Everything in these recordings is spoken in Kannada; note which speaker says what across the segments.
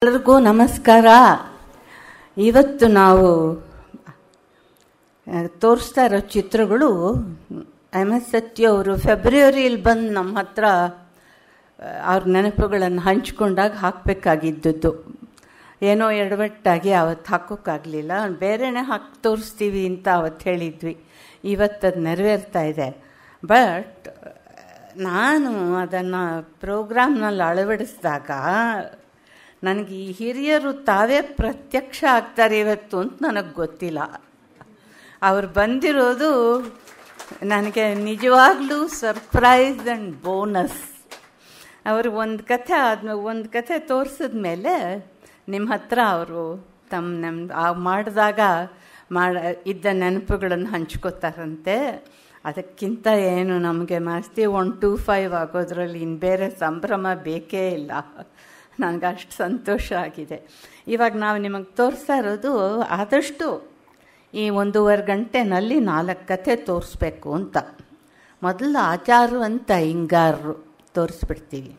Speaker 1: ಎಲ್ಲರಿಗೂ ನಮಸ್ಕಾರ. ಇವತ್ತು ನಾವು ತೋರಿಸ್ತಾ ಇರೋ ಚಿತ್ರಗಳು MS ಸತ್ಯ ಅವರು ಫೆಬ್ರವರಿಯಲ್ಲಿ ಬಂದು ನಮ್ಮ ಹತ್ರ ಅವ್ರ ನೆನಪುಗಳನ್ನು ಹಂಚ್ಕೊಂಡಾಗ ಹಾಕಬೇಕಾಗಿದ್ದದ್ದು. ಏನೋ ಎಡವಟ್ಟಾಗಿ ಅವತ್ತು ಹಾಕೋಕ್ಕಾಗಲಿಲ್ಲ, ಬೇರೆನೇ ಹಾಕಿ ತೋರಿಸ್ತೀವಿ ಅಂತ ಅವತ್ತು ಹೇಳಿದ್ವಿ. ಇವತ್ತದು ನೆರವೇರ್ತಾ ಇದೆ. ಬಟ್ ನಾನು ಅದನ್ನು ಪ್ರೋಗ್ರಾಮ್ನಲ್ಲಿ ಅಳವಡಿಸಿದಾಗ ನನಗೆ ಈ ಹಿರಿಯರು ತಾವೇ ಪ್ರತ್ಯಕ್ಷ ಆಗ್ತಾರೆ ಇವತ್ತು ಅಂತ ನನಗೆ ಗೊತ್ತಿಲ್ಲ. ಅವ್ರು ಬಂದಿರೋದು ನನಗೆ ನಿಜವಾಗ್ಲೂ ಸರ್ಪ್ರೈಸ್ ಆ್ಯಂಡ್ ಬೋನಸ್. ಅವರು ಒಂದು ಕಥೆ ತೋರಿಸಿದ್ಮೇಲೆ ನಿಮ್ಮ ಹತ್ರ ಅವರು ಮಾಡಿದಾಗ ಇದ್ದ ನೆನಪುಗಳನ್ನು ಹಂಚ್ಕೋತಾರಂತೆ. ಅದಕ್ಕಿಂತ ಏನು ನಮಗೆ ಮಸ್ತಿ 125 ಆಗೋದ್ರಲ್ಲಿ ಇನ್ನು ಬೇರೆ ಸಂಭ್ರಮ ಬೇಕೇ ಇಲ್ಲ. ನನಗೆ ಅಷ್ಟು ಸಂತೋಷ ಆಗಿದೆ. ಇವಾಗ ನಾವು ನಿಮಗೆ ತೋರಿಸ್ತಾ ಇರೋದು ಆದಷ್ಟು ಈ 1.5 ಗಂಟೆನಲ್ಲಿ 4 ಕಥೆ ತೋರಿಸ್ಬೇಕು ಅಂತ. ಮೊದಲು ಆಚಾರವಂತ ಹಿಂಗಾರರು ತೋರಿಸ್ಬಿಡ್ತೀವಿ.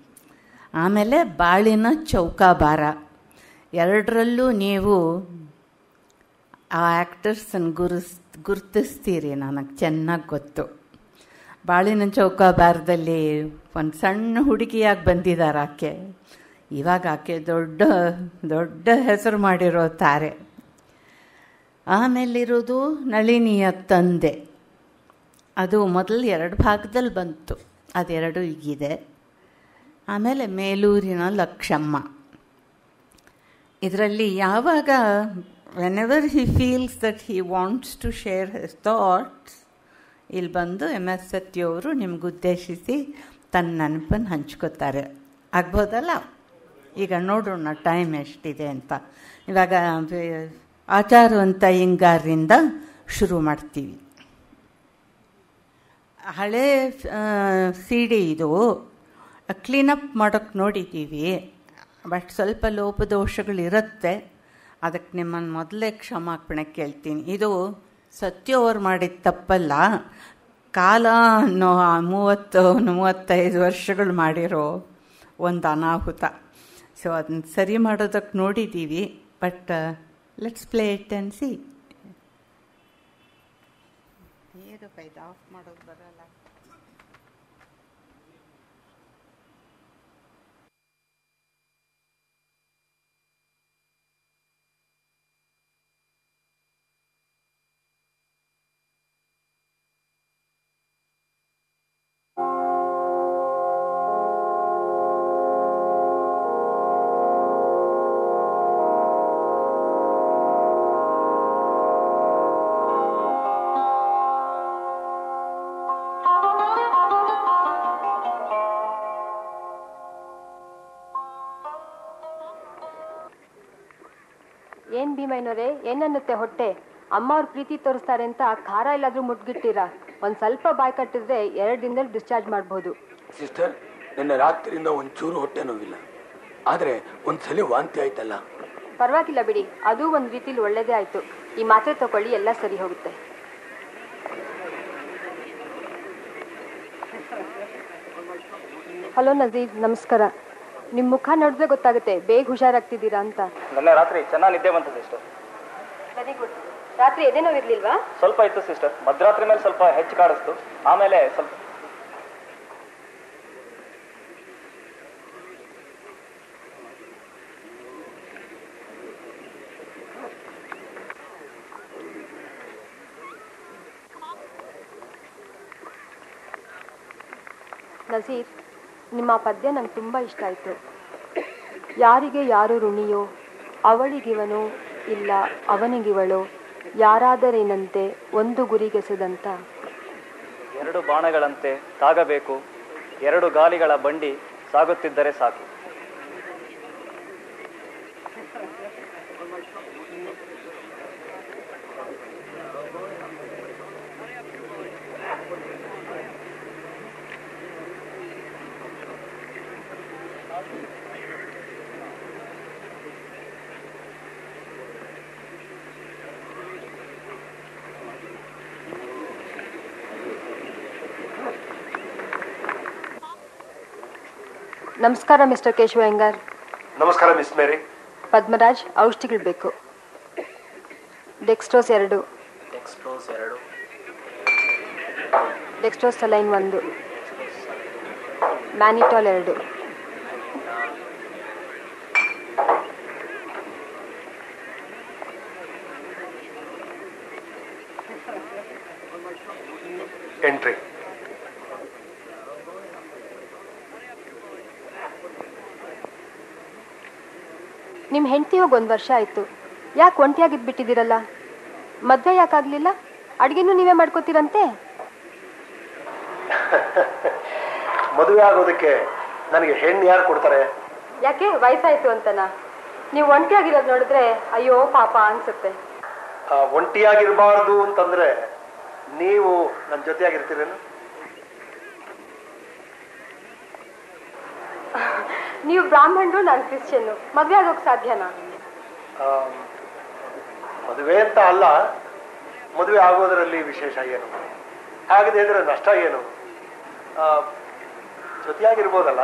Speaker 1: ಆಮೇಲೆ ಬಾಳಿನ ಚೌಕಾಬಾರ. ಎರಡರಲ್ಲೂ ನೀವು ಆ ಆ್ಯಕ್ಟರ್ಸನ್ನು ಗುರುತಿಸ್ತೀರಿ, ನನಗೆ ಚೆನ್ನಾಗಿ ಗೊತ್ತು. ಬಾಳಿನ ಚೌಕಾಬಾರದಲ್ಲಿ ಒಂದು ಸಣ್ಣ ಹುಡುಗಿಯಾಗಿ ಬಂದಿದ್ದಾರೆ ಆಕೆ. ಇವಾಗ ಆಕೆ ದೊಡ್ಡ ಹೆಸರು ಮಾಡಿರೋ ತಾರೆ. ಆಮೇಲಿರೋದು ನಳಿನಿಯ ತಂದೆ. ಅದು ಮೊದಲು 2 ಭಾಗದಲ್ಲಿ ಬಂತು, ಅದೆರಡು ಈಗಿದೆ. ಆಮೇಲೆ ಮೇಲೂರಿನ ಲಕ್ಷಮ್ಮ. ಇದರಲ್ಲಿ ಯಾವಾಗ whenever he feels that he wants to share his thoughts, ಇಲ್ಲಿ ಬಂದು MS ಸತ್ಯ ಅವರು ನಿಮ್ಗೆ ಉದ್ದೇಶಿಸಿ ತನ್ನ ನೆನಪನ್ನು ಹಂಚ್ಕೋತಾರೆ. ಆಗ್ಬೋದಲ್ಲ? ಈಗ ನೋಡೋಣ ಟೈಮ್ ಎಷ್ಟಿದೆ ಅಂತ. ಇವಾಗ ಆಚಾರವಂತ ಹಿಂಗಾರರಿಂದ ಶುರು ಮಾಡ್ತೀವಿ. ಹಳೆ CD ಇದು ಕ್ಲೀನಪ್ ಮಾಡೋಕ್ಕೆ ನೋಡಿದ್ದೀವಿ. ಬಟ್ ಸ್ವಲ್ಪ ಲೋಪದೋಷಗಳಿರುತ್ತೆ. ಅದಕ್ಕೆ ನಿಮ್ಮನ್ನು ಮೊದಲೇ ಕ್ಷಮಾಪಣೆ ಕೇಳ್ತೀನಿ. ಇದು ಸತ್ಯವ್ರು ಮಾಡಿದ ತಪ್ಪಲ್ಲ, ಕಾಲ ಅನ್ನೋ 30-35 ವರ್ಷಗಳು ಮಾಡಿರೋ ಒಂದು ಅನಾಹುತ. ಸೊ ಅದನ್ನ ಸರಿ ಮಾಡೋದಕ್ಕೆ ನೋಡಿದ್ದೀವಿ. But let's play it and C. ಹೇಗಪ್ಪ ಇದು ಆಫ್ ಮಾಡೋದು ಬರಲ್ಲ?
Speaker 2: ಏನ್ ಭೀಮಯ್ಯನವರೇ, ಏನನ್ನುತ್ತೆ ಹೊಟ್ಟೆ? ಅಮ್ಮ ಅವ್ರ ಪ್ರೀತಿ ತೋರಿಸ್ತಾರೆ ಅಂತ ಖಾರ ಎಲ್ಲಾದ್ರೂ ಮುಟ್ಗಿಟ್ಟಿರಾ? ಒಂದ್ ಸ್ವಲ್ಪ ಬಾಯ್ ಕಟ್ಟಿದ್ರೆ 2 ದಿನದಲ್ಲಿ ಡಿಸ್ಚಾರ್ಜ್ ಮಾಡಬಹುದು.
Speaker 3: ಸಿಸ್ಟರ್, ನಿನ್ನೆ ರಾತ್ರಿಯಿಂದ ಒಂಚೂರು ಹೊಟ್ಟೆ ನೋವಿಲ್ಲ, ಆದ್ರೆ ಒಂದ್ಸಲಿ ವಾಂತಿ ಆಯ್ತಲ್ಲ.
Speaker 2: ಪರವಾಗಿಲ್ಲ ಬಿಡಿ, ಅದು ಒಂದ್ ರೀತಿಲಿ ಒಳ್ಳೇದೇ ಆಯ್ತು. ಈ ಮಾತ್ರೆ ತಗೊಳ್ಳಿ, ಎಲ್ಲ ಸರಿ ಹೋಗುತ್ತೆ. ಹಲೋ ನಜೀರ್, ನಮಸ್ಕಾರ. ನಿಮ್ ಮುಖ ನೋಡಿದ್ರೆ ಗೊತ್ತಾಗುತ್ತೆ ಬೇಗ ಹುಷಾರಾಗ್ತಿದ್ದೀರಾ ಅಂತ.
Speaker 4: ನಿನ್ನೆ ರಾತ್ರಿ ಚೆನ್ನಾಗಿ ನಿದ್ದೆ ಬಂತು ಸಿಸ್ಟರ್.
Speaker 2: Very good. ರಾತ್ರಿ ಎದೇನೋ ಇರ್ಲಿಲ್ವಾ?
Speaker 4: ಸ್ವಲ್ಪ ಇತ್ತು ಸಿಸ್ಟರ್. ಮಧ್ಯರಾತ್ರಿ ಮೇಲೆ ಸ್ವಲ್ಪ ಹೆಚ್ಚು ಕಾಡಿಸ್ತು, ಆಮೇಲೆ ಸ್ವಲ್ಪ
Speaker 2: ನಜೀರ್, ನಿಮ್ಮ ಪದ್ಯ ನಂಗೆ ತುಂಬ ಇಷ್ಟ ಆಯಿತು. ಯಾರಿಗೆ ಯಾರು ಋಣಿಯೋ ಅವಳಿಗಿವನೋ ಇಲ್ಲ ಅವನಿಗಿವಳೋ, ಯಾರಾದರೇನಂತೆ ಒಂದು ಗುರಿಗೆಸೆದಂತ.
Speaker 4: 2 ಬಾಣಗಳಂತೆ ಸಾಗಬೇಕು, 2 ಗಾಲಿಗಳ ಬಂಡಿ ಸಾಗುತ್ತಿದ್ದರೆ ಸಾಕು.
Speaker 2: ನಮಸ್ಕಾರ ಮಿಸ್ಟರ್ ಕೇಶವ ಅಯ್ಯಂಗಾರ್.
Speaker 3: ನಮಸ್ಕಾರ ಮಿಸ್ ಮೇರಿ.
Speaker 2: ಪದ್ಮರಾಜ್, ಔಷಧಿಗಳು ಬೇಕು. Dextrose 2, dextrose saline 1, ಮ್ಯಾನಿಟಾಲ್ 2.
Speaker 5: ಎಂಟ್ರಿ.
Speaker 2: ನಿಮ್ಮ ಹೆಂಡತಿ ಹೋಗಿ 1 ವರ್ಷ ಆಯಿತು. ಯಾಕೆ ಒಂಟಿಯಾಗಿದ್ಬಿಟ್ಟಿದ್ದೀರಲ್ಲ? ಮದುವೆ ಯಾಕಾಗಲಿಲ್ಲ? ಅಡುಗೆನೂ ನೀವೇ ಮಾಡ್ಕೋತೀರಂತೆ?
Speaker 5: ಮದುವೆ ಆಗೋದಕ್ಕೆ ನನಗೆ ಹೆಣ್ಣು ಯಾರು ಕೊಡ್ತಾರೆ?
Speaker 2: ಯಾಕೆ, ವಯಸ್ಸಾಯಿತು ಅಂತನಾ? ನೀವು ಒಂಟಿಯಾಗಿರೋದು ನೋಡಿದ್ರೆ ಅಯ್ಯೋ ಪಾಪ ಅನ್ಸುತ್ತೆ.
Speaker 5: ಒಂಟಿಯಾಗಿರಬಾರ್ದು ಅಂತಂದ್ರೆ ನೀವು ನನ್ನ ಜೊತೆಯಾಗಿರ್ತೀರೇನು?
Speaker 2: ನೀವು ಬ್ರಾಹ್ಮಣರು, ನಾನು ಕ್ರಿಶ್ಚಿಯನ್ನು. ಮದುವೆ ಆಗೋಕೆ ಸಾಧ್ಯನಾ?
Speaker 5: ಮದುವೆ ಅಂತ ಅಲ್ಲ, ಮದುವೆ ಆಗೋದರಲ್ಲಿ ವಿಶೇಷ ಏನು? ಹಾಗದೇ ಇದ್ರೆ ನಷ್ಟ ಏನು? ಜೊತೆಯಾಗಿರ್ಬೋದಲ್ಲ.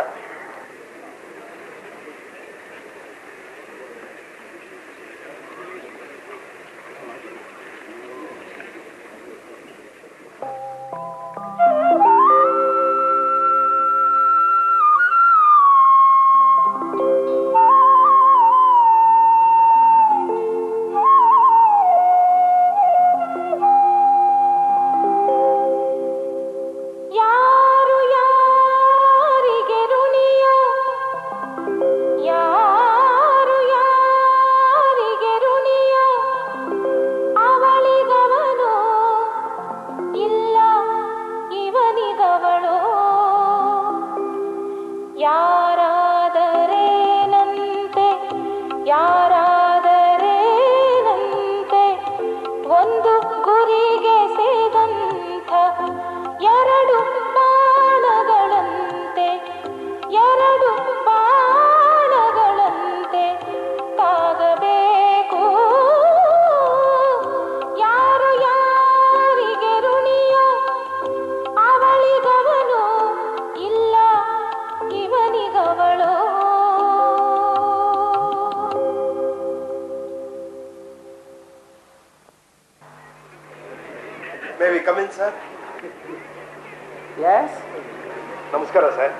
Speaker 5: ನಮಸ್ಕಾರ ಸರ್.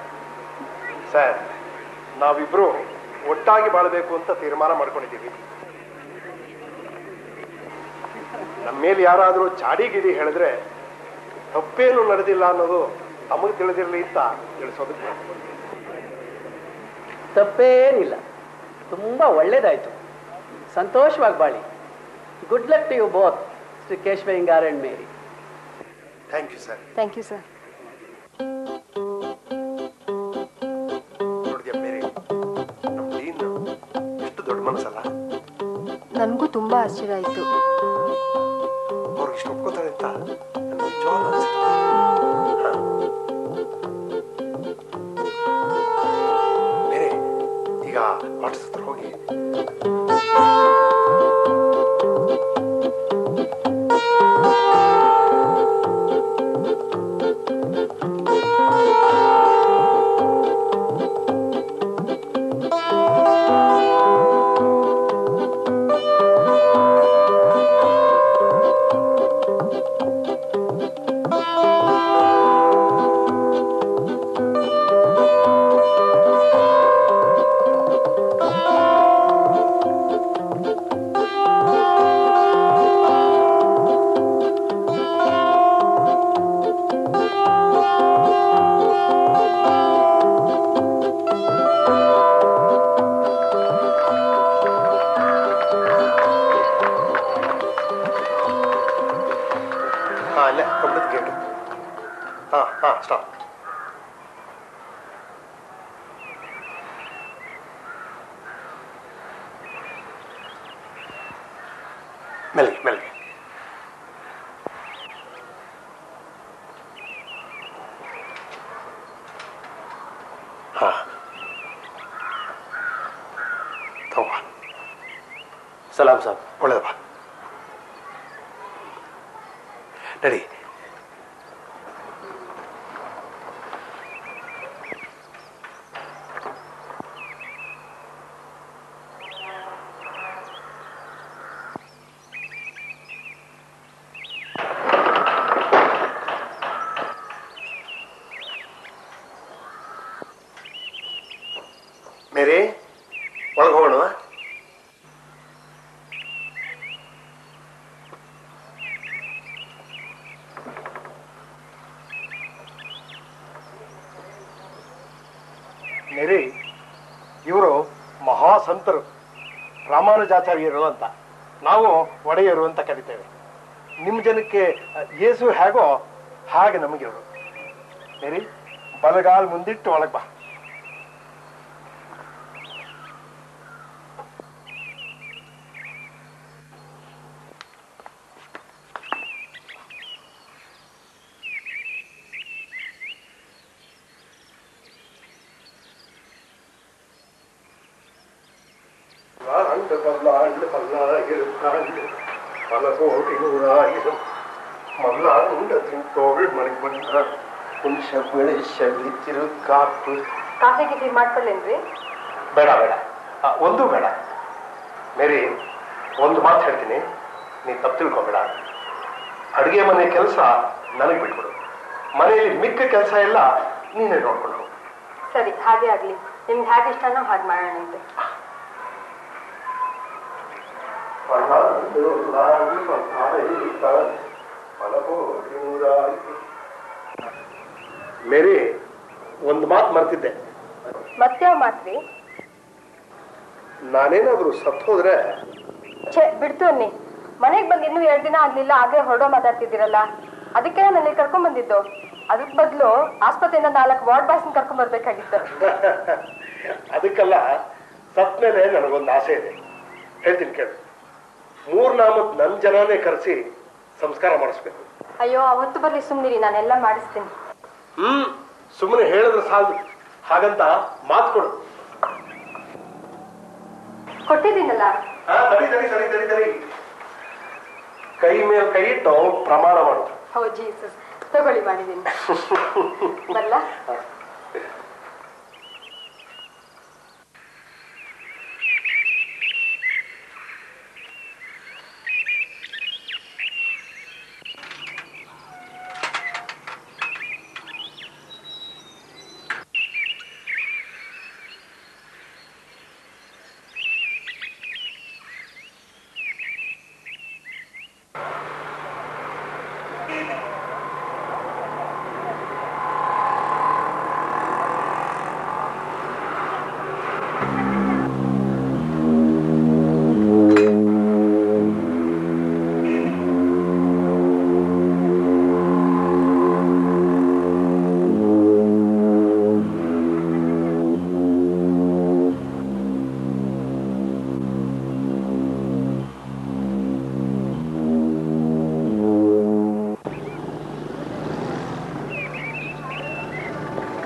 Speaker 5: ಸರ್, ನಾವಿಬ್ರು ಒಟ್ಟಾಗಿ ಬಾಳಬೇಕು ಅಂತ ತೀರ್ಮಾನ ಮಾಡ್ಕೊಂಡಿದ್ದೀವಿ. ನಮ್ಮ ಮೇಲೆ ಯಾರಾದರೂ ಚಾಡಿ ಗಿಡಿ ಹೇಳಿದ್ರೆ ತಪ್ಪೇನು ನಡೆದಿಲ್ಲ ಅನ್ನೋದು ತಮಗೆ ತಿಳಿದಿರಲಿ ಅಂತ ತಿಳಿಸೋದಕ್ಕೆ.
Speaker 6: ತಪ್ಪೇನಿಲ್ಲ, ತುಂಬಾ ಒಳ್ಳೇದಾಯ್ತು. ಸಂತೋಷವಾಗಿ ಬಾಳಿ. Good luck to you both, Shri Keshavaiyengar and Mary.
Speaker 5: Thank you sir.
Speaker 2: Thank you sir.
Speaker 5: ನೋಡಿದ್ಯಾ ಮೇರಿ, ನಮ್ಮ ಡೀನ್ ಎಷ್ಟು ದೊಡ್ಡ ಮನಸ್ಸಲ್ಲ.
Speaker 2: ನನಗೂ ತುಂಬಾ ಆಶ್ಚರ್ಯ ಆಯಿತು.
Speaker 5: ಅವ್ರಿಗೆ ಇಷ್ಟು ಒಪ್ಕೋತಾರೆ ಅಂತ ನನಗೆ ನಿಜವಾಗ್ಲೂ ಅನ್ಸುತ್ತೆ. ಮೇರಿ, ಈಗ ಆಫೀಸ್ ಹತ್ರ ಹೋಗಿ ಸ್ಟಾಪ್. ಮೆಲ್ಗೆ ಮೆಲ್ಗೆ. ಹಾ, ತಗೋ.
Speaker 6: ಸಲಾಂ ಸಾಬ್.
Speaker 5: ಒಳ್ಳೇದಪ್ಪ, ನಡಿ. ಸಂತರು, ರಾಮಾನುಜಾಚಾರ್ಯರು ಅಂತ. ನಾವು ಒಡೆಯರು ಅಂತ ಕರಿತೇವೆ. ನಿಮ್ಮ ಜನಕ್ಕೆ ಯೇಸು ಹೇಗೋ ಹಾಗೆ ನಮಗಿವರು. ಮೇರಿ, ಬಲಗಾಲ್ ಮುಂದಿಟ್ಟು ಒಳಗೆ ಬಾ. பல கோடி நூறாயிரம் மல்லாண்ட தோள் மணிமன்ற புಂಶ ಬೆಳೆಸಲಿ ತಿರುಕಾಪು.
Speaker 2: ಕಾಫಿ ಗಿಫಿ ಮಾಡ್ಕೊಳ್ಳೇನ್ರಿ?
Speaker 5: ಬೇಡ ಬೇಡ, ಒಂದೂ ಬೇಡ. ಮೇರಿ, ಒಂದು ಮಾತು ಹೇಳ್ತೀನಿ, ನೀ ತಪ್ಪು ತಿಳ್ಕೊಬೇಡ. ಅಡುಗೆ ಮನೆ ಕೆಲಸ ನನಗೆ ಬಿಟ್ಬಿಡು. ಮನೆಯಲ್ಲಿ ಮಿಕ್ಕ ಕೆಲಸ ಎಲ್ಲ ನೀನೇ ನೋಡ್ಕೊಂಡು.
Speaker 2: ಸರಿ, ಹಾಗೆ ಆಗ್ಲಿ. ನಿಮ್ಗೆ ಹೇಗೆ ಇಷ್ಟನೋ ಹಾಗೆ ಮಾಡೋಣಂತೆ.
Speaker 5: ಮೇರಿ, ಒಂದು ಮಾತು ಮರ್ತಿದ್ದೆ.
Speaker 2: ಮತ್ಯಾವ ಮಾತ್ರಿ?
Speaker 5: ನಾನೇನಾದ್ರೂ ಸತ್ತು ಹೋದ್ರೆ?
Speaker 2: ಬಿಡ್ತು ಅನ್ನಿ. ಮನೆಗೆ ಬಂದು ಇನ್ನೂ 2 ದಿನ ಆಗ್ಲಿಲ್ಲ, ಆಗ್ಲೇ ಹೊರಡೋ ಮಾತಾಡ್ತಿದ್ದೀರಲ್ಲ. ಅದಕ್ಕೆ ನನಗೆ ಕರ್ಕೊಂಡ್ ಬಂದಿದ್ದು. ಅದಕ್ ಬದಲು ಆಸ್ಪತ್ರೆಯಿಂದ 4 ವಾರ್ಡ್ ಬಾಯ್ಸ್ ಕರ್ಕೊಂಡ್ ಬರ್ಬೇಕಾಗಿತ್ತು.
Speaker 5: ಅದಕ್ಕಲ್ಲ, ಸತ್ ಮೇಲೆ ನನಗೊಂದು ಆಸೆ ಇದೆ, ಹೇಳ್ತೀನಿ ಕೇಳು. 3 ನಾಮತ್ ನನ್ನ ಜನನೇ ಕರೆಸಿ ಸಂಸ್ಕಾರ ಮಾಡಿಸ್ಬೇಕು.
Speaker 2: ಅಯ್ಯೋ, ಅವತ್ತು ಬರ್ಲಿ, ಸುಮ್ನಿರಿ, ನಾನೆಲ್ಲ ಮಾಡಿಸ್ತೀನಿ.
Speaker 5: ಸುಮ್ಮನೆ ಹೇಳಿದ್ರೆ ಸಾಲದು, ಹಾಗಂತ ಮಾತು ಕೊಡು.
Speaker 2: ಕೊಟ್ಟಿದ್ದೀನಲ್ಲ.
Speaker 5: ಕೈ ಮೇಲೆ ಕೈ ಇಟ್ಟು ಪ್ರಮಾಣ ಮಾಡು.
Speaker 2: ಹೋ ಜೀಸಸ್, ತಗೊಳ್ಳಿ, ಮಾಡಿದ್ದೀನಿ. ಬರಲ್ಲ?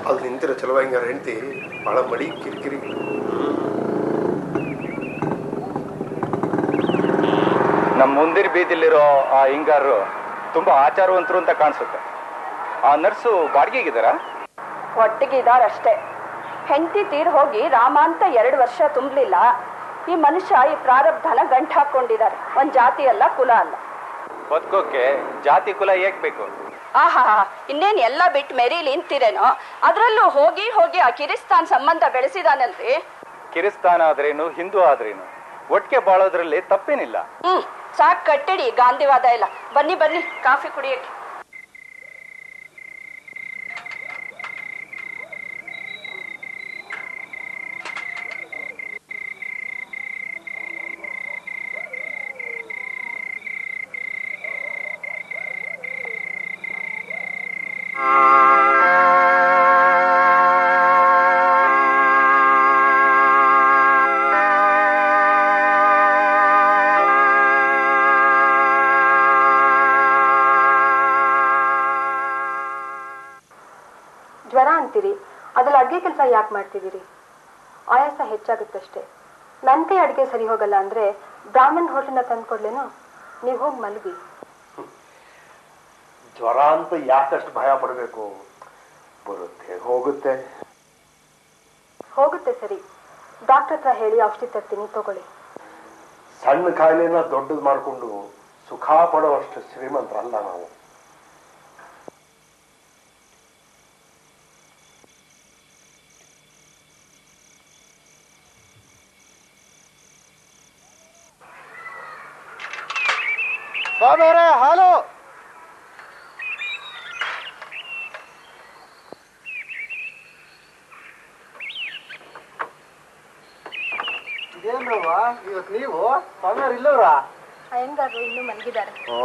Speaker 5: ಅಲ್ಲಿ ನಿಂತಿರೋ ಚಲುವಂಗಾರ ಹೆಂಡತಿ ಬಹಳ ಮಡಿ ಕಿರಿಕಿರಿ.
Speaker 4: ನಮ್ಮ ಮುಂದಿನ ಬೀದಿಲಿರೋ ಆ ಹಿಂಗಾರರು ತುಂಬಾ ಆಚಾರವಂತರು ಅಂತ ಕಾಣಿಸುತ್ತೆ. ಆ ನರ್ಸು ಬಾಡಿಗೆಗಿದ್ದಾರಾ?
Speaker 7: ಒಟ್ಟಿಗಿದಾರಷ್ಟೇ. ಹೆಂಡತಿ ತೀರ್ ಹೋಗಿ ರಾಮ ಅಂತ 2 ವರ್ಷ ತುಂಬಲಿಲ್ಲ. ಈ ಮನುಷ್ಯ ಈ ಪ್ರಾರಬ್ಧನ ಗಂಟು ಹಾಕೊಂಡಿದ್ದಾರೆ. ಒಂದ್ ಜಾತಿ ಅಲ್ಲ, ಕುಲ ಅಲ್ಲ.
Speaker 4: ಬದುಕೋಕೆ ಜಾತಿ ಕುಲ ಏಕ್ ಬೇಕು?
Speaker 7: ಆಹಾ, ಇನ್ನೇನ್ ಎಲ್ಲ ಬಿಟ್ಟು ಮೆರೀಲಿ ನಿಂತಿರೇನೋ. ಅದ್ರಲ್ಲೂ ಹೋಗಿ ಹೋಗಿ ಆ ಕಿರಿಸ್ತಾನ್ ಸಂಬಂಧ ಬೆಳೆಸಿದಾನಲ್ರಿ.
Speaker 4: ಕಿರಿಸ್ತಾನ ಆದ್ರೇನು, ಹಿಂದೂ ಆದ್ರೇನು, ಒಟ್ಟಿಗೆ ಬಾಳೋದ್ರಲ್ಲಿ ತಪ್ಪೇನಿಲ್ಲ.
Speaker 7: ಸಾಕ್ ಕಟ್ಟಿಡಿ ಗಾಂಧಿವಾದ ಎಲ್ಲ. ಬನ್ನಿ ಬನ್ನಿ, ಕಾಫಿ ಕುಡಿಯಕ್ಕೆ.
Speaker 2: ಜ್ವರ ಅಂತೀರಿ, ಅದ್ರಲ್ಲಿ ಅಡುಗೆ ಕೆಲಸ ಯಾಕೆ ಮಾಡ್ತಿದ್ದೀರಿ? ಆಯಾಸ ಹೆಚ್ಚಾಗುತ್ತಷ್ಟೇ. ನನ್ನ ಕೈ ಅಡುಗೆ ಸರಿ ಹೋಗಲ್ಲ ಅಂದ್ರೆ ಬ್ರಾಹ್ಮಣ್ ಹೋಟೆಲ್ನ ತಂದ್ಕೊಡ್ಲೇನೋ? ನೀವು ಹೋಗಿ ಮಲಗಿ.
Speaker 5: ಜ್ವರ ಅಂತ ಯಾಕಷ್ಟು ಭಯ ಪಡಬೇಕು? ಬರುತ್ತೆ, ಹೋಗುತ್ತೆ.
Speaker 2: ಹೋಗುತ್ತೆ ಸರಿ. ಡಾಕ್ಟರ್ ಹತ್ರ ಹೇಳಿ ಔಷಧಿ ತರ್ತೀನಿ, ತಗೊಳ್ಳಿ.
Speaker 5: ಸಣ್ಣ ಕಾಯಿಲೆನ ದೊಡ್ಡದು ಮಾಡಿಕೊಂಡು ಸುಖ ಪಡುವಷ್ಟು ಶ್ರೀಮಂತರಲ್ಲ ನಾವು.
Speaker 4: ಹಾಲು
Speaker 8: ಇವತ್ತು ನೀವು ಸ್ವಾಮಿಯವ್ರು ಇಲ್ಲವ್ರಾ?
Speaker 2: ಅಯ್ಯಂಗಾರರು ಇನ್ನೂ ಮಲಗಿದ್ದಾರೆ.
Speaker 8: ಓ,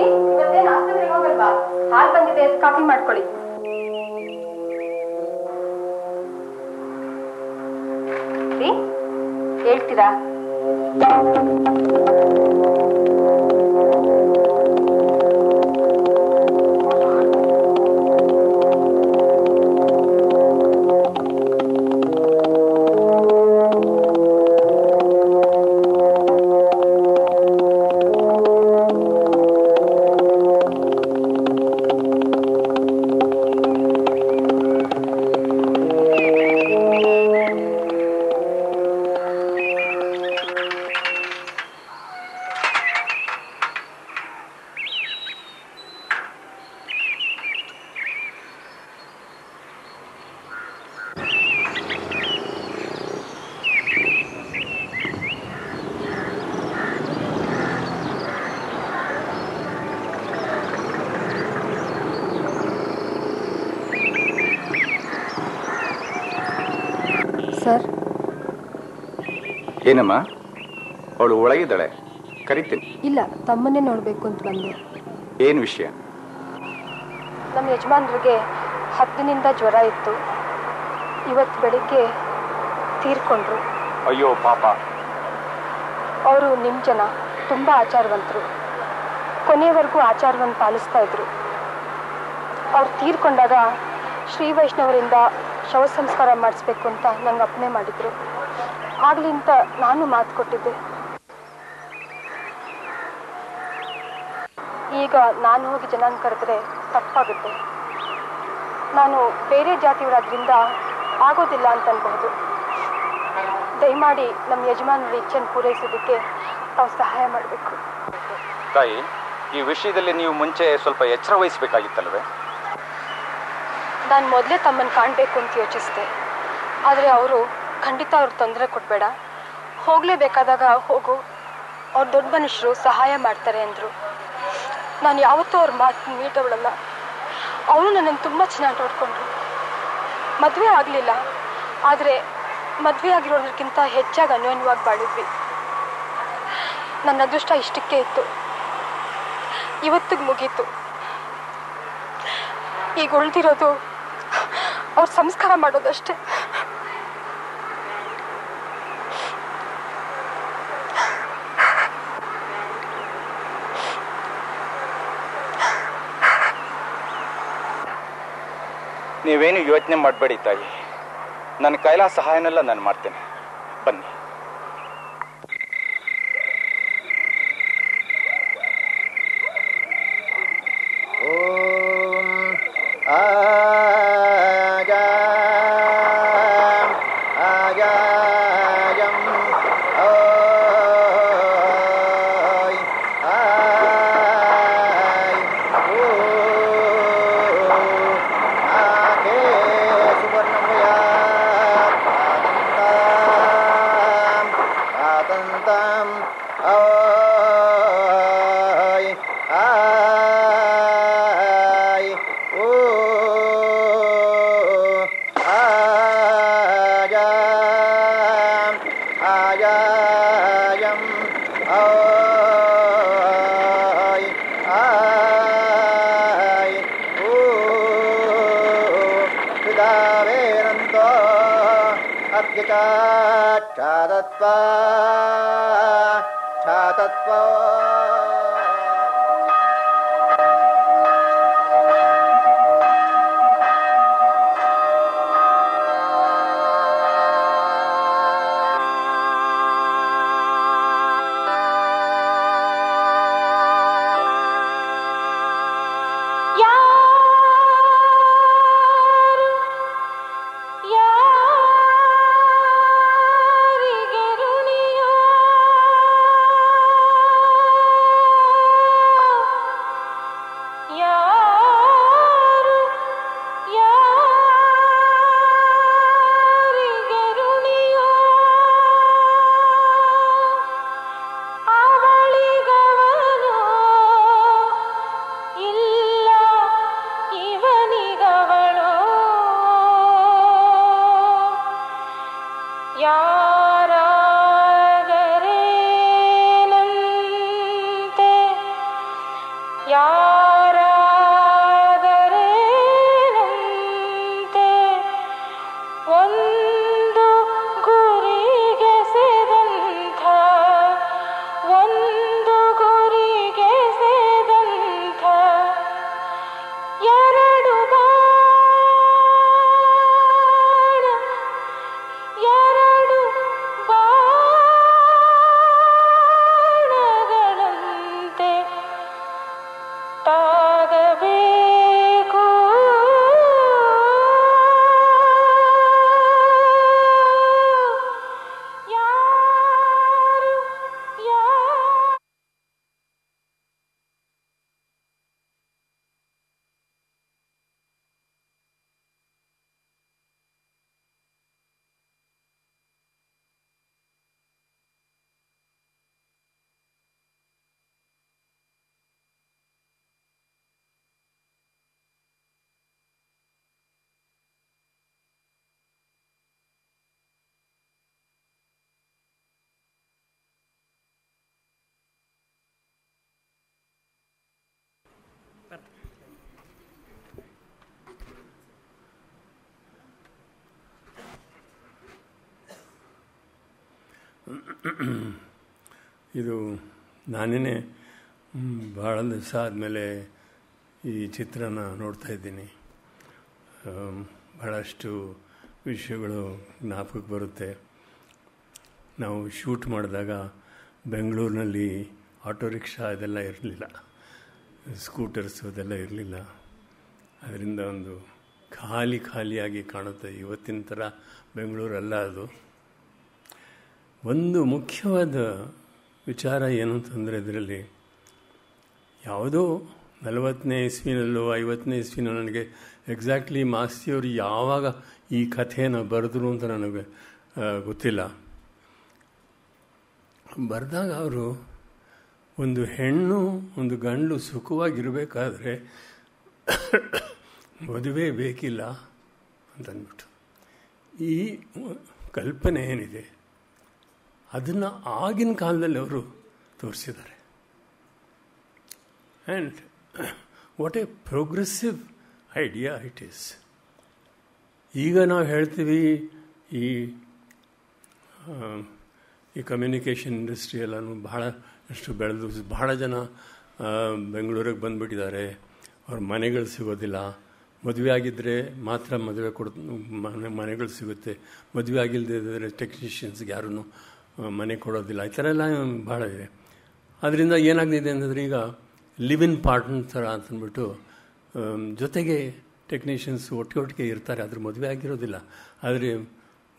Speaker 2: ಇವತ್ತೇನು ಆಸ್ಪತ್ರೆಗೆ ಹೋಗಲ್ವಾ? ಹಾಲು ಬಂದಿದೆ, ಕಾಫಿ ಮಾಡ್ಕೊಳ್ಳಿ. ಹೇಳ್ತೀರಾ? ಸರ್,
Speaker 4: ಏನಮ್ಮ? ಅವಳು ಒಳಗಿದ್ದಾಳೆ, ಕರಿತೀನಿ.
Speaker 2: ಇಲ್ಲ, ತಮ್ಮನ್ನೇ ನೋಡಬೇಕು ಅಂತ ಬಂದೆ.
Speaker 4: ಏನು ವಿಷಯ?
Speaker 2: ನಮ್ಮ ಯಜಮಾನ್ರಿಗೆ 10 ದಿನದಿಂದ ಜ್ವರ ಇತ್ತು. ಇವತ್ತು ಬೆಳಿಗ್ಗೆ ತೀರ್ಕೊಂಡ್ರು.
Speaker 4: ಅಯ್ಯೋ ಪಾಪ.
Speaker 2: ಅವರು ನಿಮ್ಮ ಜನ, ತುಂಬ ಆಚಾರವಂತರು. ಕೊನೆಯವರೆಗೂ ಆಚಾರವನ್ನು ಪಾಲಿಸ್ತಾ ಇದ್ರು. ಅವ್ರು ತೀರ್ಕೊಂಡಾಗ ಶ್ರೀ ವೈಷ್ಣವರಿಂದ ಶವ ಸಂಸ್ಕಾರ ಮಾಡಿಸ್ಬೇಕು ಅಂತ ನಂಗೆ ಅಪ್ಪಣೆ ಮಾಡಿದ್ರು. ಆಗ್ಲಿಂತ ನಾನು ಮಾತು ಕೊಟ್ಟಿದ್ದೆ. ಈಗ ನಾನು ಹೋಗಿ ಜನಾಂಗ ಕರೆದ್ರೆ ತಪ್ಪಾಗುತ್ತೆ. ನಾನು ಬೇರೆ ಜಾತಿಯವರಾದ್ರಿಂದ ಆಗೋದಿಲ್ಲ ಅಂತ ಅನ್ಬಹುದು. ದಯಮಾಡಿ ನಮ್ಮ ಯಜಮಾನರ ಇಚ್ಛೆಯನ್ನು ಪೂರೈಸೋದಕ್ಕೆ ತಾವು ಸಹಾಯ ಮಾಡಬೇಕು.
Speaker 4: ತಾಯಿ, ಈ ವಿಷಯದಲ್ಲಿ ನೀವು ಮುಂಚೆ ಸ್ವಲ್ಪ ಎಚ್ಚರ ವಹಿಸಬೇಕಾಗಿತ್ತಲ್ವೇ?
Speaker 2: ನಾನು ಮೊದಲೇ ತಮ್ಮನ್ನು ಕಾಣಬೇಕು ಅಂತ ಯೋಚಿಸಿದೆ. ಆದರೆ ಅವರು ಖಂಡಿತ ಅವ್ರಿಗೆ ತೊಂದರೆ ಕೊಡಬೇಡ, ಹೋಗಲೇಬೇಕಾದಾಗ ಹೋಗು, ಅವ್ರು ದೊಡ್ಡ ಮನುಷ್ಯರು, ಸಹಾಯ ಮಾಡ್ತಾರೆ ಅಂದರು. ನಾನು ಯಾವತ್ತೂ ಅವ್ರ ಮಾತು ಮೀಟವಳಲ್ಲ. ಅವರು ನನ್ನನ್ನು ತುಂಬ ಚೆನ್ನಾಗಿ ನೋಡಿಕೊಂಡ್ರು. ಮದುವೆ ಆಗಲಿಲ್ಲ, ಆದರೆ ಮದುವೆ ಆಗಿರೋದಕ್ಕಿಂತ ಹೆಚ್ಚಾಗಿ ಅನ್ಯೋನ್ಯವಾಗಿ ಬಾಳಿದ್ವಿ. ನನ್ನ ಅದೃಷ್ಟ ಇಷ್ಟಕ್ಕೆ ಇತ್ತು, ಇವತ್ತಿಗೆ ಮುಗೀತು. ಈಗ ಉಳಿದಿರೋದು ಅವ್ರ ಸಂಸ್ಕಾರ ಮಾಡೋದಷ್ಟೇ.
Speaker 4: ನೀವೇನು ಯೋಚನೆ ಮಾಡಬೇಡಿ ತಾಯಿ, ನನ್ನ ಕೈಲಾದ ಸಹಾಯನೆಲ್ಲ ನಾನು ಮಾಡ್ತೇನೆ. ಬನ್ನಿ.
Speaker 9: ಇದು ನಾನೇ ಭಾಳ ದಿವಸ ಆದಮೇಲೆ ಈ ಚಿತ್ರನ ನೋಡ್ತಾ ಇದ್ದೀನಿ. ಭಾಳಷ್ಟು ವಿಷಯಗಳು ಜ್ಞಾಪಕಕ್ಕೆ ಬರುತ್ತೆ. ನಾವು ಶೂಟ್ ಮಾಡಿದಾಗ ಬೆಂಗಳೂರಿನಲ್ಲಿ ಆಟೋ ರಿಕ್ಷಾ ಇದೆಲ್ಲ ಇರಲಿಲ್ಲ, ಸ್ಕೂಟರ್ಸ್ ಅದೆಲ್ಲ ಇರಲಿಲ್ಲ. ಅದರಿಂದ ಒಂದು ಖಾಲಿಯಾಗಿ ಕಾಣುತ್ತೆ. ಇವತ್ತಿನ ಥರ ಬೆಂಗಳೂರಲ್ಲ ಅದು. ಒಂದು ಮುಖ್ಯವಾದ ವಿಚಾರ ಏನು ಅಂತಂದರೆ, ಇದರಲ್ಲಿ ಯಾವುದೋ 40ನೇ ಇಸ್ವಿನಲ್ಲೋ 50ನೇ ಇಸ್ವಿನೋ ನನಗೆ ಎಕ್ಸಾಕ್ಟ್ಲಿ ಮಾಸ್ತಿಯವರು ಯಾವಾಗ ಈ ಕಥೆಯನ್ನು ಬರೆದ್ರು ಅಂತ ನನಗೆ ಗೊತ್ತಿಲ್ಲ. ಬರೆದಾಗ ಅವರು ಒಂದು ಹೆಣ್ಣು ಒಂದು ಗಂಡು ಸುಖವಾಗಿರಬೇಕಾದ್ರೆ ಮದುವೆ ಬೇಕಿಲ್ಲ ಅಂತಂದ್ಬಿಟ್ಟು ಈ ಕಲ್ಪನೆ ಏನಿದೆ ಅದನ್ನು ಆಗಿನ ಕಾಲದಲ್ಲಿ ಅವರು ತೋರಿಸಿದ್ದಾರೆ. And what A progressive idea it is. ಈಗ ನಾವು ಹೇಳ್ತೀವಿ ಈ ಕಮ್ಯುನಿಕೇಷನ್ ಇಂಡಸ್ಟ್ರಿ ಎಲ್ಲನೂ ಬಹಳಷ್ಟು ಬೆಳೆದು ಬಹಳ ಜನ ಬೆಂಗಳೂರಿಗೆ ಬಂದುಬಿಟ್ಟಿದ್ದಾರೆ. ಅವ್ರ ಮನೆಗಳು ಸಿಗೋದಿಲ್ಲ. ಮದುವೆ ಆಗಿದ್ದರೆ ಮಾತ್ರ ಮದುವೆ ಮನೆಗಳು ಸಿಗುತ್ತೆ. ಮದುವೆ ಆಗಿಲ್ಲದಿದ್ದರೆ ಟೆಕ್ನಿಷಿಯನ್ಸ್ಗೆ ಯಾರೂ ಮನೆ ಕೊಡೋದಿಲ್ಲ. ಈ ಥರ ಎಲ್ಲ ಭಾಳ ಇದೆ. ಅದರಿಂದ ಏನಾಗ್ತಿದೆ ಅಂತಂದರೆ ಈಗ ಲಿವ್ ಇನ್ ಪಾರ್ಟ್ನರ್ ಥರ ಅಂತಂದ್ಬಿಟ್ಟು ಜೊತೆಗೆ ಟೆಕ್ನಿಷಿಯನ್ಸ್ ಒಟ್ಟಿಗೆ ಇರ್ತಾರೆ. ಅದ್ರ ಮದುವೆ ಆಗಿರೋದಿಲ್ಲ. ಆದರೆ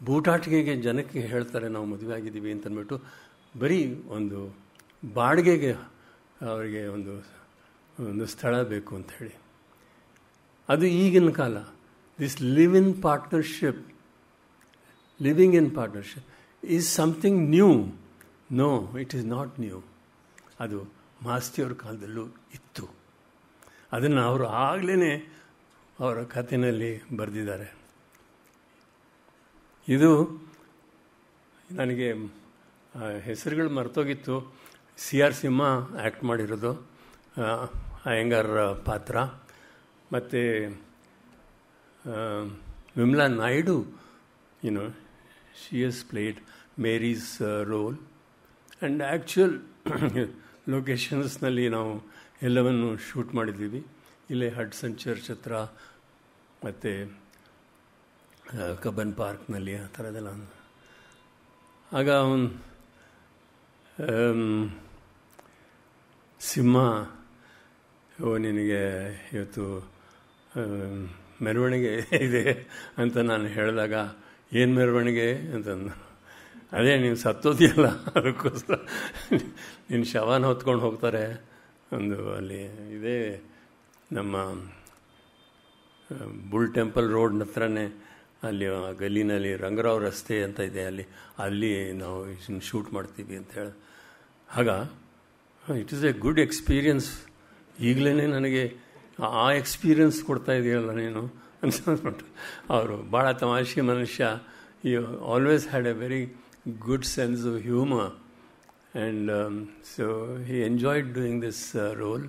Speaker 9: ಬೂಟಾಟಿಕೆಗೆ ಜನಕ್ಕೆ ಹೇಳ್ತಾರೆ ನಾವು ಮದುವೆ ಆಗಿದ್ದೀವಿ ಅಂತಂದ್ಬಿಟ್ಟು. ಬರೀ ಒಂದು ಬಾಡಿಗೆಗೆ ಅವರಿಗೆ ಒಂದು ಸ್ಥಳ ಬೇಕು ಅಂಥೇಳಿ. ಅದು ಈಗಿನ ಕಾಲ. This living in partnership is something new. No, it is not new. ಅದು ಮಾಸ್ತಿಯವ್ರ ಕಾಲದಲ್ಲೂ ಇತ್ತು. ಅದನ್ನು ಅವರು ಆಗಲೇ ಅವರ ಕಥೆಯಲ್ಲಿ ಬರೆದಿದ್ದಾರೆ. ಇದು ನನಗೆ ಹೆಸರುಗಳು ಮರ್ತೋಗಿತ್ತು. CR ಸಿಂಹ ಆ್ಯಕ್ಟ್ ಮಾಡಿರೋದು ಅಯ್ಯಂಗಾರ್ ಪಾತ್ರ. ಮತ್ತು Vimala Naidu, she has played Mary's role. And actual ಲೊಕೇಶನ್ಸ್ನಲ್ಲಿ ನಾವು ಎಲ್ಲವನ್ನು ಶೂಟ್ ಮಾಡಿದ್ದೀವಿ. ಇಲ್ಲೇ ಹಡ್ಸನ್ ಚರ್ಚ್ ಹತ್ರ ಮತ್ತು ಕಬ್ಬನ್ ಪಾರ್ಕ್ನಲ್ಲಿ ಆ ಥರದ್ದೆಲ್ಲ. ಆಗ ಸಿಂಹ, ನಿನಗೆ ಇವತ್ತು ಮೆರವಣಿಗೆ ಇದೆ ಅಂತ ನಾನು ಹೇಳಿದಾಗ, ಏನು ಮೆರವಣಿಗೆ ಅಂತಂದು, ಅದೇ ನೀವು ಸತ್ತೋದಿಯಲ್ಲ ಅದಕ್ಕೋಸ್ಕರ ನಿನ್ನ ಶವನ ಹೊತ್ಕೊಂಡು ಹೋಗ್ತಾರೆ. ಒಂದು ಅಲ್ಲಿ ಇದೇ ನಮ್ಮ ಬುಲ್ ಟೆಂಪಲ್ ರೋಡ್ ಹತ್ರನೇ ಅಲ್ಲಿ ಗಲ್ಲಿನಲ್ಲಿ ರಂಗರಾವ್ ರಸ್ತೆ ಅಂತ ಇದೆ, ಅಲ್ಲಿ ನಾವು ಶೂಟ್ ಮಾಡ್ತೀವಿ ಅಂತ ಹೇಳಿ. ಆಗ it is A good experience. ಈಗಲೇ ನನಗೆ ಆ ಎಕ್ಸ್ಪೀರಿಯನ್ಸ್ ಕೊಡ್ತಾ ಇದೆಯಲ್ಲ ನೀನು ಅನ್ಸ್ಬಿಟ್ಟು. ಅವರು ಭಾಳ ತಮಾಷೆ ಮನುಷ್ಯ. ಈ always had A very good sense of humour. And so he enjoyed doing this roll.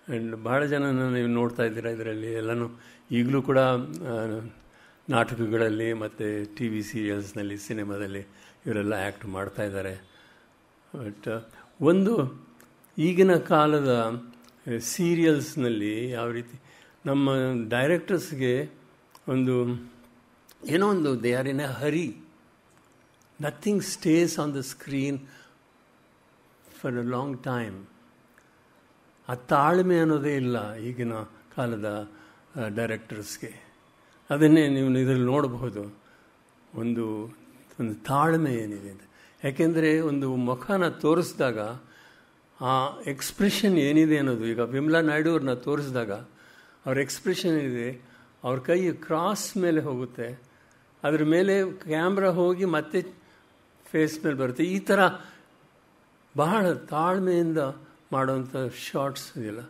Speaker 9: And ಭಾಳ ಜನ ನೀವು ನೋಡ್ತಾ ಇದ್ದೀರಾ ಇದರಲ್ಲಿ ಎಲ್ಲನೂ. ಈಗಲೂ ಕೂಡ ನಾಟಕಗಳಲ್ಲಿ ಮತ್ತು TV ಸೀರಿಯಲ್ಸ್ನಲ್ಲಿ, ಸಿನಿಮಾದಲ್ಲಿ ಇವರೆಲ್ಲ ಆ್ಯಕ್ಟ್ ಮಾಡ್ತಾ ಇದ್ದಾರೆ. ಬಟ್ ಒಂದು ಈಗಿನ ಕಾಲದ ಸೀರಿಯಲ್ಸ್ನಲ್ಲಿ ಯಾವ ರೀತಿ ನಮ್ಮ ಡೈರೆಕ್ಟರ್ಸ್ಗೆ ಏನೋ ಒಂದು they are in a Hari. Nothing stays on the screen for a long time. ಆ ತಾಳ್ಮೆ ಅನ್ನೋದೇ ಇಲ್ಲ ಈಗಿನ ಕಾಲದ ಡೈರೆಕ್ಟರ್ಸ್ಗೆ. ಅದನ್ನೇ ನೀವು ಇದರಲ್ಲಿ ನೋಡಬಹುದು, ಒಂದು ತಾಳ್ಮೆ ಏನಿದೆ ಅಂತ. ಯಾಕೆಂದರೆ ಒಂದು ಮುಖನ ತೋರಿಸಿದಾಗ ಆ ಎಕ್ಸ್ಪ್ರೆಷನ್ ಏನಿದೆ ಅನ್ನೋದು, ಈಗ ವಿಮಲಾ ನಾಯ್ಡು ಅವ್ರನ್ನ ತೋರಿಸಿದಾಗ ಅವ್ರ ಎಕ್ಸ್ಪ್ರೆಷನ್ ಏನಿದೆ, ಅವ್ರ ಕೈ ಕ್ರಾಸ್ ಮೇಲೆ ಹೋಗುತ್ತೆ, ಅದ್ರ ಮೇಲೆ ಕ್ಯಾಮ್ರಾ ಹೋಗಿ ಮತ್ತೆ ಫೇಸ್ ಮೇಲೆ ಬರುತ್ತೆ. ಈ ಥರ ಬಹಳ ತಾಳ್ಮೆಯಿಂದ ಮಾಡೋವಂಥ ಶಾರ್ಟ್ಸ್ ಇದೆಯಲ್ಲ,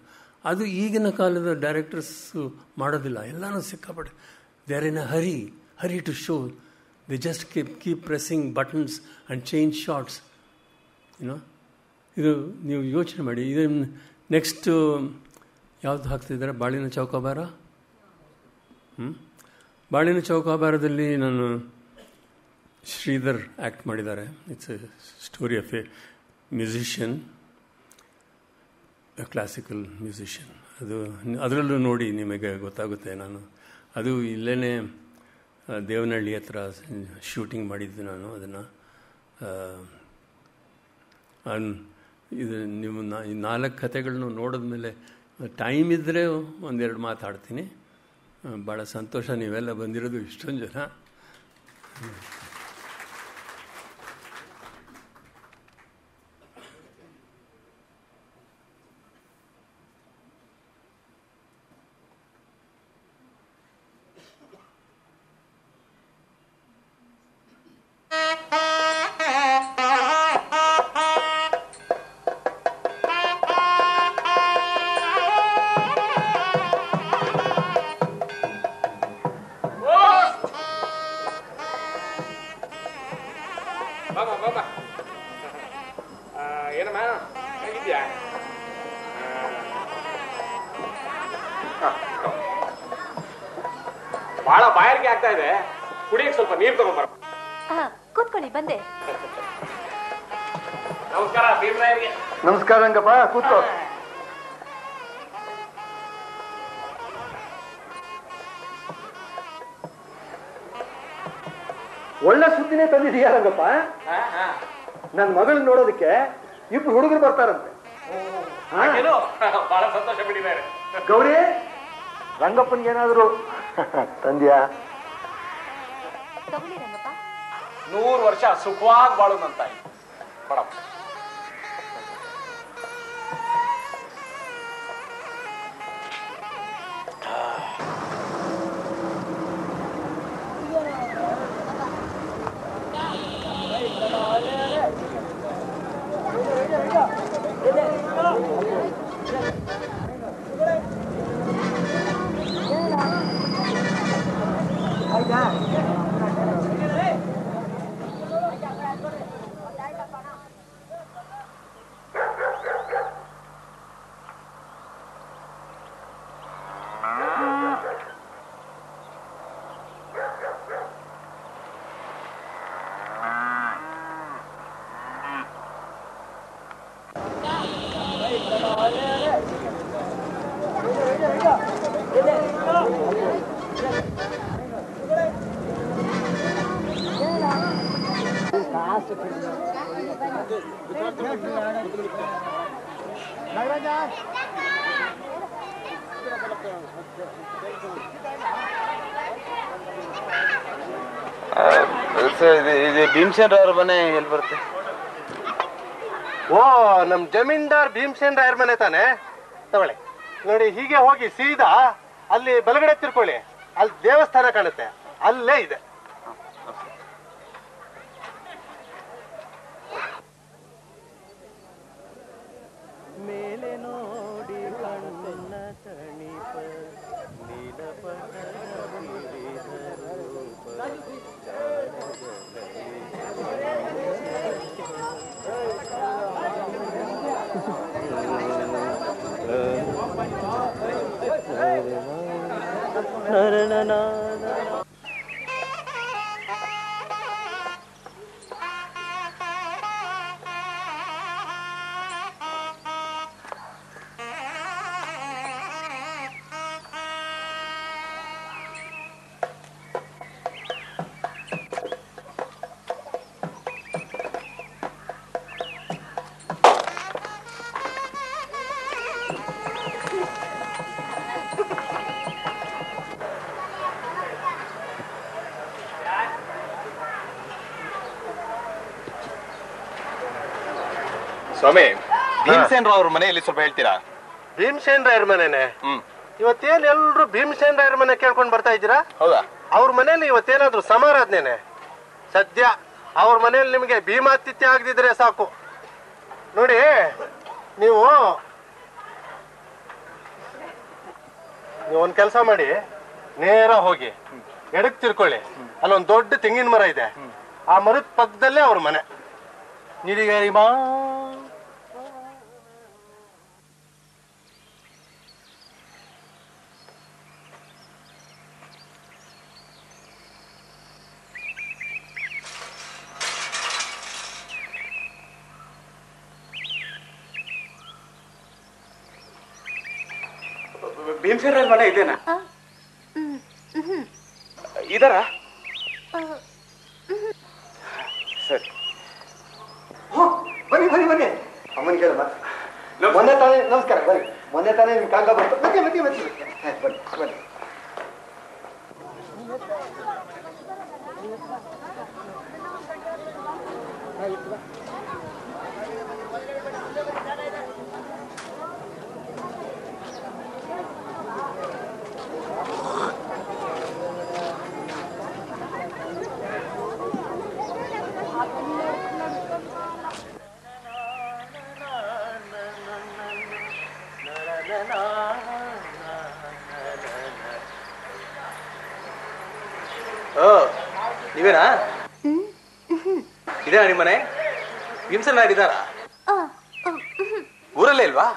Speaker 9: ಅದು ಈಗಿನ ಕಾಲದ ಡೈರೆಕ್ಟರ್ಸು ಮಾಡೋದಿಲ್ಲ. ಎಲ್ಲನೂ ಸಿಕ್ಕಾಪಟ್ಟೆ they are in a hurry to show. They just keep pressing buttons and change shots. ಇದು ನೀವು ಯೋಚನೆ ಮಾಡಿ. ಇದು ನೆಕ್ಸ್ಟ್ ಯಾವುದು ಹಾಕ್ತಿದ್ದಾರೆ? ಬಾಳಿನ ಚೌಕಾಬಾರ. ಬಾಳಿನ ಚೌಕಾಬಾರದಲ್ಲಿ ನಾನು ಶ್ರೀಧರ್ ಆ್ಯಕ್ಟ್ ಮಾಡಿದ್ದಾರೆ. It's A story of A musician, classical musician. ಅದರಲ್ಲೂ ನೋಡಿ ನಿಮಗೆ ಗೊತ್ತಾಗುತ್ತೆ. ಅದು ಇಲ್ಲೇ ದೇವನಹಳ್ಳಿ ಹತ್ರ ಶೂಟಿಂಗ್ ಮಾಡಿದ್ದು ನಾನು ಅದನ್ನು. ಇದು ನೀವು ಈ 4 ಕಥೆಗಳನ್ನು ನೋಡಿದ್ಮೇಲೆ ಟೈಮ್ ಇದ್ದರೆ ಒಂದೆರಡು ಮಾತಾಡ್ತೀನಿ. ಭಾಳ ಸಂತೋಷ ನೀವೆಲ್ಲ ಬಂದಿರೋದು, ಇಷ್ಟೊಂದು ಜನ.
Speaker 10: ಬಹಳ ಬಾಯಾರಿಕೆ ಆಗ್ತಾ ಇದೆ, ಕುಡಿಯಕ್ಕೆ ಸ್ವಲ್ಪ ನೀರು ತಗೊಂಡ್ಬರ.
Speaker 11: ಕೂತ್ಕೊಳ್ಳಿ, ಬಂದೆ.
Speaker 10: ನಮಸ್ಕಾರ ಭೀಮರಾಯರಿಗೆ.
Speaker 5: ನಮಸ್ಕಾರ ರಂಗಪ್ಪ, ಕೂತ್ಕೋ. ಒಳ್ಳೆ ಸುದ್ದಿನೇ ತಂದಿದೀಯ ರಂಗಪ್ಪ. ನನ್ನ ಮಗಳನ್ನ ನೋಡೋದಕ್ಕೆ 2 ಹುಡುಗರು ಬರ್ತಾರಂತೆ.
Speaker 10: ಬಹಳ ಸಂತೋಷ ಬಿಟ್ಟಿದ್ದಾರೆ.
Speaker 5: ಗೌರಿ, ರಂಗಪ್ಪನ್ಗೇನಾದ್ರು ತಂದ್ಯಾ?
Speaker 10: 100 ವರ್ಷ ಸುಖವಾಗಿ ಬಾಳುದಂತ ಬಡಪ್ಪ.
Speaker 12: ಭೀಮಸೇನ್ ರಾಯರ ಮನೆ ಎಲ್ಲಿ ಬರುತ್ತೆ?
Speaker 5: ಓ, ನಮ್ ಜಮೀನ್ದಾರ್ ಭೀಮಸೇನ್ ರಾಯರ ಮನೆ ತಾನೆ. ತಗೊಳ್ಳಿ ನೋಡಿ, ಹೀಗೆ ಹೋಗಿ ಸೀದಾ ಅಲ್ಲಿ ಬಲಗಡೆ ತಿರ್ಕೊಳ್ಳಿ, ಅಲ್ಲಿ ದೇವಸ್ಥಾನ ಕಾಣುತ್ತೆ, ಅಲ್ಲೇ ಇದೆ.
Speaker 13: ಮೇಲೆ ನೋಡಿ ಕಣ್ಣ ತಣಿಪ
Speaker 4: ಸ್ವಾಮಿ, ಭೀಮಸೇನ್ ರಾವ್ ಅವ್ರ ಮನೆಯಲ್ಲಿ ಸ್ವಲ್ಪ ಹೇಳ್ತೀರಾ?
Speaker 5: ಭೀಮಸೇನ್ ರಾಯರ ಮನೆನೆ. ಇವತ್ತೇನ್ ಎಲ್ರು ಭೀಮಸೇನ್ ರಾಯರ ಮನೆ ಕೇಳ್ಕೊಂಡ್ ಬರ್ತಾ ಇದ್ದೀರಾ?
Speaker 4: ಹೌದಾ?
Speaker 5: ಅವ್ರ ಮನೇಲಿ ಇವತ್ತೇನಾದ್ರು ಸಮಾರಾಧನೆ? ಸದ್ಯ ಅವ್ರ ಮನೇಲಿ ನಿಮ್ಗೆ ಭೀಮಾತಿಥ್ಯ ಆಗದಿದ್ರೆ ಸಾಕು. ನೋಡಿ, ನೀವು ಒಂದ್ ಕೆಲಸ ಮಾಡಿ, ನೇರ ಹೋಗಿ ಎಡಕ್ ತಿರ್ಕೊಳ್ಳಿ, ಅಲ್ಲೊಂದ್ ದೊಡ್ಡ ತೆಂಗಿನ ಮರ ಇದೆ, ಆ ಮರದ ಪಕ್ಕದಲ್ಲೇ ಅವ್ರ ಮನೆ. ನಿರಿಗರಿಮಾ
Speaker 10: ಭೀಮಸೇನರಾಜ್ ಮನೆ ಇದೇನಾ? ಇದರ ಸರಿ.
Speaker 8: ಬನ್ನಿ ಬನ್ನಿ ಬನ್ನಿ, ಅಮ್ಮನ ಕೇಳ ಮೊನ್ನೆ ತಾನೇ. ನಮಸ್ಕಾರ. ಬನ್ನಿ, ಮೊನ್ನೆ ತಾನೇ ನಿಮ್ ಕಾಗ ಬಂತು. ಬನ್ನಿ ಬನ್ನಿ ಬನ್ನಿ ಬನ್ನಿ ಬನ್ನಿ.
Speaker 10: ನೀವೇನಾ? ಇದೇನಾ ನಿಮ್ಮನೆ? ಭೀಮಸೇನರಾಜ್ ಇದ್ದಾರಾ? ಊರಲ್ಲೇ ಇಲ್ವಾ?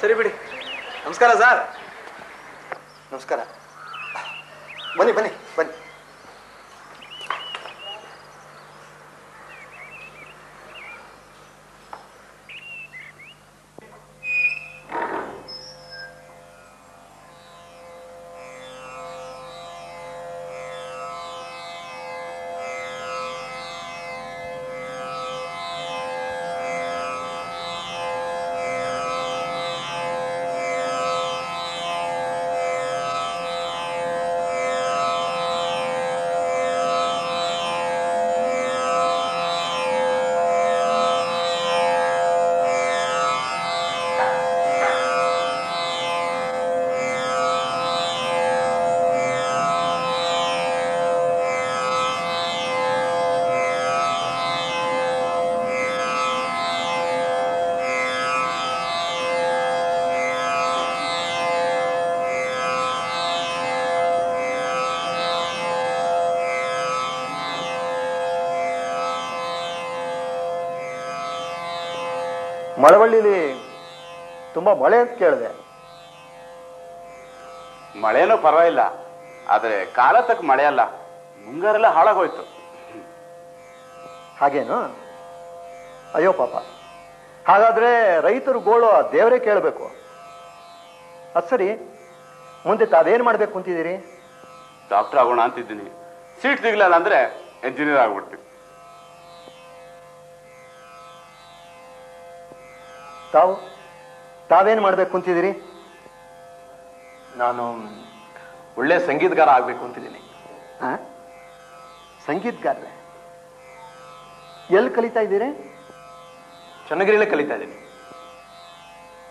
Speaker 10: ಸರಿ ಬಿಡಿ. ನಮಸ್ಕಾರ ಸರ್.
Speaker 8: ನಮಸ್ಕಾರ. ಬನ್ನಿ ಬನ್ನಿ ಬನ್ನಿ. ಮಳವಳ್ಳಿಲಿ ತುಂಬಾ ಮಳೆ ಅಂತ ಕೇಳಿದೆ.
Speaker 10: ಮಳೆನೂ ಪರವಾಗಿಲ್ಲ, ಆದ್ರೆ ಕಾಲ ತಕ್ಕ ಮಳೆ ಅಲ್ಲ, ಮುಂಗಾರೆಲ್ಲ ಹಾಳಾಗೋಯ್ತು.
Speaker 8: ಹಾಗೇನು? ಅಯ್ಯೋ ಪಾಪ. ಹಾಗಾದ್ರೆ ರೈತರು ಗೋಳು ದೇವರೇ ಕೇಳಬೇಕು. ಅದು ಸರಿ, ಮುಂದೆ ತಾವೇನ್ ಮಾಡ್ಬೇಕು ಅಂತಿದ್ದೀರಿ?
Speaker 10: ಡಾಕ್ಟರ್ ಆಗೋಣ ಅಂತಿದ್ದೀನಿ. ಸೀಟ್ ಸಿಗ್ಲಿಲ್ಲ ಅಂದ್ರೆ ಎಂಜಿನಿಯರ್ ಆಗ್ಬಿಡ್ತೀನಿ.
Speaker 8: ತಾವೇನ್ ಮಾಡ್ಬೇಕು ಅಂತಿದ್ದೀರಿ?
Speaker 5: ನಾನು ಒಳ್ಳೆ ಸಂಗೀತಗಾರ ಆಗ್ಬೇಕು ಅಂತಿದ್ದೀನಿ.
Speaker 8: ಸಂಗೀತಗಾರ? ಎಲ್ಲಿ ಕಲಿತಾ ಇದ್ದೀರಿ?
Speaker 5: ಚನ್ನಗಿರಿಲೇ ಕಲಿತಾ ಇದ್ದೀನಿ.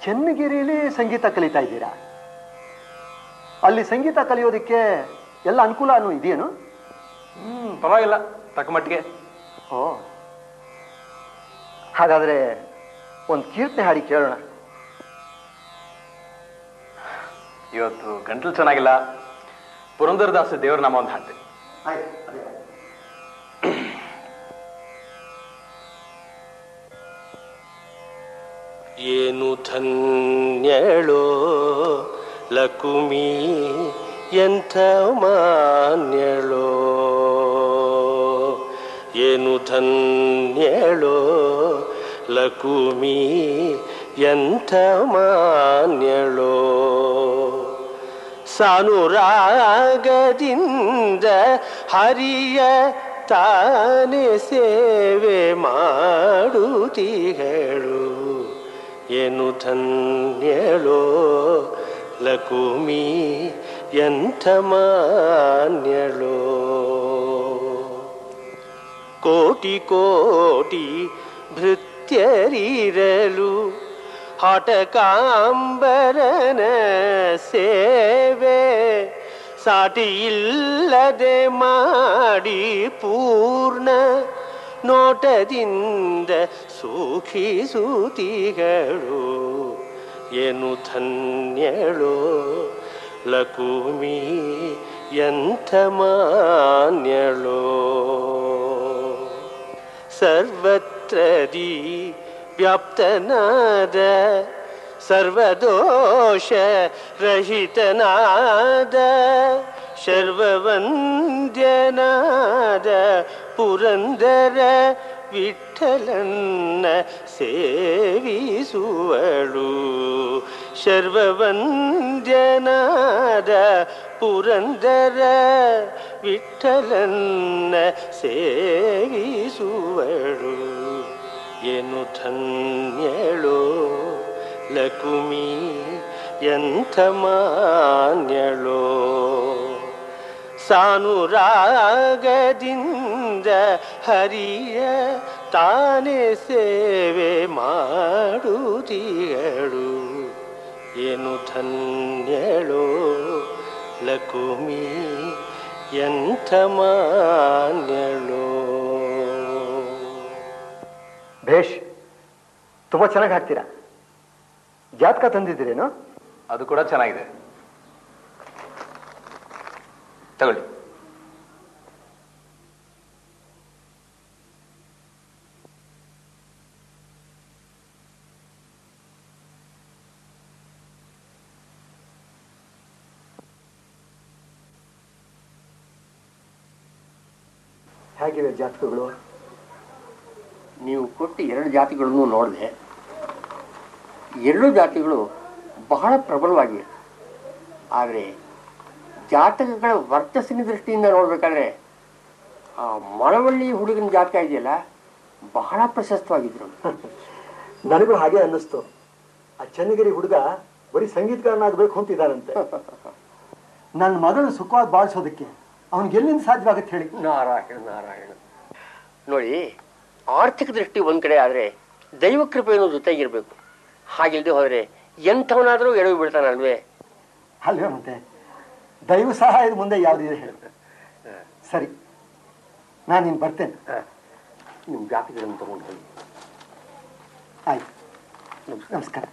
Speaker 8: ಚನ್ನಗಿರಿಲಿ ಸಂಗೀತ ಕಲಿತಾ ಇದ್ದೀರಾ? ಅಲ್ಲಿ ಸಂಗೀತ ಕಲಿಯೋದಕ್ಕೆ ಎಲ್ಲ ಅನುಕೂಲನೂ ಇದೆಯೇನು?
Speaker 5: ಪರವಾಗಿಲ್ಲ, ತಕ್ಕ ಮಟ್ಟಿಗೆ.
Speaker 8: ಓ, ಹಾಗಾದ್ರೆ ಒಂದು ಕೀರ್ತನೆ ಹಾಡಿ ಕೇಳೋಣ.
Speaker 5: ಇವತ್ತು ಗಂಟಲು ಚೆನ್ನಾಗಿಲ್ಲ, ಪುರಂದರದಾಸ ದೇವರ ನಾಮ ಒಂದು ಹಾಡ್ತೀನಿ.
Speaker 13: ಏನು ಧನ್ಯಳೋ ಲಕುಮಿ, ಎಂಥ ಮಾನ್ಯಳೋ. ಏನು ಧನ್ಯಳೋ ಲಕುಮಿ, ಎಂಥ ಮಾನ್ಯಳೋ. ಸಾನುರಾಗದಿಂದ ಹರಿಯ ತಾನೇ ಸೇವೆ ಮಾಡುತ್ತಿಗಳು. ಏನು ಧನ್ಯಳೋ ಲಕುಮಿ, ಎಂಥ ಮಾನ್ಯಳೋ. ಕೋಟಿ ಕೋಟಿ ಭೃತ್ಯರಿರಲು ಹಠಕಾಂಬರನ ಸೇವೆ ಸಾಟಿ ಇಲ್ಲದೆ ಮಾಡಿ ಪೂರ್ಣ ನೋಟದಿಂದ ಸುಖಿಸುತ್ತಿಗಳು. ಏನು ಧನ್ಯಳೋ ಲಕುಮಿ, ಎಂಥ ಮಾನ್ಯಳೋ. ಸರ್ವತ್ರದಿ ವ್ಯಾಪ್ತನಾದ ಸರ್ವದೋಷ ರಹಿತನಾದ ಸರ್ವವಂದ್ಯನಾದ ಪುರಂದರ ವಿಠಲನ್ನ ಸೇವಿಸುವಳು. ಶರ್ವವಂದ್ಯನಾದ ಪುರಂದರ ವಿಠಲನ್ನ ಸೇವಿಸುವಳು. ಏನು ಧನ್ಯಳೋ ಲಕುಮಿ ಎಂಥ ಮಾನ್ಯಳೋ. ಸಾನುರಾಗದಿಂದ ಹರಿಯ ತಾನೇ ಸೇವೆ ಮಾಡುತ್ತಿಗಳು. ಏನು ಧನ್ಯಳೋ ಲಕುಮಿ ಎಂಥ ಮಾನ್ಯಳೋ.
Speaker 8: ಭೇಷ್, ತುಂಬ ಚೆನ್ನಾಗಿ ಹಾಡ್ತೀರಾ. ಜಾತಕ ತಂದಿದ್ದೀರೇನು?
Speaker 4: ಅದು ಕೂಡ ಚೆನ್ನಾಗಿದೆ, ತಗೊಳ್ಳಿ.
Speaker 8: ಹೇಗಿವೆ ಜಾತಕಗಳು?
Speaker 14: ನೀವು ಕೊಟ್ಟು 2 ಜಾತಿಗಳನ್ನು ನೋಡಿದೆ. 2 ಜಾತಿಗಳು ಬಹಳ ಪ್ರಬಲವಾಗಿವೆ. ಆದರೆ ಜಾತಕಗಳ ವರ್ಚಸ್ಸಿನ ದೃಷ್ಟಿಯಿಂದ ನೋಡ್ಬೇಕಾದ್ರೆ ಆ ಮಳವಳ್ಳಿ ಹುಡುಗನ ಜಾತಕ ಇದೆಯಲ್ಲ, ಬಹಳ ಪ್ರಶಸ್ತವಾಗಿದ್ರು.
Speaker 8: ನನಗೂ ಹಾಗೆ ಅನ್ನಿಸ್ತು. ಆ ಚನ್ನಗಿರಿ ಹುಡುಗ ಬರೀ ಸಂಗೀತಗಾರನಾಗಬೇಕು ಅಂತಿದ್ದಾನಂತೆ. ನನ್ನ ಮಗಳು ಸುಖವಾಗಿ ಬಾಳಿಸೋದಕ್ಕೆ ಅವನಿಗೆ ಎಲ್ಲಿಂದ ಸಾಧ್ಯವಾಗುತ್ತೆ ಹೇಳಿ?
Speaker 14: ನಾರಾಯಣ ನಾರಾಯಣ. ನೋಡಿ, ಆರ್ಥಿಕ ದೃಷ್ಟಿ ಒಂದ್ ಕಡೆ ಆದ್ರೆ ದೈವ ಕೃಪೆಯನ್ನು ಜೊತೆಗಿರ್ಬೇಕು. ಹಾಗಿಲ್ದೆ ಹೋದ್ರೆ ಎಂಥವನಾದ್ರೂ ಎಡವಿ ಬಿಡ್ತಾನಲ್ವೇ?
Speaker 8: ಅಲ್ವೇ ಮತ್ತೆ, ದೈವ ಸಹಾಯದ ಮುಂದೆ ಯಾವುದಿದೆ ಹೇಳಿ? ಸರಿ, ನಾನು ಇನ್ನು ಬರ್ತೇನೆ.
Speaker 14: ನಿಮ್ ಜಾತಿಗಳನ್ನು ತಗೊಂಡು ಹೋಗಿ.
Speaker 8: ಆಯ್ತು, ನಮಸ್ಕಾರ.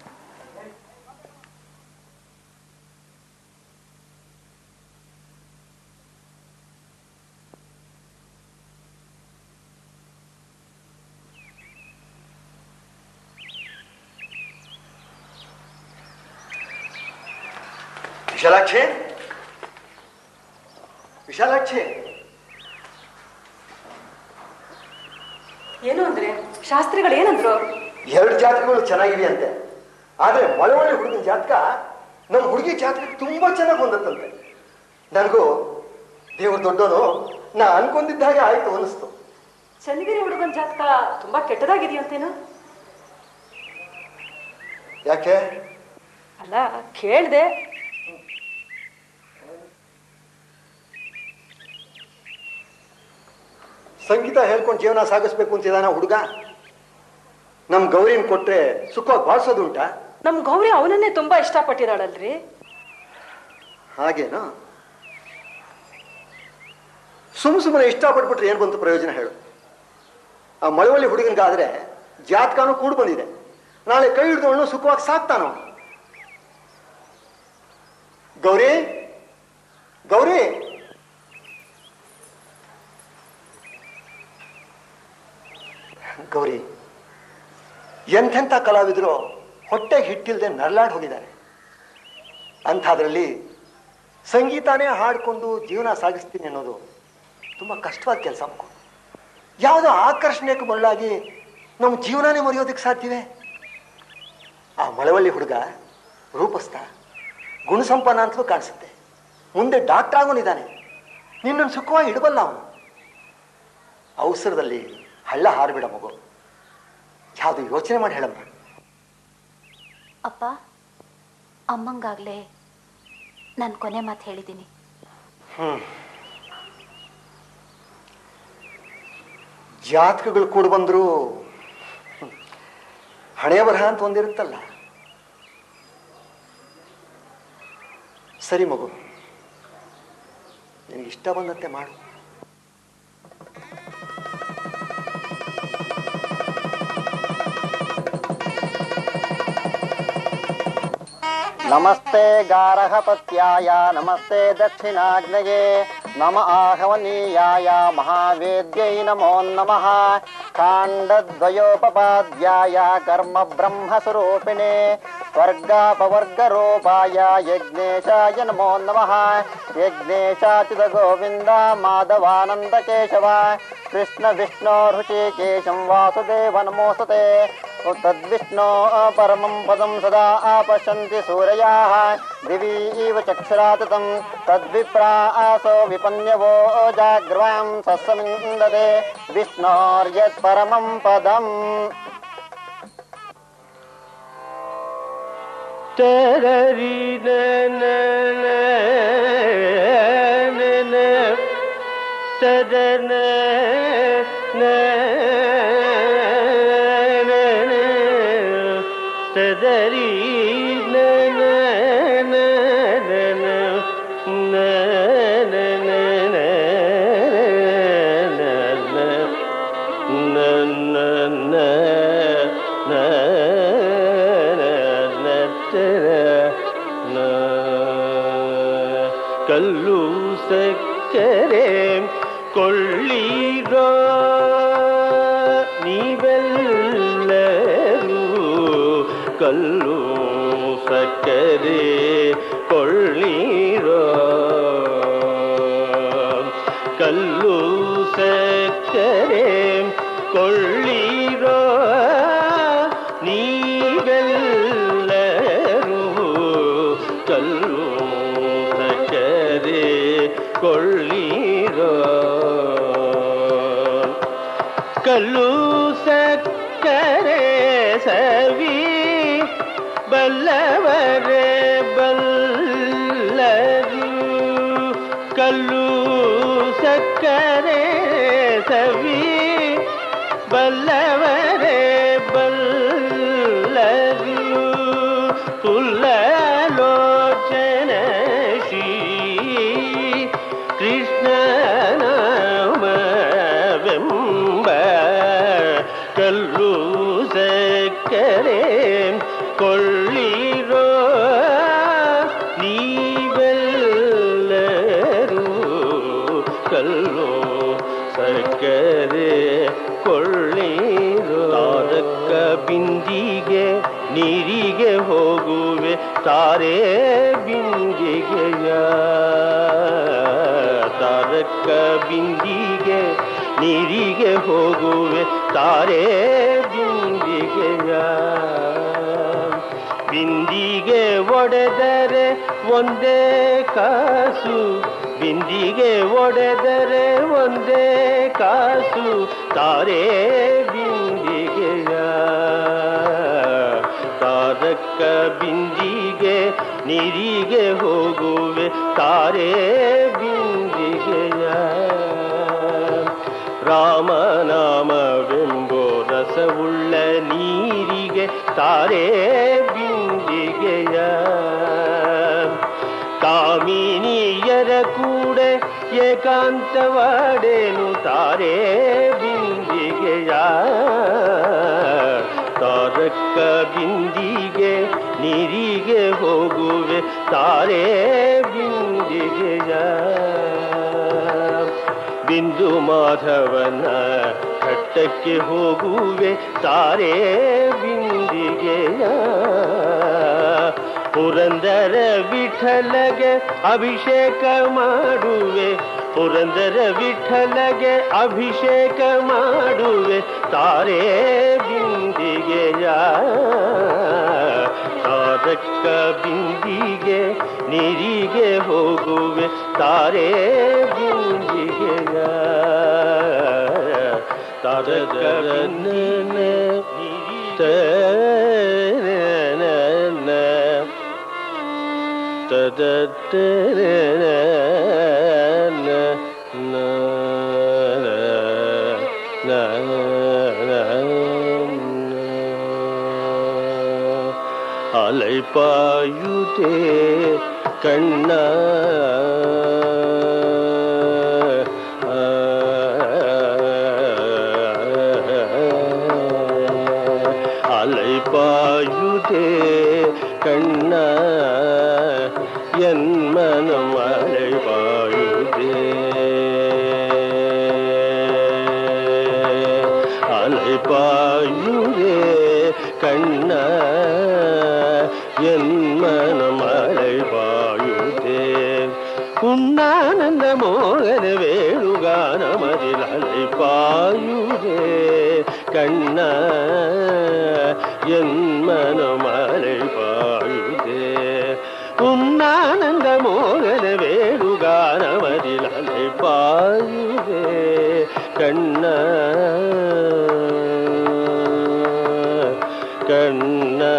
Speaker 8: ವಿಶಾಲಾಕ್ಷಿ, ವಿಶಾಲಾಕ್ಷಿ.
Speaker 2: ಏನು ಅಂದ್ರೆ ಶಾಸ್ತ್ರಿಗಳು ಏನಂದ್ರು?
Speaker 8: 2 ಜಾತಕಗಳು ಚೆನ್ನಾಗಿವೆ ಅಂತೆ. ಆದ್ರೆ ಮಳವಳ್ಳಿ ಹುಡುಗನ ಜಾತಕ ನಮ್ಮ ಹುಡುಗಿ ಜಾತಕ ತುಂಬಾ ಚೆನ್ನಾಗಿ ಹೊಂದತ್ತಂತೆ. ನನಗೂ ದೇವ್ರ ದೊಡ್ಡೋನು, ನಾ ಅನ್ಕೊಂಡಿದ್ದ ಹಾಗೆ ಆಯ್ತು ಅನಿಸ್ತು.
Speaker 2: ಚನ್ನಗಿರಿ ಹುಡುಗನ ಜಾತಕ ತುಂಬಾ ಕೆಟ್ಟದಾಗಿದೆಯಂತೇನು?
Speaker 8: ಯಾಕೆ?
Speaker 2: ಅಲ್ಲ, ಕೇಳ್ದೆ.
Speaker 8: ಸಂಗೀತ ಹೇಳ್ಕೊಂಡು ಜೀವನ ಸಾಗಿಸ್ಬೇಕು ಅಂತಿದಾನ ಹುಡುಗ. ನಮ್ ಗೌರಿನ ಕೊಟ್ರೆ ಸುಖವಾಗಿ ಬಾಳ್ಸೋದುಂಟ?
Speaker 2: ನಮ್ ಗೌರಿ ಅವನನ್ನೇ ತುಂಬಾ ಇಷ್ಟಪಟ್ಟಿದ್ದಾಳಲ್ರಿ.
Speaker 8: ಹಾಗೇನಾ? ಸುಮ್ಮನೆ ಇಷ್ಟಪಟ್ಬಿಟ್ರೆ ಏನ್ ಬಂತು ಪ್ರಯೋಜನ ಹೇಳು? ಆ ಮಳವಳ್ಳಿ ಹುಡುಗನಿಗಾದ್ರೆ ಜಾತಕನೂ ಕೂಡ ಬಂದಿದೆ. ನಾಳೆ ಕೈ ಹಿಡಿದವನು ಸುಖವಾಗಿ ಸಾಕ್ತಾನೋ. ಗೌರಿ, ಗೌರಿ, ಗೌರಿ, ಎಂಥೆಂಥ ಕಲಾವಿದರು ಹೊಟ್ಟೆಗೆ ಹಿಟ್ಟಿಲ್ದೆ ನರಳಾಡ್ ಹೋಗಿದ್ದಾರೆ. ಅಂಥದ್ರಲ್ಲಿ ಸಂಗೀತನೇ ಹಾಡ್ಕೊಂಡು ಜೀವನ ಸಾಗಿಸ್ತೀನಿ ಅನ್ನೋದು ತುಂಬ ಕಷ್ಟವಾದ ಕೆಲಸ. ಯಾವುದೋ ಆಕರ್ಷಣೆಗೆ ಮರಳಾಗಿ ನಮ್ಮ ಜೀವನನೇ ಮರೆಯೋದಕ್ಕೆ ಸಾಧ್ಯವೇ? ಆ ಮಳವಳ್ಳಿ ಹುಡುಗ ರೂಪಸ್ಥ, ಗುಣಸಂಪನ್ನ ಅಂತಲೂ ಕಾಣಿಸುತ್ತೆ. ಮುಂದೆ ಡಾಕ್ಟರ್ ಆಗೋನಿದ್ದಾನೆ. ನಿನ್ನನ್ನು ಸುಖವಾಗಿ ಇಡಬಲ್ಲ ಅವನು. ಅವಸರದಲ್ಲಿ ಹಳ್ಳ ಹಾರಬೇಡ ಮಗು. ಯಾವುದು ಯೋಚನೆ ಮಾಡಿ ಹೇಳಮ್ಮ.
Speaker 11: ಅಪ್ಪ, ಅಮ್ಮಂಗಾಗ್ಲೇ ನಾನು ಕೊನೆ ಮಾತು ಹೇಳಿದ್ದೀನಿ.
Speaker 8: ಜಾತಕಗಳು ಕೂಡ ಬಂದ್ರು ಹಣೆ ಬರಹ ಅಂತ ಒಂದಿರುತ್ತಲ್ಲ. ಸರಿ ಮಗು, ನಿನಗೆ ಇಷ್ಟ ಬಂದಂತೆ ಮಾಡು.
Speaker 15: ನಮಸ್ತೆ ಗಾರಹಪತ್ಯಾಯ ನಮಸ್ತೆ ದಕ್ಷಿಣಾಗ್ನಯೇ ನಮ ಆಹವನೀಯಾಯ ಮಹಾವೇದ್ಯೈ ನಮೋ ನಮಃ. ಕಾಂಡದ್ವಯೋಪಪಾದ್ಯಾಯ ಕರ್ಮ ಬ್ರಹ್ಮ ಸ್ವರೂಪಿಣೆ ವರ್ಗಾಪವರ್ಗರೂಪಾಯ ಯಜ್ಞೇಶಾಯ ನಮೋ ನಮಃ. ಯಜ್ಞೇಶಾಚ್ಯುತ ಗೋವಿಂದ ಮಾಧವಾನಂದ ಕೇಶವ ಕೃಷ್ಣ ವಿಷ್ಣು ಋಷಿಕೇಶಂ ವಾಸುದೇವ ನಮೋಸ್ತುತೆ. ತದ್ವಿಷ್ಣೋ ಪರಮಂ ಪದಂ ಸದಾ ಪಶ್ಯಂತಿ ಸೂರ್ಯಾಃ ದಿವಿ ಇವ ಚಕ್ಷುರಾತತಂ ತದ್ವಿಪ್ರಾಸೋ ವಿಪನ್ಯವೋ ಜಾಗ್ರವಾಂ ಸಸ್ಸಮಿಂದತೆ ವಿಷ್ಣೋರ್ಯತ್ ಪರಮಂ ಪದಂ.
Speaker 13: ತರರಿ ತದನ ತದರಿ ಕಲ್ಲು ಸಕ್ಕರೆ ಕೊಳ್ಳಿರೋ ನೀವೆಲ್ಲರೂ ಕಲ್ಲು ಸಕ್ಕರೆ ಕೊಳ್ಳಿರೋ ಕಲ್ಲು ಸಕ್ಕರೆ ಕೊಳ್ಳಿರೋ ನೀವೆಲ್ಲರೂ ಕಲ್ಲು ಸಕ್ಕರೆ ಕೊಳ್ಳಿರೋ ಕಲ್ಲು ಸಕ್ಕರೆ ಸವಿ ಬಲ್ಲವರೇ ಬಲ್ಲರು ಕಲ್ಲು ಸಕ್ಕರೆ ಸವಿ ಬಲ್ಲವರೇ ಬಲ್ಲರು ಪುಲ್ಲಲೋಚನ ಶ್ರೀ ಕೃಷ್ಣನಾಮವೆಂಬ ಕಲ್ಲು ಸಕ್ಕರೆ ಕೊಳ್ಳಿರೋ ನೀವೆಲ್ಲರೂ ಕಲ್ಲು ಸಕ್ಕರೆ ಕೊಳ್ಳಿರೋ ತಾರಕ ಬಿಂದಿಗೆ ನೀರಿಗೆ ಹೋಗುವೆ ತಾರೆ ಬಿಂದಿಗೆಯ ತಾರಕ ಬಿಂದಿಗೆ ನೀರಿಗೆ ಹೋಗುವೆ ತಾರೆ ಬಿಂದಿಗೆಯ ಬಿಂದಿಗೆ ಒಡೆದರೆ ಒಂದೇ ಕಾಸು ಬಿಂದಿಗೆ ಒಡೆದರೆ ಒಂದೇ ಕಾಸು ತಾರೆ ಬಿಂದಿಗೆಯ ತಾರಕ ಬಿಂದಿಗೆ ನೀರಿಗೆ ಹೋಗುವೆ ತಾರೆ ಬಿಂದಿಗೆಯ ರಾಮನಾಮವೆಂಬೋ ರಸವುಳ್ಳ ನೀರಿಗೆ ತಾರೆ ಬಿಂದಿಗೆಯ ಕಾಮಿನಿಯರ ಕೂಡ ಏಕಾಂತವಾಡೇನು ತಾರೆ ಬಿಂದಿಗೆಯ ತಾರಕ ಬಿಂದಿಗೆ ನೀರಿಗೆ ಹೋಗುವೆ ತಾರೆ ಬಿಂದಿಗೆಯ ಬಿಂದು ಮಾಧವನ ಘಟ್ಟಕ್ಕೆ ಹೋಗುವೆ ತಾರೆ ಬಿಂದಿಗೆಯ ಪುರಂದರ ವಿಠಲಗೆ ಅಭಿಷೇಕ ಮಾಡುವೆ ಪುರಂದರ ವಿಠಲಗೆ ಅಭಿಷೇಕ ಮಾಡುವೆ ತಾರೆ ಬಿಂದಿಗೆಯ ತಾರಕ ಬಿಂದಿಗೆ ನೀರಿಗೆ ಹೋಗುವೆ ತಾರೆ ಬಿಂದಿಗೆಯ ತಾರಕ அலைப்பாயுதே கண்ண அலைப்பாயுதே கண்ண என் மனம் அலைப்பாயுதே அலைப்பாயுதே கண்ண என் மனமலை பாயுதே உன்னானந்த மோகன வேணுகானமதில் அலை பாயுதே கண்ணா என் மனமலை பாயுதே உன்னானந்த மோகன வேணுகானமதில் அலை பாயுதே கண்ணா கண்ணா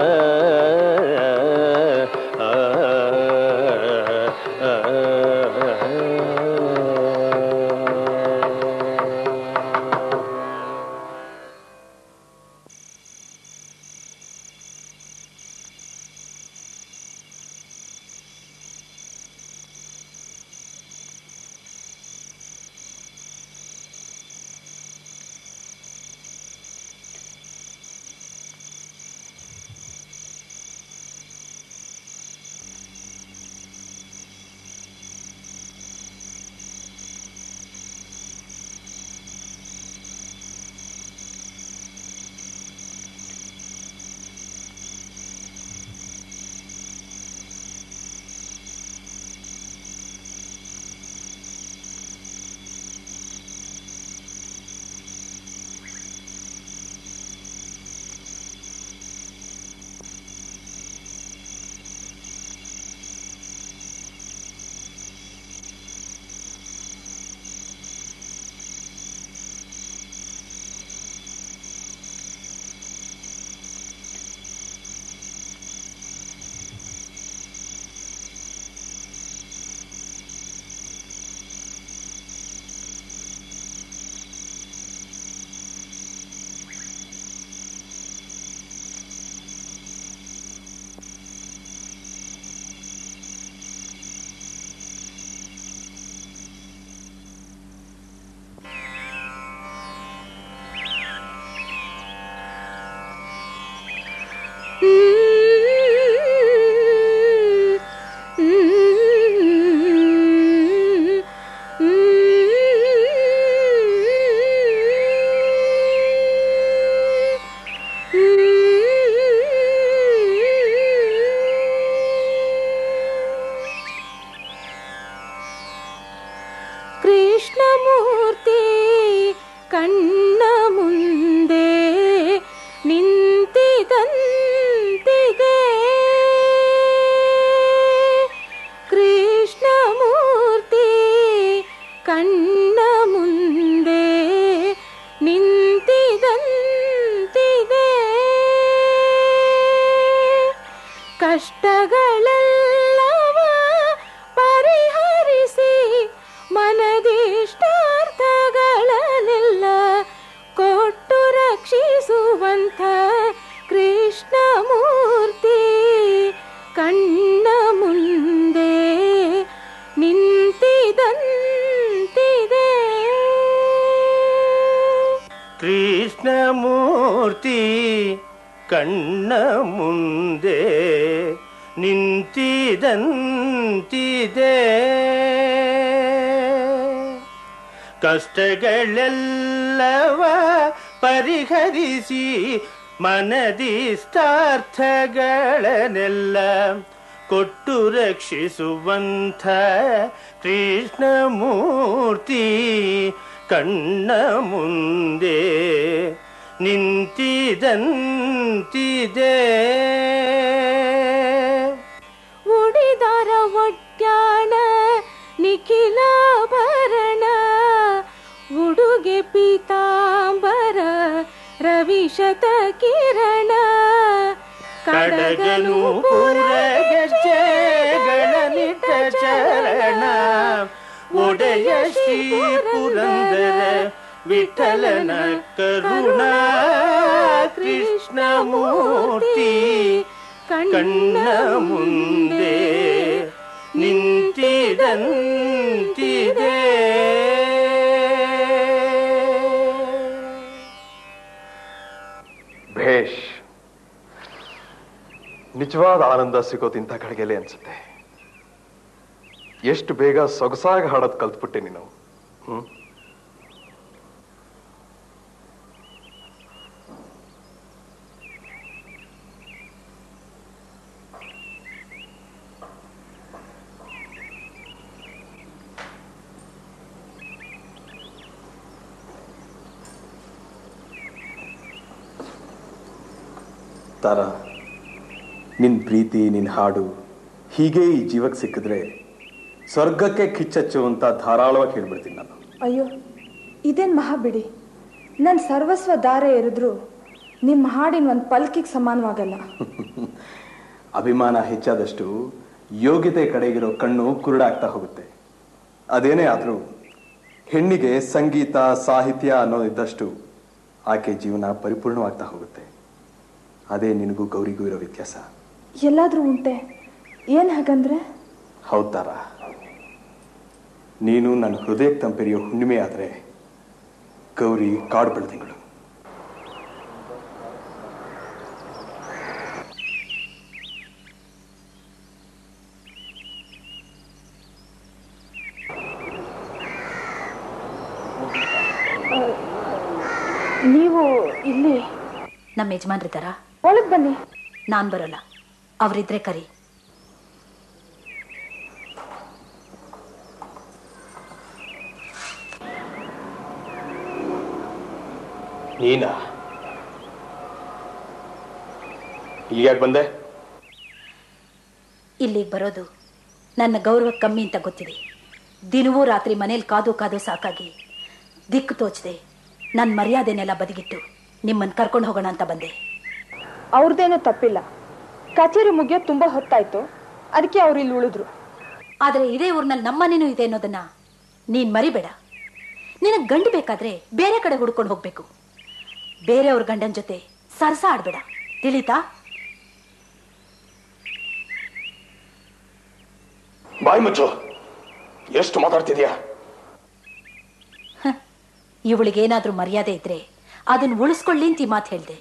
Speaker 16: ಕೃಷ್ಣಮೂರ್ತಿ ಕಣ್ಣ ಮುಂದೆ ನಿಂತಿದಂತಿದೆ ಕೃಷ್ಣಮೂರ್ತಿ ಕಣ್ಣ ಮುಂದೆ ನಿಂತಿದಂತಿದೆ ಕಷ್ಟಗಳೆಲ್ಲವ ಪರಿಹರಿಸಿ ಮನದಿಷ್ಟಾರ್ಥಗಳನ್ನೆಲ್ಲ ಕೊಟ್ಟು ರಕ್ಷಿಸುವಂಥ ಕೃಷ್ಣಮೂರ್ತಿ ಕಣ್ಣ ಮುಂದೆ ನಿಂತಿದಂತಿದೆ
Speaker 13: ಕೃಷ್ಣಮೂರ್ತಿ ಕಣ್ಣ ಮುಂದೆ ನಿಂತಿದಂತಿದೆ ಕಷ್ಟಗಳೆಲ್ಲವ ಪರಿಹರಿಸಿ ಮನದಿಷ್ಟಾರ್ಥಗಳನ್ನೆಲ್ಲ ಕೊಟ್ಟು ರಕ್ಷಿಸುವಂಥ ಕೃಷ್ಣಮೂರ್ತಿ ಕಣ್ಣ ಮುಂದೆ ನಿಂತಿದಂತಿದೆ
Speaker 16: ಉಡಿದರ ಒಡ್ಯಾಣ ನಿಖಿಲಾಭರಣ ಉಡುಗೆ ಪೀತಾಂಬರ ರವಿಶತ ಕಿರಣ
Speaker 13: ಕಡಗನು ಪುರಗೆಜ್ಜೆಗಳನಿಟ್ಟ ಚರಣ ಒಡೆಯ ಶ್ರೀ ಪುರಂದರ ವಿಠಲನ ಕರುಣ ಕೃಷ್ಣಮೂರ್ತಿ ಕಣ್ಣ ಮುಂದೆ ನಿಂತಿದಂತಿದೆ
Speaker 5: ಭೇಷ್. ನಿಜವಾದ ಆನಂದ ಸಿಗೋದು ಇಂಥ ಕಡೆಗೆಲೆ ಅನ್ಸುತ್ತೆ. ಎಷ್ಟು ಬೇಗ ಸೊಗಸಾಗಿ ಹಾಡೋದು ಕಲ್ತ್ಬಿಟ್ಟೆ ನೀನು.
Speaker 17: ಸಾರಾ, ನಿನ್ನ ಪ್ರೀತಿ, ನಿನ್ನ ಹಾಡು ಹೀಗೆ ಈ ಜೀವಕ್ಕೆ ಸಿಕ್ಕಿದ್ರೆ ಸ್ವರ್ಗಕ್ಕೆ ಕಿಚ್ಚಚ್ಚು ಅಂತ ಧಾರಾಳವಾಗಿ ಹೇಳ್ಬಿಡ್ತೀನಿ ನಾನು.
Speaker 18: ಅಯ್ಯೋ, ಇದೇನು ಮಹಾ ಬಿಡಿ. ನನ್ನ ಸರ್ವಸ್ವ ದಾರೆ ಎರಿದ್ರು ನಿಮ್ಮ ಹಾಡಿನ ಒಂದು ಪಲ್ಕಿಗೆ ಸಮಾನವಾಗಲ್ಲ.
Speaker 17: ಅಭಿಮಾನ ಹೆಚ್ಚಾದಷ್ಟು ಯೋಗ್ಯತೆ ಕಡೆಗಿರೋ ಕಣ್ಣು ಕುರುಡಾಗ್ತಾ ಹೋಗುತ್ತೆ. ಅದೇನೇ ಆದರೂ ಹೆಣ್ಣಿಗೆ ಸಂಗೀತ, ಸಾಹಿತ್ಯ ಅನ್ನೋದಿದ್ದಷ್ಟು ಆಕೆ ಜೀವನ ಪರಿಪೂರ್ಣವಾಗ್ತಾ ಹೋಗುತ್ತೆ. ಅದೇ ನಿನಗೂ ಗೌರಿಗೂ ಇರೋ ವ್ಯತ್ಯಾಸ.
Speaker 18: ಎಲ್ಲಾದರೂ ಉಂಟೆ? ಏನು ಹಾಗಂದ್ರೆ?
Speaker 17: ಹೌದ್ ತಾರಾ, ನೀನು ನನ್ನ ಹೃದಯಕ್ಕೆ ತಂಪೆರಿಯೋ ಹುಣ್ಣಿಮೆ ಆದರೆ ಗೌರಿ ಕಾಡು ಬೆಳೆದಿಂಗಳು.
Speaker 18: ನೀವು ಇಲ್ಲಿ?
Speaker 11: ನಮ್ಮ ಯಜಮಾನ್ರಿದ್ದಾರ?
Speaker 18: ಒಳಗೆ ಬನ್ನಿ.
Speaker 11: ನಾನು ಬರೋಲ್ಲ, ಅವರಿದ್ರೆ ಕರಿ.
Speaker 17: ನೀನಾ? ಈಗ ಬಂದೆ?
Speaker 11: ಇಲ್ಲಿಗೆ ಬರೋದು ನನ್ನ ಗೌರವ ಕಮ್ಮಿ ಅಂತ ಗೊತ್ತಿದೆ. ದಿನವೂ ರಾತ್ರಿ ಮನೇಲಿ ಕಾದು ಕಾದು ಸಾಕಾಗಿ ದಿಕ್ಕು ತೋಚದೆ ನನ್ನ ಮರ್ಯಾದೆನೆಲ್ಲ ಬದಿಗಿಟ್ಟು ನಿಮ್ಮನ್ನು ಕರ್ಕೊಂಡು ಹೋಗೋಣ ಅಂತ ಬಂದೆ.
Speaker 18: ಅವ್ರದ್ದೇನೋ ತಪ್ಪಿಲ್ಲ. ಕಚೇರಿ ಮುಗಿಯೋದು ತುಂಬ ಹೊತ್ತಾಯ್ತು, ಅದಕ್ಕೆ ಅವ್ರು ಇಲ್ಲಿ ಉಳಿದ್ರು.
Speaker 11: ಆದರೆ ಇದೇ ಊರಿನಲ್ಲಿ ನಮ್ಮನೇನೂ ಇದೆ ಅನ್ನೋದನ್ನ ನೀನು ಮರಿಬೇಡ. ನಿನಗೆ ಗಂಡು ಬೇಕಾದ್ರೆ ಬೇರೆ ಕಡೆ ಹುಡ್ಕೊಂಡು ಹೋಗ್ಬೇಕು. ಬೇರೆಯವ್ರ ಗಂಡನ ಜೊತೆ ಸರಸ ಆಡ್ಬೇಡ, ತಿಳಿತಾ?
Speaker 17: ಬಾಯಿ ಮುಚ್ಚು, ಎಷ್ಟು ಮಾತಾಡ್ತಿದ್ಯಾ?
Speaker 11: ಇವಳಿಗೇನಾದ್ರೂ ಮರ್ಯಾದೆ ಇದ್ರೆ ಅದನ್ನ ಉಳಿಸ್ಕೊಳ್ಳಿ ಅಂತ ಮಾತು ಹೇಳ್ದೆ.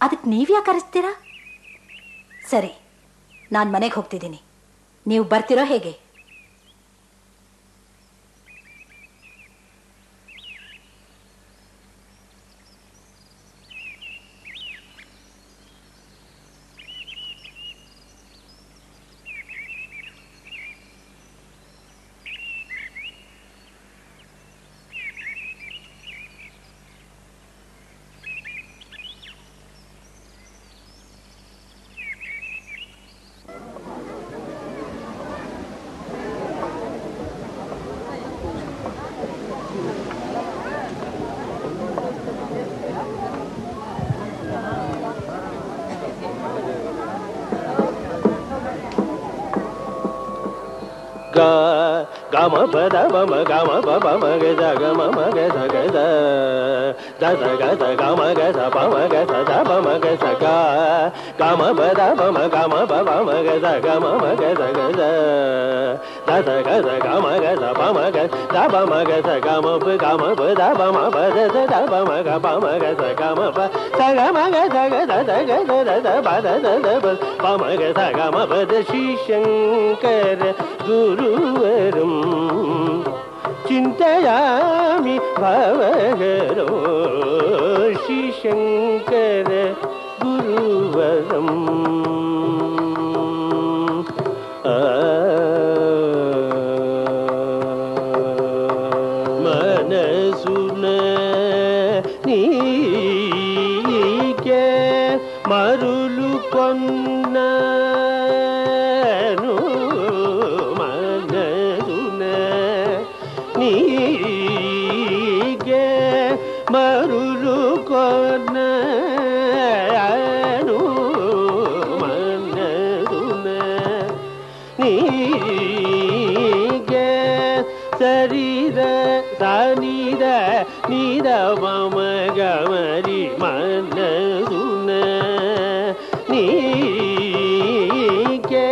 Speaker 11: ಅದಕ್ಕೆ ನೀವ್ಯಾಕೆ ಕರೆಸ್ತೀರಾ? ಸರಿ, ನಾನು ಮನೆಗೆ ಹೋಗ್ತಿದ್ದೀನಿ. ನೀವು ಬರ್ತಿರೋ ಹೇಗೆ?
Speaker 13: ಗಮ ಪದ ಬಮ ಗಮ ಪಮ ಮಗ ದ ಗಮ ಮಗ ದ ಗ ದ ದ ದ ಗ ದ ಗಮ ಗ ದ ಪಮ ಗ ದ ದ ಪಮ ಗ ದ ಗ ಗಮ ಪದ ಬಮ ಗಮ ಪಮ ಮಗ ದ ಗಮ ಮಗ ದ ಗ ದ ದ ದ ಗ ದ ಗಮ ಗ ದ ಪಮ ಗ ದ ಪಮ ಗ ದ ಗಮ ಪ ದ ಪಮ ಪ ದ ದ ದ ಪಮ ಗ ಪಮ ಗ ದ ಗಮ ಪ ದ ಗಮ ಗ ದ ಗ ದ ದ ಗ ದ ದ ದ ಪ ದ ದ ದ ಪಮ ಗ ದ ಗಮ ಪ ದ ಶ್ರೀ ಶಂಕರ ಗುರುವರಂ ಚಿಂತಯಾಮಿ ಭವಹರೋ ಶ್ರೀ ಶಂಕರ ಗುರುವರಂ. ಮನಸುನ ನೀಗೆ ಮರುಳು ಕೊನ್ನ ನೀಗೆ ಮರುಳು ಕೊನ್ನನು ಮನ್ನದುನ ನೀಗೆ ಸರಿದ ಸಾನಿದ ನಿದ ಮಮ ಗಮರಿ ಮನ್ನದುನ ನೀಗೆ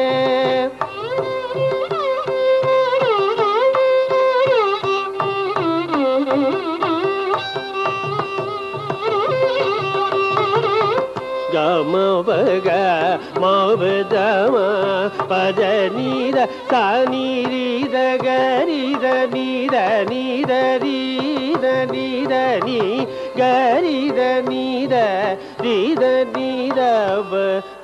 Speaker 13: ಗಮ ಬಗ ಮದ ಪದ ನೀದ ಸ ನೀರಿದ ಗರಿದ ನೀದ ನೀದ ರೀದ ನೀದ ನೀ ಗರಿದ ನೀದ ರೀದ ನೀದ ಬ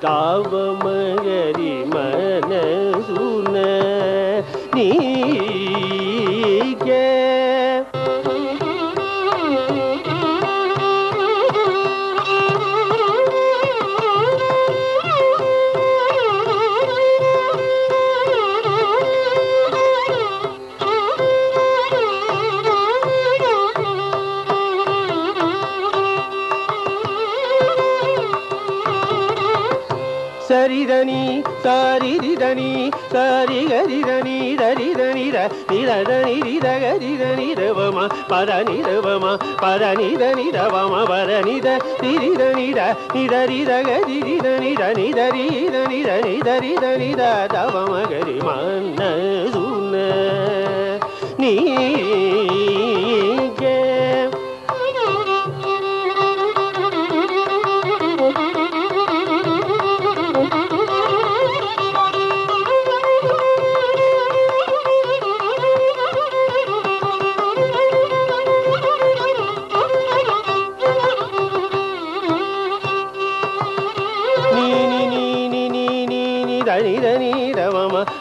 Speaker 13: ತಾವ ಮಗರಿ ಮನಸುನ ನೀಗೆ ರಿದನಿ ಸಾರಿ ರಿದನಿ ಸಾರಿ ಗರಿದನಿ ದರಿದನಿ ನಿರದನಿ ರಿದಗರಿದನಿ ರವಮ ಪರ ನಿರವಮ ಪರ ನಿದ ನಿರವಮ ಪರ ನಿದ ನಿರಿದನಿದ ನಿದರಿದಗರಿದ ನಿದ ನಿದರಿದ ನಿದ ನಿದರಿದ ನಿದ ದವಮ ಗರಿ ಮನ್ನ ಸುನ ನೀಗೆ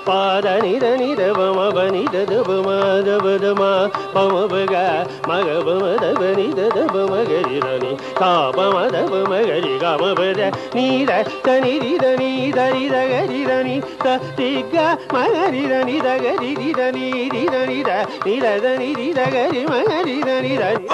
Speaker 13: ಪಾದ ನಿದ ನಿದ ಬಮ ಬನಿ ದದ ಬಮ ದಬ ದಮ ಪಮ ಬಗ ಮಗ ಬಮ ದಬ ನಿದ ದಬ ಮಗರಿ ಧನಿ ಕಾ ಪಮ ದಬ ಮಗರಿ ಗಮ ಬದ ನೀದ ತನಿ ರಿದ ನೀ ಧರಿ ದಗರಿ ಧನಿ ತ ತಿಗ್ಗ ಮಗರಿ ಧನಿ ದಗರಿ ರಿದ ನೀ ರಿದ ನಿದ ನಿದ ಧನಿ ರಿದ ಗರಿ ಮಗರಿ ಧನಿ ಧನಿ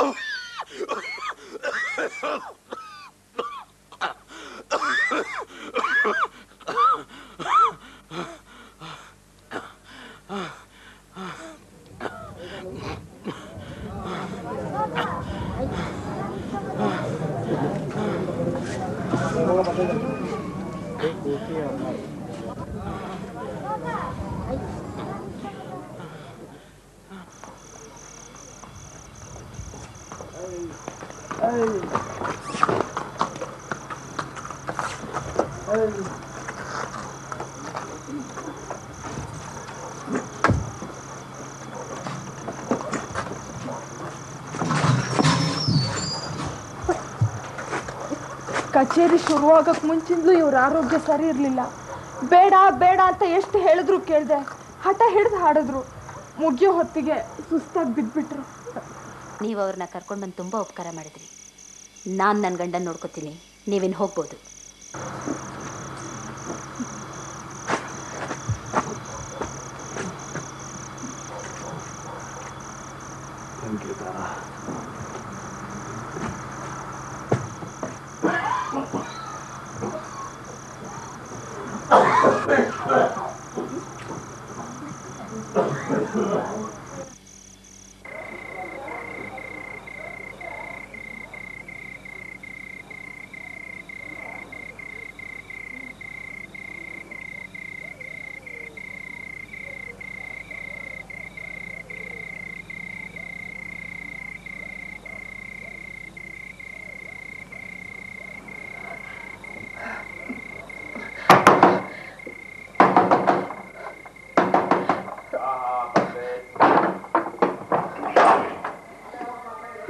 Speaker 18: ಕಚೇರಿ ಶುರುವಾಗಕ್ಕೆ ಮುಂಚಿಂದಲೂ ಇವ್ರ ಆರೋಗ್ಯ ಸರಿ ಇರಲಿಲ್ಲ. ಬೇಡ ಬೇಡ ಅಂತ ಎಷ್ಟು ಹೇಳಿದ್ರು ಕೇಳಿದೆ. ಹಠ ಹಿಡಿದು ಹಾಡಿದ್ರು. ಮುಗಿಯೋ ಹೊತ್ತಿಗೆ ಸುಸ್ತಾಗಿ ಬಿದ್ದುಬಿಟ್ರು.
Speaker 11: ನೀವು ಅವ್ರನ್ನ ಕರ್ಕೊಂಡು ಬಂದು ತುಂಬ ಉಪಕಾರ ಮಾಡಿದ್ರಿ. ನಾನು ನನ್ನ ಗಂಡನ ನೋಡ್ಕೋತೀನಿ, ನೀವಿನ್ನು ಹೋಗ್ಬೋದು.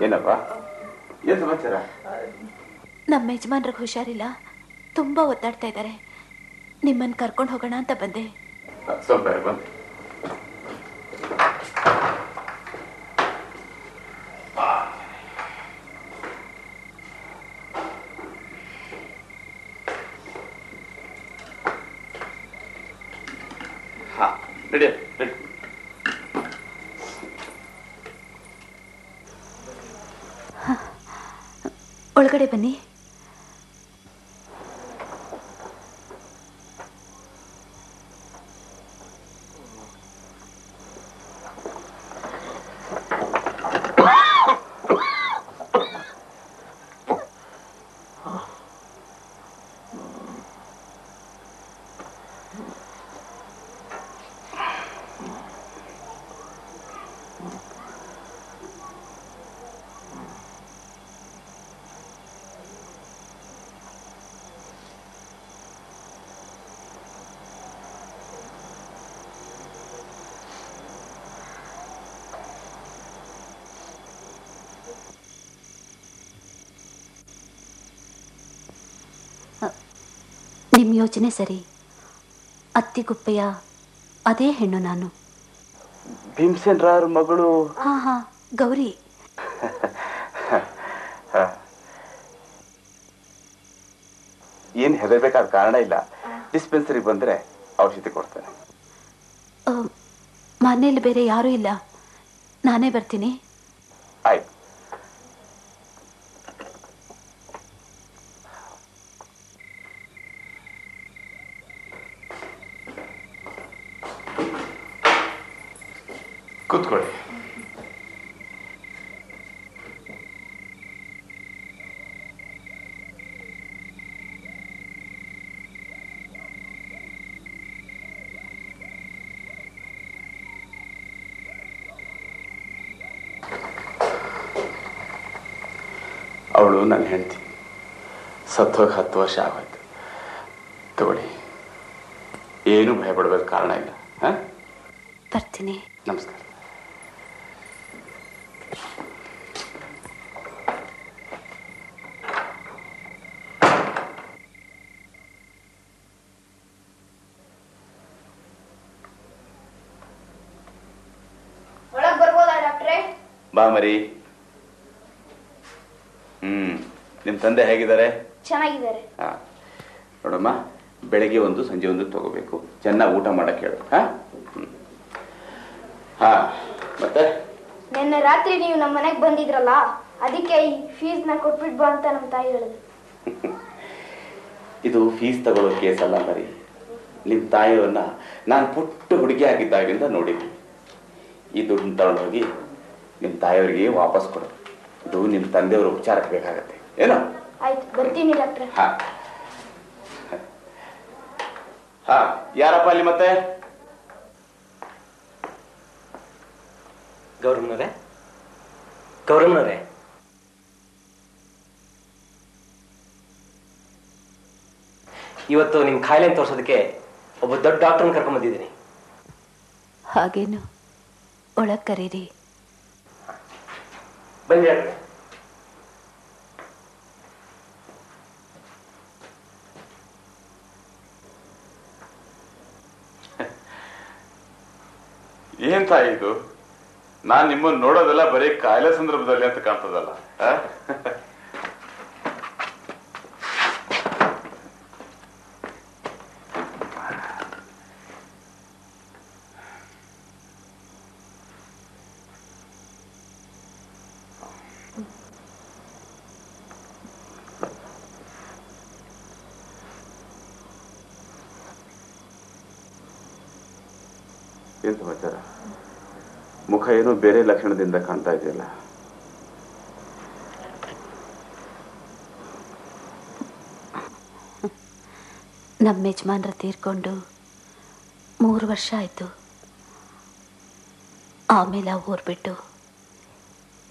Speaker 10: ಏನಪ್ಪ, ಏನು ಸಮಾಚಾರ?
Speaker 11: ನಮ್ಮ ಯಜಮಾನ್ರಿಗೆ ಹುಷಾರಿಲ್ಲ, ತುಂಬ ಒದ್ದಾಡ್ತಾ ಇದ್ದಾರೆ. ನಿಮ್ಮನ್ನು ಕರ್ಕೊಂಡು ಹೋಗೋಣ ಅಂತ ಬಂದೆ.
Speaker 10: ಸ್ವಲ್ಪ ಬಂದು ರೆಡಿ ರೆಡಿ.
Speaker 11: ಒಳಗಡೆ ಬನ್ನಿ. ನಿಮ್ಮ ಯೋಚನೆ ಸರಿ. ಅತ್ತಿಗುಪ್ಪೆಯ ಅದೇ ಹೆಣ್ಣು ನಾನು.
Speaker 10: ಭೀಮಸೇನ್ ರಾವ್ರ ಮಗಳು?
Speaker 11: ಹಾ, ಗೌರಿ.
Speaker 10: ಏನು ಹೆದರ್ಬೇಕಾದ ಕಾರಣ ಇಲ್ಲ. ಡಿಸ್ಪೆನ್ಸರಿ ಬಂದ್ರೆ ಔಷಧಿ ಕೊಡ್ತೇನೆ.
Speaker 11: ಮನೇಲಿ ಬೇರೆ ಯಾರೂ ಇಲ್ಲ, ನಾನೇ ಬರ್ತೀನಿ.
Speaker 10: ಆಯ್ತು. ಕೂತ್ಕೊಳ್ಳಿ. ಅವಳು ನನ್ನ ಹೆಂಡತಿ, ಸತ್ತೋಗಿ 10 ವರ್ಷ ಆಗೋಯ್ತು. ತಗೊಳ್ಳಿ, ಏನು ಭಯ ಪಡಬೇಕು ಕಾರಣ ಇಲ್ಲ.
Speaker 11: ಬರ್ತೀನಿ.
Speaker 10: ನಮಸ್ಕಾರ.
Speaker 19: ಒಳಗ್ ಬರ್ಬೋದಾ ಡಾಕ್ಟ್ರೇ?
Speaker 10: ಬಾ ಮರಿ. ನಿಮ್ ತಂದೆ ಹೇಗಿದ್ದಾರೆ?
Speaker 19: ಚೆನ್ನಾಗಿದ್ದಾರೆ.
Speaker 10: ನೋಡಮ್ಮ, ಬೆಳಗ್ಗೆ ಒಂದು ಸಂಜೆ ಒಂದು ತಗೋಬೇಕು. ಚೆನ್ನಾಗಿ ಊಟ ಮಾಡಕ್ ಹೇಳು. ಮತ್ತೆ
Speaker 19: ನಿನ್ನೆ ರಾತ್ರಿ ನೀವು ನಮ್ಮ ಮನೆಗೆ ಬಂದಿದ್ರಲ್ಲ, ಅದಕ್ಕೆ ಈ ಫೀಸ್ ನ ಕೊಟ್ಬಿಟ್ ಬಾ ಅಂತ ನಮ್ಮ ತಾಯಿ ಹೇಳಿದ್ರು.
Speaker 10: ಇದು ಫೀಸ್ ತಗೊಳ್ಳೋ ಕೇಸ್ ಅಲ್ಲ ಮರಿ. ನಿಮ್ ತಾಯಿಯವ್ರನ್ನ ನಾನು ಪುಟ್ಟ ಹುಡುಗಿ ಆಗಿದ್ದಾಗಿಂದ ನೋಡಿದ್ವಿ. ಈ ದುಡ್ಡು ತಗೊಂಡೋಗಿ ನಿಮ್ ತಾಯಿಯವರಿಗೆ ವಾಪಸ್ ಕೊಡು. ಇದು ನಿಮ್ ತಂದೆಯವ್ರ ಉಪಚಾರಕ್ಕೆ ಬೇಕಾಗತ್ತೆ. ಏನೋ?
Speaker 19: ಆಯ್ತು, ಬರ್ತೀನಿ ಡಾಕ್ಟ್ರೆ.
Speaker 10: ಯಾರಪ್ಪ ಅಲ್ಲಿ ಮತ್ತೆ?
Speaker 20: ಗೌರಮ್ನವರೇ, ಇವತ್ತು ನಿಮ್ ಕಾಯಿಲೆ ತೋರ್ಸೋದಕ್ಕೆ ಒಬ್ಬ ದೊಡ್ಡ ಡಾಕ್ಟರ್ನ ಕರ್ಕೊಂಡ್ ಬಂದಿದ್ದೀನಿ.
Speaker 11: ಹಾಗೇನು? ಒಳಗ್ ಕರೀರಿ.
Speaker 20: ಬನ್ನಿ.
Speaker 10: ಏನ್ ತಾಯಿ ಇದು? ನಾನ್ ನಿಮ್ಮನ್ನು ನೋಡೋದೆಲ್ಲ ಬರೀ ಕಾಯಿಲೆ ಸಂದರ್ಭದಲ್ಲಿ ಅಂತ ಕಾಣ್ತದಲ್ಲ. ಏನ್ ಸಮಾಚಾರ? ಮುಖ ಏನೋ ಬೇರೆ ಲಕ್ಷಣದಿಂದ ಕಾಣ್ತಾ ಇದೆಯಲ್ಲ.
Speaker 11: ನಮ್ಮ ಯಜಮಾನ್ರ ತೀರ್ಕೊಂಡು 3 ವರ್ಷ ಆಯ್ತು. ಆಮೇಲೆ ಆ ಊರ್ ಬಿಟ್ಟು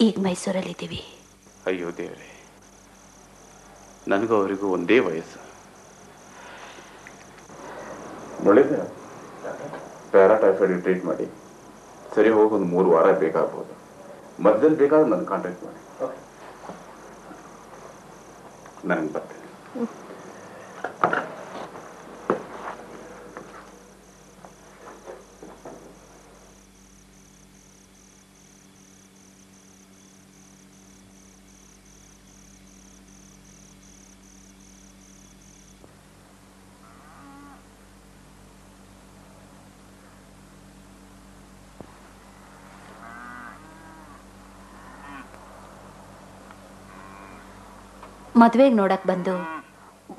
Speaker 11: ಈಗ ಮೈಸೂರಲ್ಲಿದ್ದೀವಿ.
Speaker 10: ಅಯ್ಯೋ ದೇವ್ರೆ, ನನಗೂ ಅವರಿಗೂ ಒಂದೇ ವಯಸ್ಸು. ಒಳ್ಳೆದ ಪ್ಯಾರಾಟೈಫಾಯ್ಡ್ ಟ್ರೀಟ್ ಮಾಡಿ ಸರಿ ಹೋಗಿ ಒಂದು 3 ವಾರ ಬೇಕಾಗ್ಬೋದು. ಮಧ್ಯದಲ್ಲಿ ಬೇಕಾದ್ರೆ ನನ್ನ ಕಾಂಟ್ಯಾಕ್ಟ್ ಮಾಡಿ. ನಾನು ಬರ್ತೇನೆ.
Speaker 11: ಮದುವೆಗೆ ನೋಡಕ್ ಬಂದು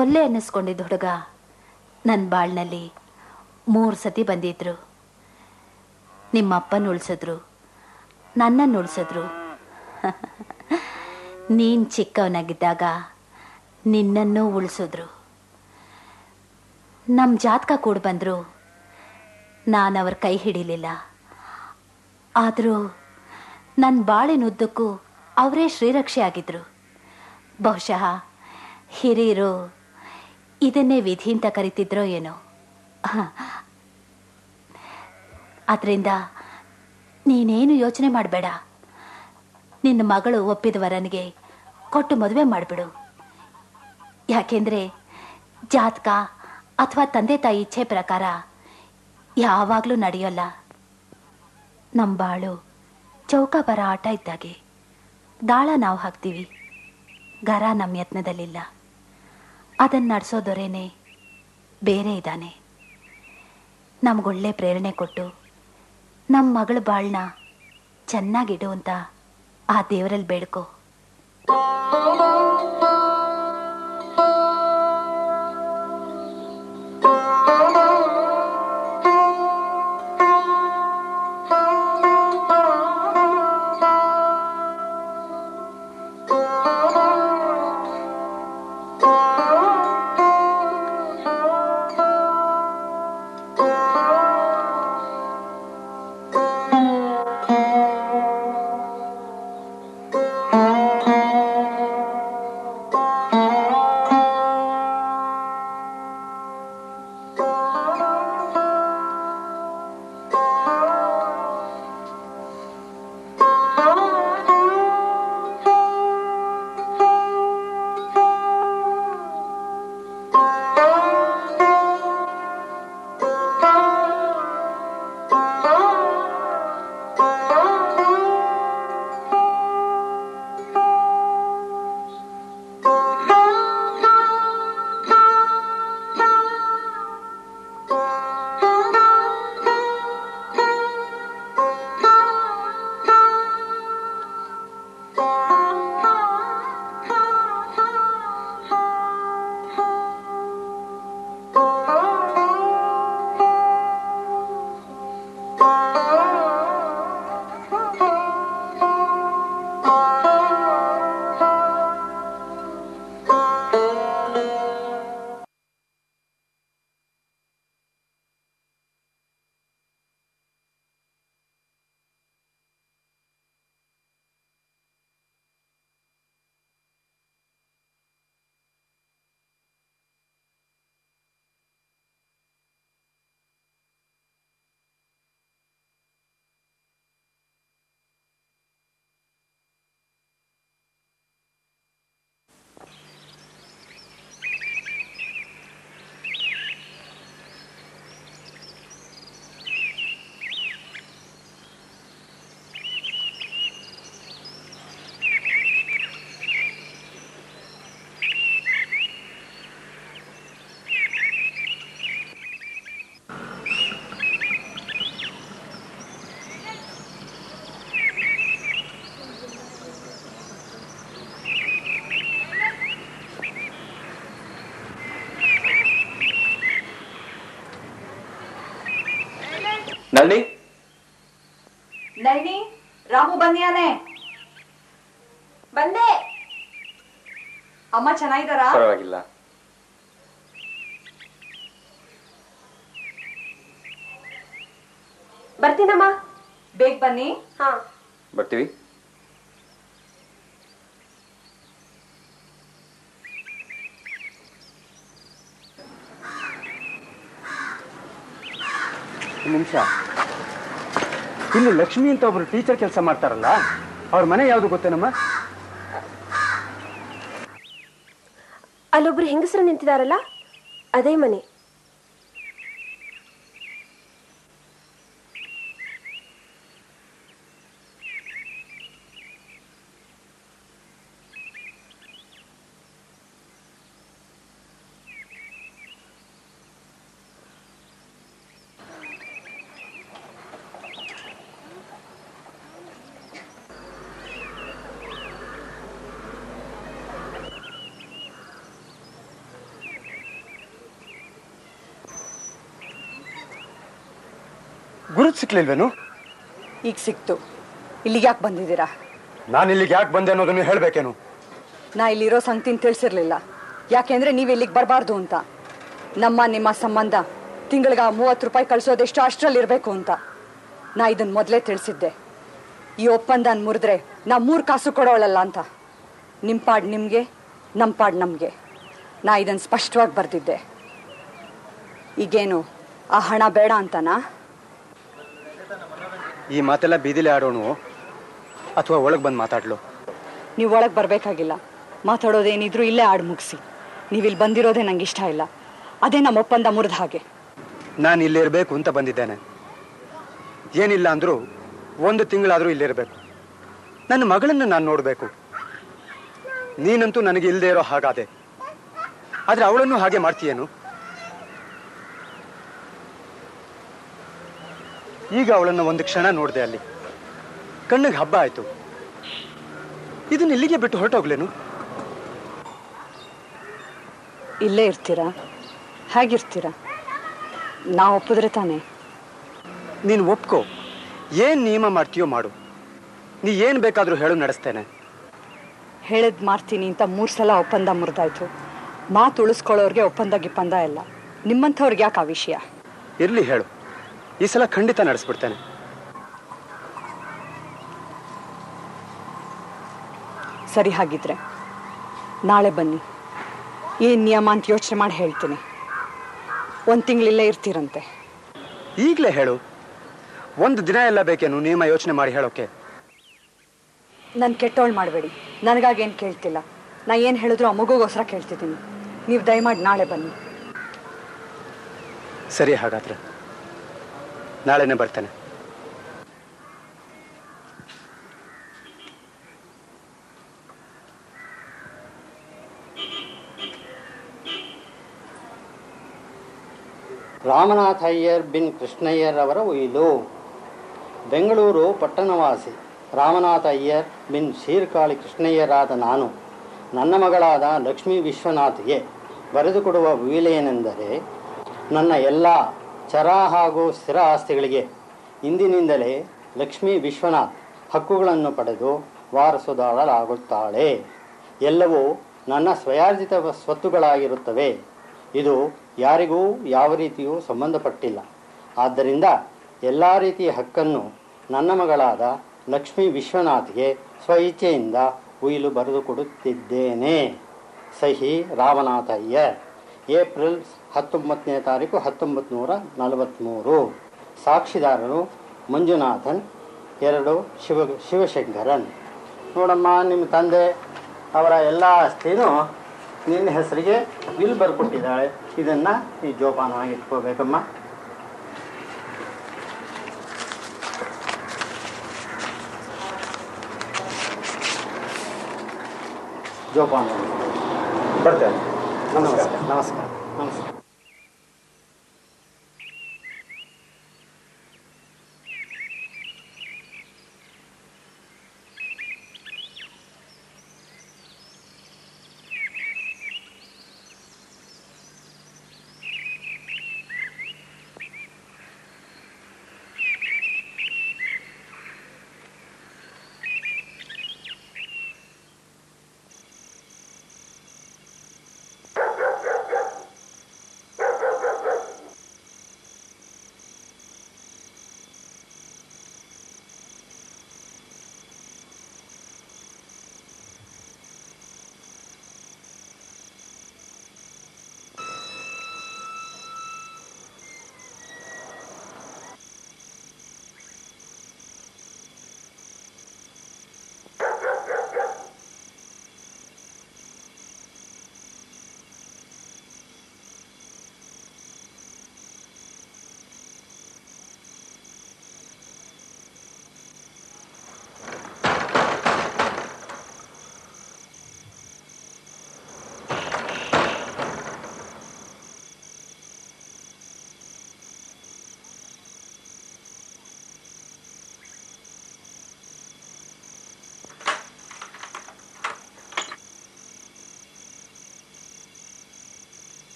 Speaker 11: ಒಳ್ಳೆ ಅನ್ನಿಸ್ಕೊಂಡಿದ್ದ ಹುಡುಗ ನನ್ನ ಬಾಳ್ನಲ್ಲಿ 3 ಸತಿ ಬಂದಿದ್ರು. ನಿಮ್ಮಪ್ಪನ ಉಳಿಸಿದ್ರು, ನನ್ನನ್ನು ಉಳಿಸಿದ್ರು. ನೀನು ಚಿಕ್ಕವನಾಗಿದ್ದಾಗ ನಿನ್ನನ್ನು ಉಳಿಸಿದ್ರು. ನಮ್ಮ ಜಾತಕ ಕೂಡ ಬಂದರು. ನಾನು ಅವ್ರ ಕೈ ಹಿಡಿಲಿಲ್ಲ. ಆದರೂ ನನ್ನ ಬಾಳಿನುದ್ದಕ್ಕೂ ಅವರೇ ಶ್ರೀರಕ್ಷೆ ಆಗಿದ್ರು. ಬಹುಶಃ ಹಿರಿಯರು ಇದನ್ನೇ ವಿಧಿ ಅಂತ ಕರಿತಿದ್ರೋ ಏನೋ. ಅದರಿಂದ ನೀನೇನು ಯೋಚನೆ ಮಾಡಬೇಡ. ನಿನ್ನ ಮಗಳು ಒಪ್ಪಿದ ವರನಿಗೆ ಕೊಟ್ಟು ಮದುವೆ ಮಾಡಿಬಿಡು. ಯಾಕೆಂದರೆ ಜಾತಕ ಅಥವಾ ತಂದೆ ತಾಯಿ ಇಚ್ಛೆ ಪ್ರಕಾರ ಯಾವಾಗಲೂ ನಡೆಯೋಲ್ಲ. ನಮ್ಮ ಬಾಳು ಚೌಕ ಬರ ಆಟ ಇದ್ದಾಗೆ. ದಾಳ ನಾವು ಹಾಕ್ತೀವಿ, ಗರ ನಮ್ಮ ಯತ್ನದಲ್ಲಿಲ್ಲ. ಅದನ್ನು ನಡೆಸೋದೊರೇನೆ ಬೇರೆ ಇದ್ದಾನೆ. ನಮಗೊಳ್ಳೆ ಪ್ರೇರಣೆ ಕೊಟ್ಟು ನಮ್ಮ ಮಗಳ ಬಾಳನ್ನ ಚೆನ್ನಾಗಿಡು ಅಂತ ಆ ದೇವರಲ್ಲಿ ಬೇಡ್ಕೋ.
Speaker 4: ನಳಿನಿ,
Speaker 21: ನಳಿನಿ, ರಾಮು ಬಂದ್ಯಾನೆ. ಬಂದೆ. ಅಮ್ಮ ಚೆನ್ನಾಗಿದ್ದಾರಾ?
Speaker 4: ಪರವಾಗಿಲ್ಲ.
Speaker 21: ಬರ್ತೀನಮ್ಮ. ಬೇಗ ಬನ್ನಿ. ಹಾ,
Speaker 4: ಬರ್ತೀವಿ.
Speaker 22: ನಿಮಿಷ, ಇಲ್ಲಿ ಲಕ್ಷ್ಮಿ ಅಂತ ಒಬ್ರು ಟೀಚರ್ ಕೆಲಸ ಮಾಡ್ತಾರಲ್ಲ, ಅವ್ರ ಮನೆ ಯಾವುದು ಗೊತ್ತೇನಮ್ಮ?
Speaker 2: ಅಲ್ಲೊಬ್ರು ಹೆಂಗಸರು ನಿಂತಿದಾರಲ್ಲ, ಅದೇ ಮನೆ.
Speaker 22: ಗುರುತು ಸಿಕ್ಲಿಲ್ವೇನು?
Speaker 23: ಈಗ ಸಿಕ್ತು. ಇಲ್ಲಿಗೆ ಯಾಕೆ ಬಂದಿದ್ದೀರಾ?
Speaker 22: ನಾನು ಇಲ್ಲಿಗೆ ಯಾಕೆ ಬಂದೆ ಅನ್ನೋದನ್ನು ಹೇಳ್ಬೇಕೇನು?
Speaker 23: ನಾ ಇಲ್ಲಿರೋ ಸಂಗತಿನ ತಿಳಿಸಿರ್ಲಿಲ್ಲ. ಯಾಕೆಂದ್ರೆ ನೀವು ಇಲ್ಲಿಗೆ ಬರಬಾರ್ದು ಅಂತ. ನಿಮ್ಮ ಸಂಬಂಧ ತಿಂಗಳಿಗೆ 30 ರೂಪಾಯಿ ಕಳಿಸೋದೆಷ್ಟು ಅಷ್ಟರಲ್ಲಿರಬೇಕು ಅಂತ. ನಾ ಇದನ್ನು ಮೊದಲೇ ತಿಳಿಸಿದ್ದೆ. ಈ ಒಪ್ಪಂದ ಮುರಿದ್ರೆ ನಾ 3 ಕಾಸು ಕೊಡೋಳಲ್ಲ ಅಂತ. ನಿಮ್ಮ ಪಾಡ್ ನಿಮಗೆ, ನಮ್ಮ ಪಾಡ್ ನಮಗೆ. ನಾ ಇದನ್ನು ಸ್ಪಷ್ಟವಾಗಿ ಬರೆದಿದ್ದೆ. ಈಗೇನು ಆ ಹಣ ಬೇಡ ಅಂತನಾ?
Speaker 22: ಈ ಮಾತೆಲ್ಲ ಬೀದಿಲಿ ಆಡೋಣ ಅಥವಾ ಒಳಗೆ ಬಂದು ಮಾತಾಡ್ಲು?
Speaker 23: ನೀವು ಒಳಗೆ ಬರಬೇಕಾಗಿಲ್ಲ. ಮಾತಾಡೋದೇನಿದ್ರು ಇಲ್ಲೇ ಆಡು ಮುಗಿಸಿ. ನೀವು ಇಲ್ಲಿ ಬಂದಿರೋದೇ ನಂಗೆ ಇಷ್ಟ ಇಲ್ಲ. ಅದೇ ನಮ್ಮ ಒಪ್ಪಂದ ಮುರಿದ ಹಾಗೆ.
Speaker 22: ನಾನು ಇಲ್ಲಿರಬೇಕು ಅಂತ ಬಂದಿದ್ದೇನೆ. ಏನಿಲ್ಲ ಅಂದರೂ 1 ತಿಂಗಳಾದರೂ ಇಲ್ಲಿರಬೇಕು. ನನ್ನ ಮಗಳನ್ನು ನಾನು ನೋಡಬೇಕು. ನೀನಂತೂ ನನಗೆ ಇಲ್ಲದೆ ಇರೋ ಹಾಗಾದೆ. ಆದರೆ ಅವಳನ್ನು ಹಾಗೆ ಮಾಡ್ತೀಯೇನು? ಈಗ ಅವಳನ್ನು ಒಂದು ಕ್ಷಣ ನೋಡಿದೆ, ಅಲ್ಲಿ ಕಣ್ಣಿಗೆ ಹಬ್ಬ ಆಯ್ತು. ಇದನ್ನ ಇಲ್ಲಿಗೆ ಬಿಟ್ಟು ಹೊರಟೋಗ್ಲೇನು?
Speaker 23: ಇಲ್ಲೇ ಇರ್ತೀರಾ? ಹೇಗಿರ್ತೀರಾ? ನಾ ಒಪ್ಪಿದ್ರೆ ತಾನೆ.
Speaker 22: ನೀನು ಒಪ್ಕೋ. ಏನು ನಿಯಮ ಮಾಡ್ತೀಯೋ ಮಾಡು. ನೀ ಏನು ಬೇಕಾದರೂ ಹೇಳು, ನಡೆಸ್ತೇನೆ.
Speaker 23: ಹೇಳಿದ್ ಮಾಡ್ತೀನಿ ಅಂತ 3 ಸಲ ಒಪ್ಪಂದ ಮುರಿದಾಯ್ತು. ಮಾತು ಉಳಿಸ್ಕೊಳ್ಳೋರ್ಗೆ ಒಪ್ಪಂದ ಗಿಪ್ಪಂದ ಇಲ್ಲ. ನಿಮ್ಮಂಥವ್ರಿಗೆ ಯಾಕೆ ಆ ವಿಷಯ?
Speaker 22: ಇರ್ಲಿ, ಹೇಳು. ಈ ಸಲ ಖಂಡಿತ ನಡೆಸ್ಬಿಡ್ತೇನೆ.
Speaker 23: ಸರಿ, ಹಾಗಿದ್ರೆ ನಾಳೆ ಬನ್ನಿ. ಏನು ನಿಯಮ ಅಂತ ಯೋಚನೆ ಮಾಡಿ ಹೇಳ್ತೀನಿ. 1 ತಿಂಗಳಿಲ್ಲೇ ಇರ್ತೀರಂತೆ.
Speaker 22: ಈಗಲೇ ಹೇಳು. 1 ದಿನ ಎಲ್ಲ ಬೇಕೇನು ನಿಯಮ ಯೋಚನೆ ಮಾಡಿ ಹೇಳೋಕೆ?
Speaker 23: ನಾನು ಕೆಟ್ಟವಳು ಮಾಡಬೇಡಿ. ನನಗಾಗೇನು ಕೇಳ್ತಿಲ್ಲ. ನಾ ಏನು ಹೇಳಿದ್ರು ಆ ಮಗುಗೋಸ್ಕರ ಕೇಳ್ತಿದ್ದೀನಿ. ನೀವು ದಯಮಾಡಿ ನಾಳೆ ಬನ್ನಿ.
Speaker 22: ಸರಿ, ಹಾಗಾದ್ರೆ ನಾಳೆನೇ ಬರ್ತೇನೆ.
Speaker 15: ರಾಮನಾಥ ಅಯ್ಯರ್ ಬಿನ್ ಕೃಷ್ಣಯ್ಯರ್ ಅವರ ಉಯಿಲು. ಬೆಂಗಳೂರು ಪಟ್ಟಣವಾಸಿ ರಾಮನಾಥ ಅಯ್ಯರ್ ಬಿನ್ ಶೀರ್ಕಾಳಿ ಕೃಷ್ಣಯ್ಯರಾದ ನಾನು ನನ್ನ ಮಗಳಾದ ಲಕ್ಷ್ಮೀ ವಿಶ್ವನಾಥ್ಗೆ ಬರೆದುಕೊಡುವ ಉಯಿಲೇನೆಂದರೆ, ನನ್ನ ಎಲ್ಲ ಚರ ಹಾಗೂ ಸ್ಥಿರ ಆಸ್ತಿಗಳಿಗೆ ಇಂದಿನಿಂದಲೇ ಲಕ್ಷ್ಮೀ ವಿಶ್ವನಾಥ್ ಹಕ್ಕುಗಳನ್ನು ಪಡೆದು ವಾರಸುದಾರಳಾಗುತ್ತಾಳೆ. ಎಲ್ಲವೂ ನನ್ನ ಸ್ವಯಾರ್ಜಿತ ಸ್ವತ್ತುಗಳಾಗಿರುತ್ತವೆ. ಇದು ಯಾರಿಗೂ ಯಾವ ರೀತಿಯೂ ಸಂಬಂಧಪಟ್ಟಿಲ್ಲ. ಆದ್ದರಿಂದ ಎಲ್ಲ ರೀತಿಯ ಹಕ್ಕನ್ನು ನನ್ನ ಮಗಳಾದ ಲಕ್ಷ್ಮೀ ವಿಶ್ವನಾಥ್ಗೆ ಸ್ವಇಚ್ಛೆಯಿಂದ ಉಯಿಲು ಬರೆದುಕೊಡುತ್ತಿದ್ದೇನೆ. ಸಹಿ ರಾಮನಾಥ ಅಯ್ಯರ್. ಏಪ್ರಿಲ್ 19ನೇ ತಾರೀಕು 1943. ಸಾಕ್ಷಿದಾರರು ಮಂಜುನಾಥನ್, 2 ಶಿವಶಂಕರನ್. ನೋಡಮ್ಮ, ನಿಮ್ಮ ತಂದೆ ಅವರ ಎಲ್ಲ ಆಸ್ತಿನೂ ನಿನ್ನ ಹೆಸರಿಗೆ ವಿಲ್ ಬರ್ಕೊಟ್ಟಿದ್ದಾಳೆ. ಇದನ್ನು ಈ ಜೋಪಾನವಾಗಿ ಇಟ್ಕೋಬೇಕಮ್ಮ. ಜೋಪಾನ.
Speaker 22: ಬರ್ತೇನೆ.
Speaker 15: ನಮಸ್ಕಾರ. ನಮಸ್ಕಾರ. ನಮಸ್ಕಾರ.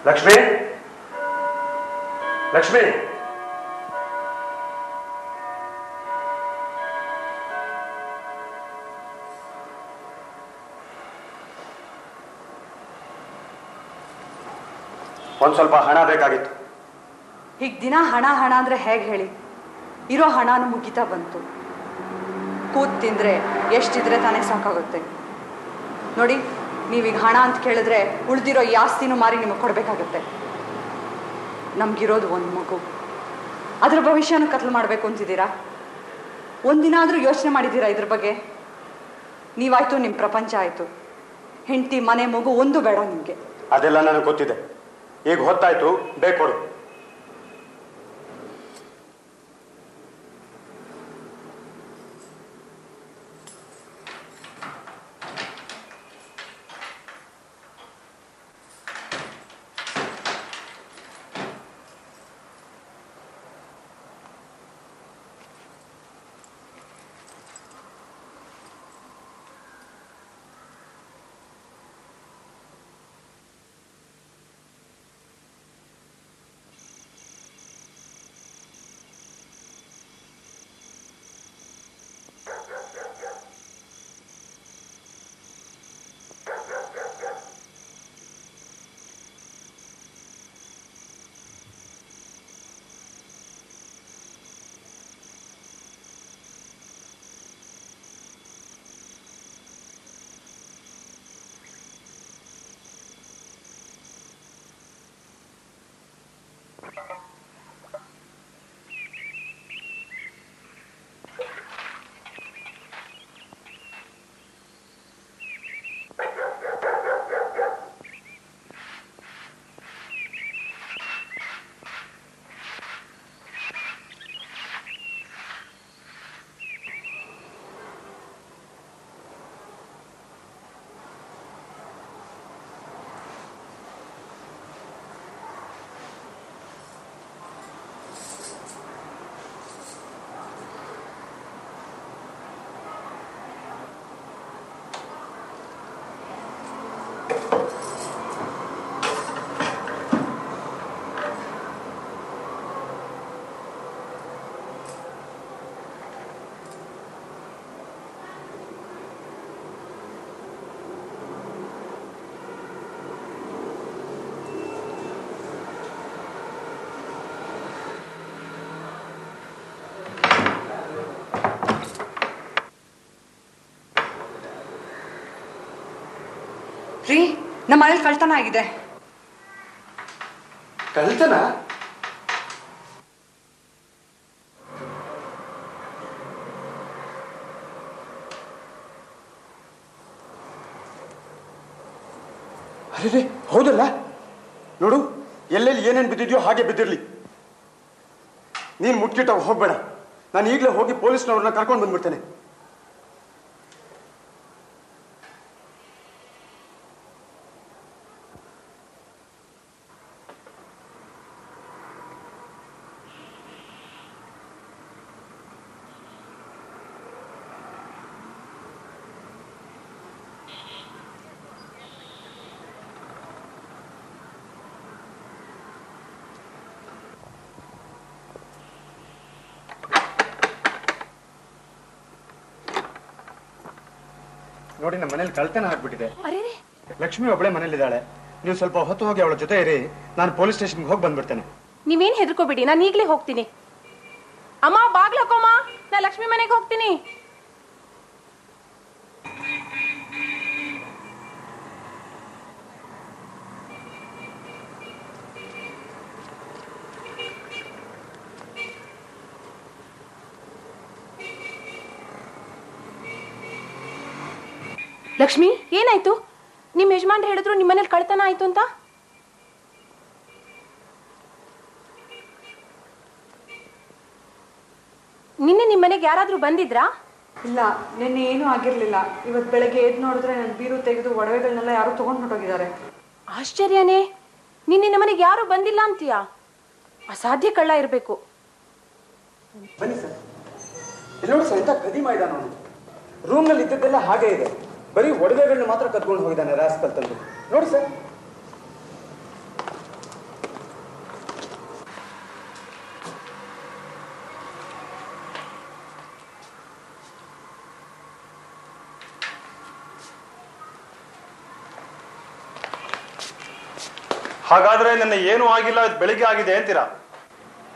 Speaker 5: ಲಕ್ಷ್ಮಿ, ಲಕ್ಷ್ಮಿ, ಒಂದ್ ಸ್ವಲ್ಪ ಹಣ ಬೇಕಾಗಿತ್ತು.
Speaker 23: ಈಗ ದಿನ ಹಣ ಹಣ ಅಂದ್ರೆ ಹೇಗೆ ಹೇಳಿ? ಇರೋ ಹಣನೂ ಮುಗಿತಾ ಬಂತು. ಕೂತ್ ತಿಂದ್ರೆ ಎಷ್ಟಿದ್ರೆ ತಾನೇ ಸಾಕಾಗುತ್ತೆ. ನೋಡಿ, ನೀವೀಗ ಹಣ ಅಂತ ಕೇಳಿದ್ರೆ ಉಳಿದಿರೋ ಈ ಆಸ್ತಿನೂ ಮಾರಿ ನಿಮಗೆ ಕೊಡಬೇಕಾಗತ್ತೆ. ನಮ್ಗಿರೋದು ಒಂದು ಮಗು, ಅದ್ರ ಭವಿಷ್ಯನೂ ಕತ್ಲು ಮಾಡಬೇಕು ಅಂತಿದ್ದೀರಾ? ಒಂದಿನ ಆದರೂ ಯೋಚನೆ ಮಾಡಿದ್ದೀರಾ ಇದ್ರ ಬಗ್ಗೆ? ನೀವಾಯ್ತು, ನಿಮ್ಮ ಪ್ರಪಂಚ ಆಯಿತು. ಹೆಂಡತಿ, ಮನೆ, ಮಗು ಒಂದು ಬೇಡ ನಿಮಗೆ.
Speaker 22: ಅದೆಲ್ಲ ನನಗೆ ಗೊತ್ತಿದೆ. ಈಗ ಹೊತ್ತಾಯ್ತು, ಬೇಕೊಡು.
Speaker 23: ರೀ, ನಮ್ಮ ಮನೇಲಿ ಕಳ್ತನ ಆಗಿದೆ.
Speaker 22: ಕಳ್ತನ? ಅರೆ, ಹೌದಲ್ಲ? ನೋಡು, ಎಲ್ಲೆಲ್ಲಿ ಏನೇನು ಬಿದ್ದಿದ್ಯೋ ಹಾಗೆ ಬಿದ್ದಿರ್ಲಿ. ನೀನು ಮುಟ್ಕಿಟ್ಟ ಹೋಗ್ಬೇಡ. ನಾನು ಈಗಲೇ ಹೋಗಿ ಪೊಲೀಸ್ನವ್ರನ್ನ ಕರ್ಕೊಂಡು ಬಂದ್ಬಿಡ್ತೇನೆ. ನೋಡಿ, ನಮ್ಮ ಮನೇಲಿ ಕಳ್ತನ ಆಗ್ಬಿಟ್ಟಿದೆ. ಲಕ್ಷ್ಮಿ ಒಬ್ಬಳೆ ಮನೇಲಿದ್ದಾಳೆ. ನೀವು ಸ್ವಲ್ಪ ಹೊತ್ತು ಹೋಗಿ ಅವಳ ಜೊತೆ ಇರಿ. ನಾನು ಪೊಲೀಸ್ ಸ್ಟೇಷನ್ಗೆ ಹೋಗಿ ಬಂದ್ಬಿಡ್ತೇನೆ.
Speaker 2: ನೀವೇನ್ ಹೆದರ್ಕೋಬೇಡಿ, ನಾನು ಈಗಲೇ ಹೋಗ್ತೀನಿ. ಅಮ್ಮ, ಬಾಗ್ಲು ಹಾಕೋಮ್ಮ, ನಾ ಲಕ್ಷ್ಮಿ ಮನೆಗೆ ಹೋಗ್ತೀನಿ. ಲಕ್ಷ್ಮಿ, ಏನಾಯ್ತು? ನಿಮ್ ಯಜಮಾನ್ರು ಹೇಳಿದ್ರು ನಿಮ್ಮ ಮನೇಲಿ ಕಳ್ತನ ಆಯ್ತು ಅಂತ. ನಿನ್ನೆ ನಿಮ್ಮ ಮನೆಗೆ ಯಾರಾದ್ರೂ ಬಂದಿದ್ರಾ?
Speaker 23: ಇಲ್ಲ, ನಿನ್ನೆ ಏನೂ ಆಗಿರ್ಲಿಲ್ಲ. ಇವತ್ತು ಬೆಳಗ್ಗೆ ಎದ್ದು ನೋಡಿದ್ರೆ ನನ್ನ ಬೀರು ತೆಗೆದು ಒಡವೆಗಳನ್ನೆಲ್ಲ ಯಾರು ತಗೊಂಡು ಹೊರಟೋಗಿದ್ದಾರೆ.
Speaker 2: ಆಶ್ಚರ್ಯನೇ, ನಿನ್ನೆ ನಮ್ಮ ಮನೆಗೆ ಯಾರು ಬಂದಿಲ್ಲ ಅಂತೀಯಾ? ಅಸಾಧ್ಯ ಕಳ್ಳ ಇರಬೇಕು.
Speaker 22: ಬನ್ನಿ ಸರ್, ಇಲ್ಲಿ ನೋಡಿ ಸರ್, ಎಂತ ಕದಿಮ ಇದ್ದಾನ ಅವನು. ರೂಮ್ನಲ್ಲಿ ಇದ್ದದ್ದೆಲ್ಲ ಹಾಗೆ ಇದೆ. ಬರೀ ಒಡವೆಗಳನ್ನ ಮಾತ್ರ ಕದ್ಕೊಂಡು ಹೋಗಿದ್ದಾನೆ ರಾಸ್ಕಲ್ ತಂದು. ನೋಡಿ ಸರ್.
Speaker 17: ಹಾಗಾದ್ರೆ ನನ್ನ ಏನೂ ಆಗಿಲ್ಲ, ಬೆಳಿಗ್ಗೆ ಆಗಿದೆ ಅಂತೀರಾ?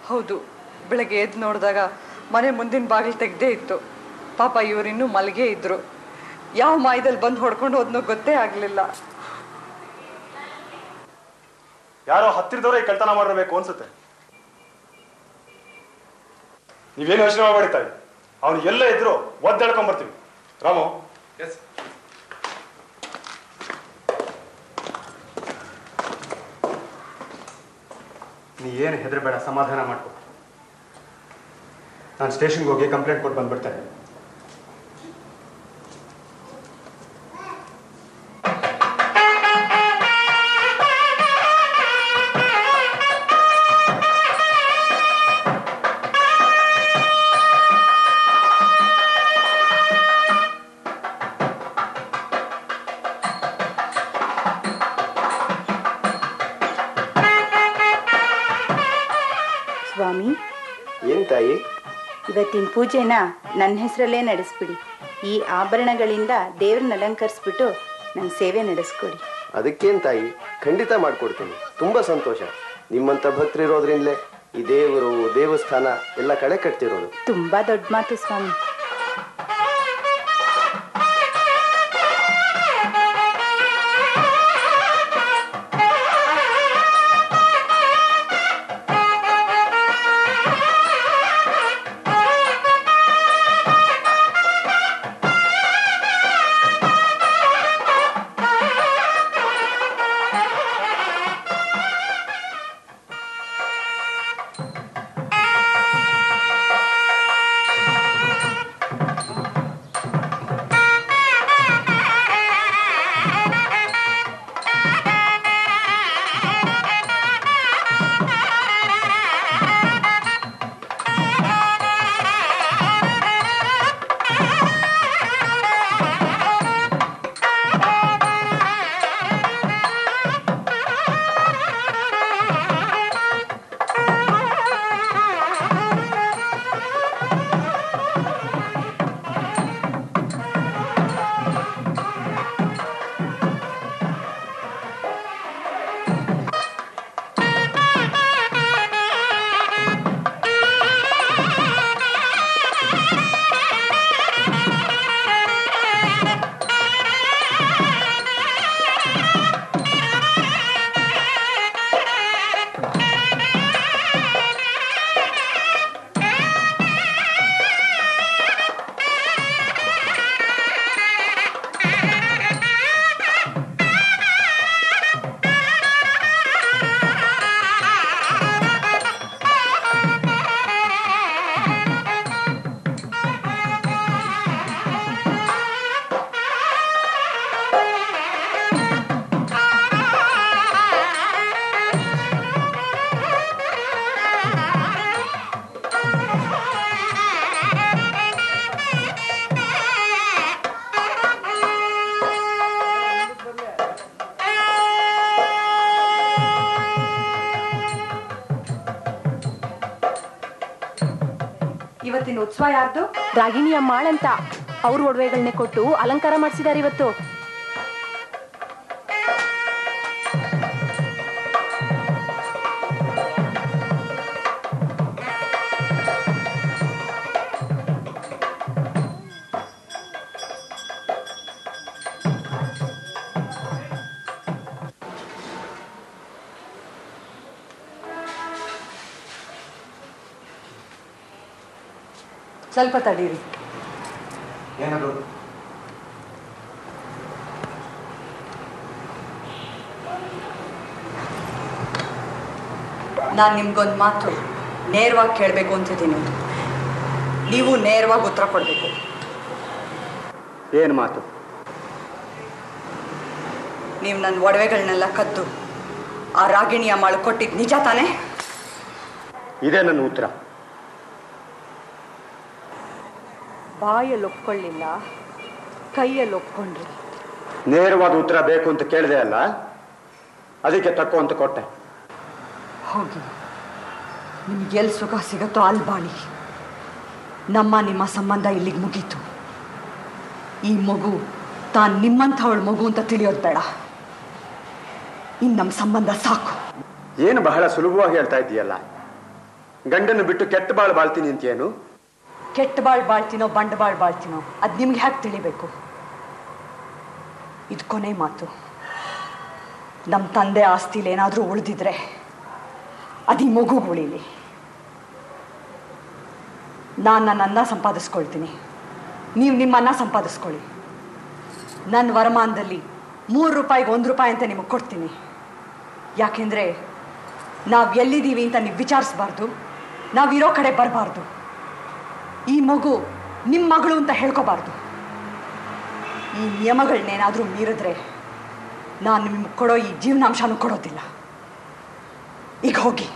Speaker 23: ಹೌದು, ಬೆಳಗ್ಗೆ ಎದ್ದು ನೋಡಿದಾಗ ಮನೆ ಮುಂದಿನ ಬಾಗಿಲು ತೆಗ್ದೇ ಇತ್ತು. ಪಾಪ ಇವರಿನ್ನೂ ಮಲ್ಗೆ ಇದ್ರು. ಯಾವ ಮಾಯದಲ್ಲಿ ಬಂದು ಹೊಡ್ಕೊಂಡು ಹೋದ್ನೋ ಗೊತ್ತೇ ಆಗಲಿಲ್ಲ.
Speaker 17: ಯಾರೋ ಹತ್ತಿರದವರೇ ಕಳ್ತನ ಮಾಡಿರಬೇಕು ಅನ್ಸುತ್ತೆ. ನೀವೇನು ಯೋಚನೆ ಮಾಡಬೇಡಿ ತಾಯಿ, ಅವನು ಎಲ್ಲ ಇದ್ರು ಒದ್ದಾಡ್ಕೊಂಡ್ ಬರ್ತೀವಿ. ರಾಮು,
Speaker 22: ನೀ ಏನು ಹೆದರಬೇಡ, ಸಮಾಧಾನ ಮಾಡ್ಕೊ. ನಾನು ಸ್ಟೇಷನ್ಗೆ ಹೋಗಿ ಕಂಪ್ಲೇಂಟ್ ಕೊಟ್ಟು ಬಂದ್ಬಿಡ್ತೇನೆ.
Speaker 1: ಸ್ವಾಮಿ,
Speaker 5: ಏನ್ ತಾಯಿ?
Speaker 1: ಇವತ್ತಿನ ಪೂಜೆನ ನನ್ನ ಹೆಸರಲ್ಲೇ ನಡೆಸ್ಬಿಡಿ. ಈ ಆಭರಣಗಳಿಂದ ದೇವ್ರನ್ನ ಅಲಂಕರಿಸ್ಬಿಟ್ಟು ನನ್ನ ಸೇವೆ ನಡೆಸ್ಕೊಡಿ.
Speaker 5: ಅದಕ್ಕೇನ್ ತಾಯಿ, ಖಂಡಿತ ಮಾಡ್ಕೊಡ್ತೀನಿ. ತುಂಬಾ ಸಂತೋಷ. ನಿಮ್ಮಂತ ಭಕ್ತರಿರೋದ್ರಿಂದಲೇ ಈ ದೇವರು ದೇವಸ್ಥಾನ ಎಲ್ಲ ಕಡೆ ಕಟ್ತಿರೋದು.
Speaker 1: ತುಂಬಾ ದೊಡ್ಡ ಮಾತು ಸ್ವಾಮಿ.
Speaker 21: ಇವತ್ತಿನ ಉತ್ಸವ ಯಾರ್ದು?
Speaker 2: ರಾಗಿಣಿ ಅಮ್ಮಾಳ್ ಅಂತ. ಅವ್ರ ಒಡವೆಗಳನ್ನೇ ಕೊಟ್ಟು ಅಲಂಕಾರ ಮಾಡಿಸಿದ್ದಾರೆ ಇವತ್ತು.
Speaker 23: ಸ್ವಲ್ಪ ತಡೀರಿ.
Speaker 22: ಏನದು?
Speaker 23: ನಾನು ನಿಮ್ಗೊಂದು ಮಾತು ನೇರವಾಗಿ ಕೇಳಬೇಕು ಅಂತಿದ್ದೀನಿ. ನೀವು ನೇರವಾಗಿ ಉತ್ತರ ಕೊಡಬೇಕು.
Speaker 22: ಏನು ಮಾತು?
Speaker 23: ನೀವು ನನ್ನ ಒಡವೆಗಳನ್ನೆಲ್ಲ ಕದ್ದು ಆ ರಾಗಿಣಿ ಅಮ್ಮಾಳು ಕೊಟ್ಟಿದ್ದು ನಿಜ ತಾನೇ?
Speaker 22: ಇದೇ ನನ್ನ ಉತ್ತರ.
Speaker 23: ಬಾಯಲ್ಲಿ ಒಪ್ಕೊಳ್ಳಿಲ್ಲ, ಕೈಯಲ್ಲಿ ಒಪ್ಕೊಂಡ್ರಿ.
Speaker 22: ನೇರವಾದ ಉತ್ತರ ಬೇಕು ಅಂತ ಕೇಳಿದೆ ಅಲ್ಲ, ಅದಕ್ಕೆ ತಕ್ಕೋ ಅಂತ ಕೊಟ್ಟೆ.
Speaker 23: ಹೌದು, ನಿಮ್ಗೆಲ್ಲಿ ಸುಖ ಸಿಗತ್ತೋ ಅಲ್ಲಿ ಬಾಳಿ. ನಿಮ್ಮ ಸಂಬಂಧ ಇಲ್ಲಿಗೆ ಮುಗೀತು. ಈ ಮಗು ತಾನು ನಿಮ್ಮಂಥವಳ ಮಗು ಅಂತ ತಿಳಿಯೋದು ಬೇಡ. ಇನ್ನು ನಮ್ಮ ಸಂಬಂಧ ಸಾಕು.
Speaker 22: ಏನು ಬಹಳ ಸುಲಭವಾಗಿ ಹೇಳ್ತಾ ಇದ್ದೀಯಲ್ಲ, ಗಂಡನ್ನು ಬಿಟ್ಟು ಕೆಟ್ಟ ಬಾಳು ಬಾಳ್ತೀನಿ ಅಂತೇನು?
Speaker 23: ಕೆಟ್ಟ ಬಾಳ್ ಬಾಳ್ತೀನೋ ಬಂಡವಾಳ ಬಾಳ್ತೀನೋ ಅದು ನಿಮ್ಗೆ ಹ್ಯಾಕೆ ತಿಳಿಬೇಕು? ಇದು ಕೊನೆ ಮಾತು. ನಮ್ಮ ತಂದೆ ಆಸ್ತಿಲಿ ಏನಾದರೂ ಉಳಿದಿದ್ರೆ ಅದು ಈ ಮಗುಗೆ ಉಳಿಲಿ. ನಾನು ನನ್ನನ್ನ ಸಂಪಾದಿಸ್ಕೊಳ್ತೀನಿ, ನೀವು ನಿಮ್ಮನ್ನ ಸಂಪಾದಿಸ್ಕೊಳ್ಳಿ. ನನ್ನ ವರಮಾನದಲ್ಲಿ 3 ರೂಪಾಯಿಗೆ 1 ರೂಪಾಯಿ ಅಂತ ನಿಮಗೆ ಕೊಡ್ತೀನಿ. ಯಾಕೆಂದರೆ ನಾವು ಎಲ್ಲಿದ್ದೀವಿ ಅಂತ ನೀವು ವಿಚಾರಿಸ್ಬಾರ್ದು, ನಾವಿರೋ ಕಡೆ ಬರಬಾರ್ದು. ಈ ಮಗು ನಿಮ್ಮ ಮಗಳು ಅಂತ ಹೇಳ್ಕೋಬಾರ್ದು. ಈ ನಿಯಮಗಳನ್ನೇನಾದರೂ ಮೀರಿದ್ರೆ ನಾನು ನಿಮಗೆ ಕೊಡೋ ಈ ಜೀವನಾಂಶನೂ ಕೊಡೋದಿಲ್ಲ. ಈಗ ಹೋಗಿ.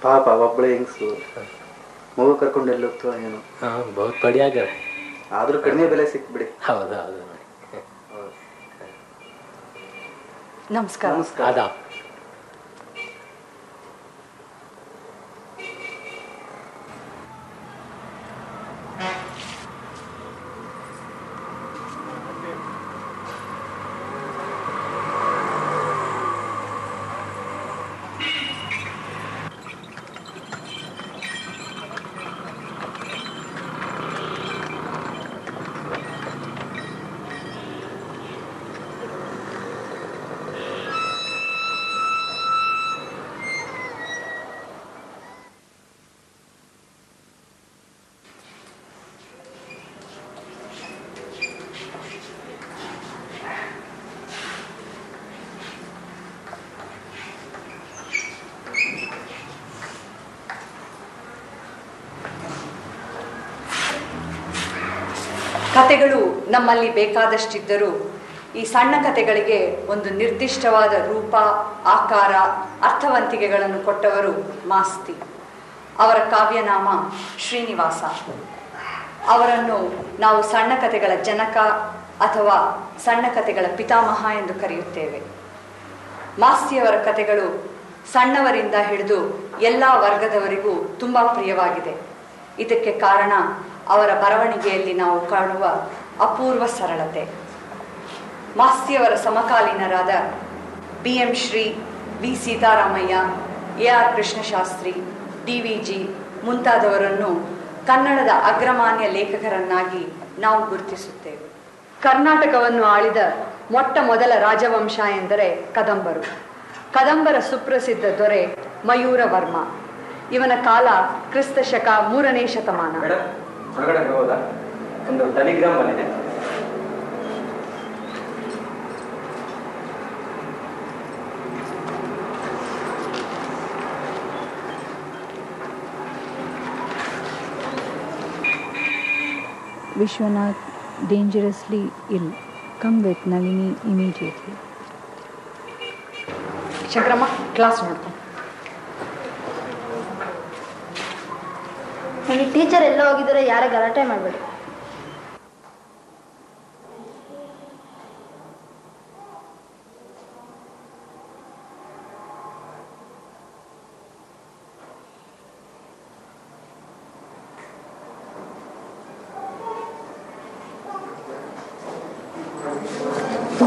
Speaker 15: ಪಾಪ ಒಬ್ಬಳೆ ಹೆಂಗಸು ಮಗು ಕರ್ಕೊಂಡು ಎಲ್ಲಿ ಹೋಗ್ತೋ ಏನೋ.
Speaker 20: ಬಹುತ್ ಬಡಿಯಾಗ
Speaker 15: ಆದ್ರೂ ಕಡಿಮೆ ಬೆಲೆ ಸಿಕ್ಬಿಡಿ.
Speaker 20: ಹೌದೌದು.
Speaker 23: ನಮಸ್ಕಾರ.
Speaker 20: ಆದಾಬ್.
Speaker 23: ಕತೆಗಳು ನಮ್ಮಲ್ಲಿ ಬೇಕಾದಷ್ಟಿದ್ದರೂ ಈ ಸಣ್ಣ ಕತೆಗಳಿಗೆ ಒಂದು ನಿರ್ದಿಷ್ಟವಾದ ರೂಪ, ಆಕಾರ, ಅರ್ಥವಂತಿಕೆಗಳನ್ನು ಕೊಟ್ಟವರು ಮಾಸ್ತಿ. ಅವರ ಕಾವ್ಯನಾಮ ಶ್ರೀನಿವಾಸ. ಅವರನ್ನು ನಾವು ಸಣ್ಣ ಕತೆಗಳ ಜನಕ ಅಥವಾ ಸಣ್ಣ ಕತೆಗಳ ಪಿತಾಮಹ ಎಂದು ಕರೆಯುತ್ತೇವೆ. ಮಾಸ್ತಿಯವರ ಕತೆಗಳು ಸಣ್ಣವರಿಂದ ಹಿಡಿದು ಎಲ್ಲ ವರ್ಗದವರಿಗೂ ತುಂಬ ಪ್ರಿಯವಾಗಿದೆ. ಇದಕ್ಕೆ ಕಾರಣ ಅವರ ಬರವಣಿಗೆಯಲ್ಲಿ ನಾವು ಕಾಣುವ ಅಪೂರ್ವ ಸರಳತೆ. ಮಾಸ್ತಿಯವರ ಸಮಕಾಲೀನರಾದ BM Shri, V Seetharamaiah, AR Krishnashastri, DVG ಮುಂತಾದವರನ್ನು ಕನ್ನಡದ ಅಗ್ರಮಾನ್ಯ ಲೇಖಕರನ್ನಾಗಿ ನಾವು ಗುರುತಿಸುತ್ತೇವೆ. ಕರ್ನಾಟಕವನ್ನು ಆಳಿದ ಮೊಟ್ಟ ಮೊದಲ ರಾಜವಂಶ ಎಂದರೆ ಕದಂಬರು. ಕದಂಬರ ಸುಪ್ರಸಿದ್ಧ ದೊರೆ ಮಯೂರ ವರ್ಮ. ಇವನ ಕಾಲ ಕ್ರಿಸ್ತಶಕ 3ನೇ ಶತಮಾನ.
Speaker 20: ಹೊರಗಡೆ ಹೋದ ಒಂದು ಟೆಲಿಗ್ರಾಮ್ ಬಂದಿದೆ.
Speaker 3: Vishwanath dangerously ill. Come with Nalini immediately.
Speaker 23: Shankaramma class ನೋಡ್ಕೊ.
Speaker 19: ನನಗೆ ಟೀಚರ್ ಎಲ್ಲ ಹೋಗಿದ್ರೆ ಯಾರ ಗಲಾಟೆ ಮಾಡಬೇಡಿ.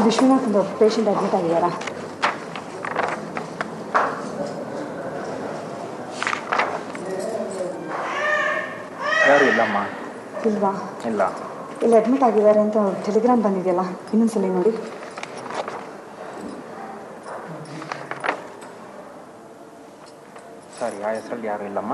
Speaker 23: ವಿಶ್ವನಾಥ್ ಒಂದು ಪೇಷಂಟ್ ಅಡ್ಮಿಟ್ ಆಗಿದ್ದಾರಾ?
Speaker 12: ಯಾರು ಇಲ್ಲಮ್ಮ.
Speaker 23: ಇಲ್ವಾ?
Speaker 12: ಇಲ್ಲ.
Speaker 23: ಇಲ್ಲಿ ಅಡ್ಮಿಟ್ ಆಗಿದ್ದಾರೆ ಅಂತ ಟೆಲಿಗ್ರಾಮ್ ಬಂದಿದೆಯಲ್ಲ, ಇನ್ನೊಂದ್ಸಲಿ ನೋಡಿ.
Speaker 12: ಸರಿ, ಆ ಹೆಸರಲ್ಲಿ ಯಾರು ಇಲ್ಲಮ್ಮ.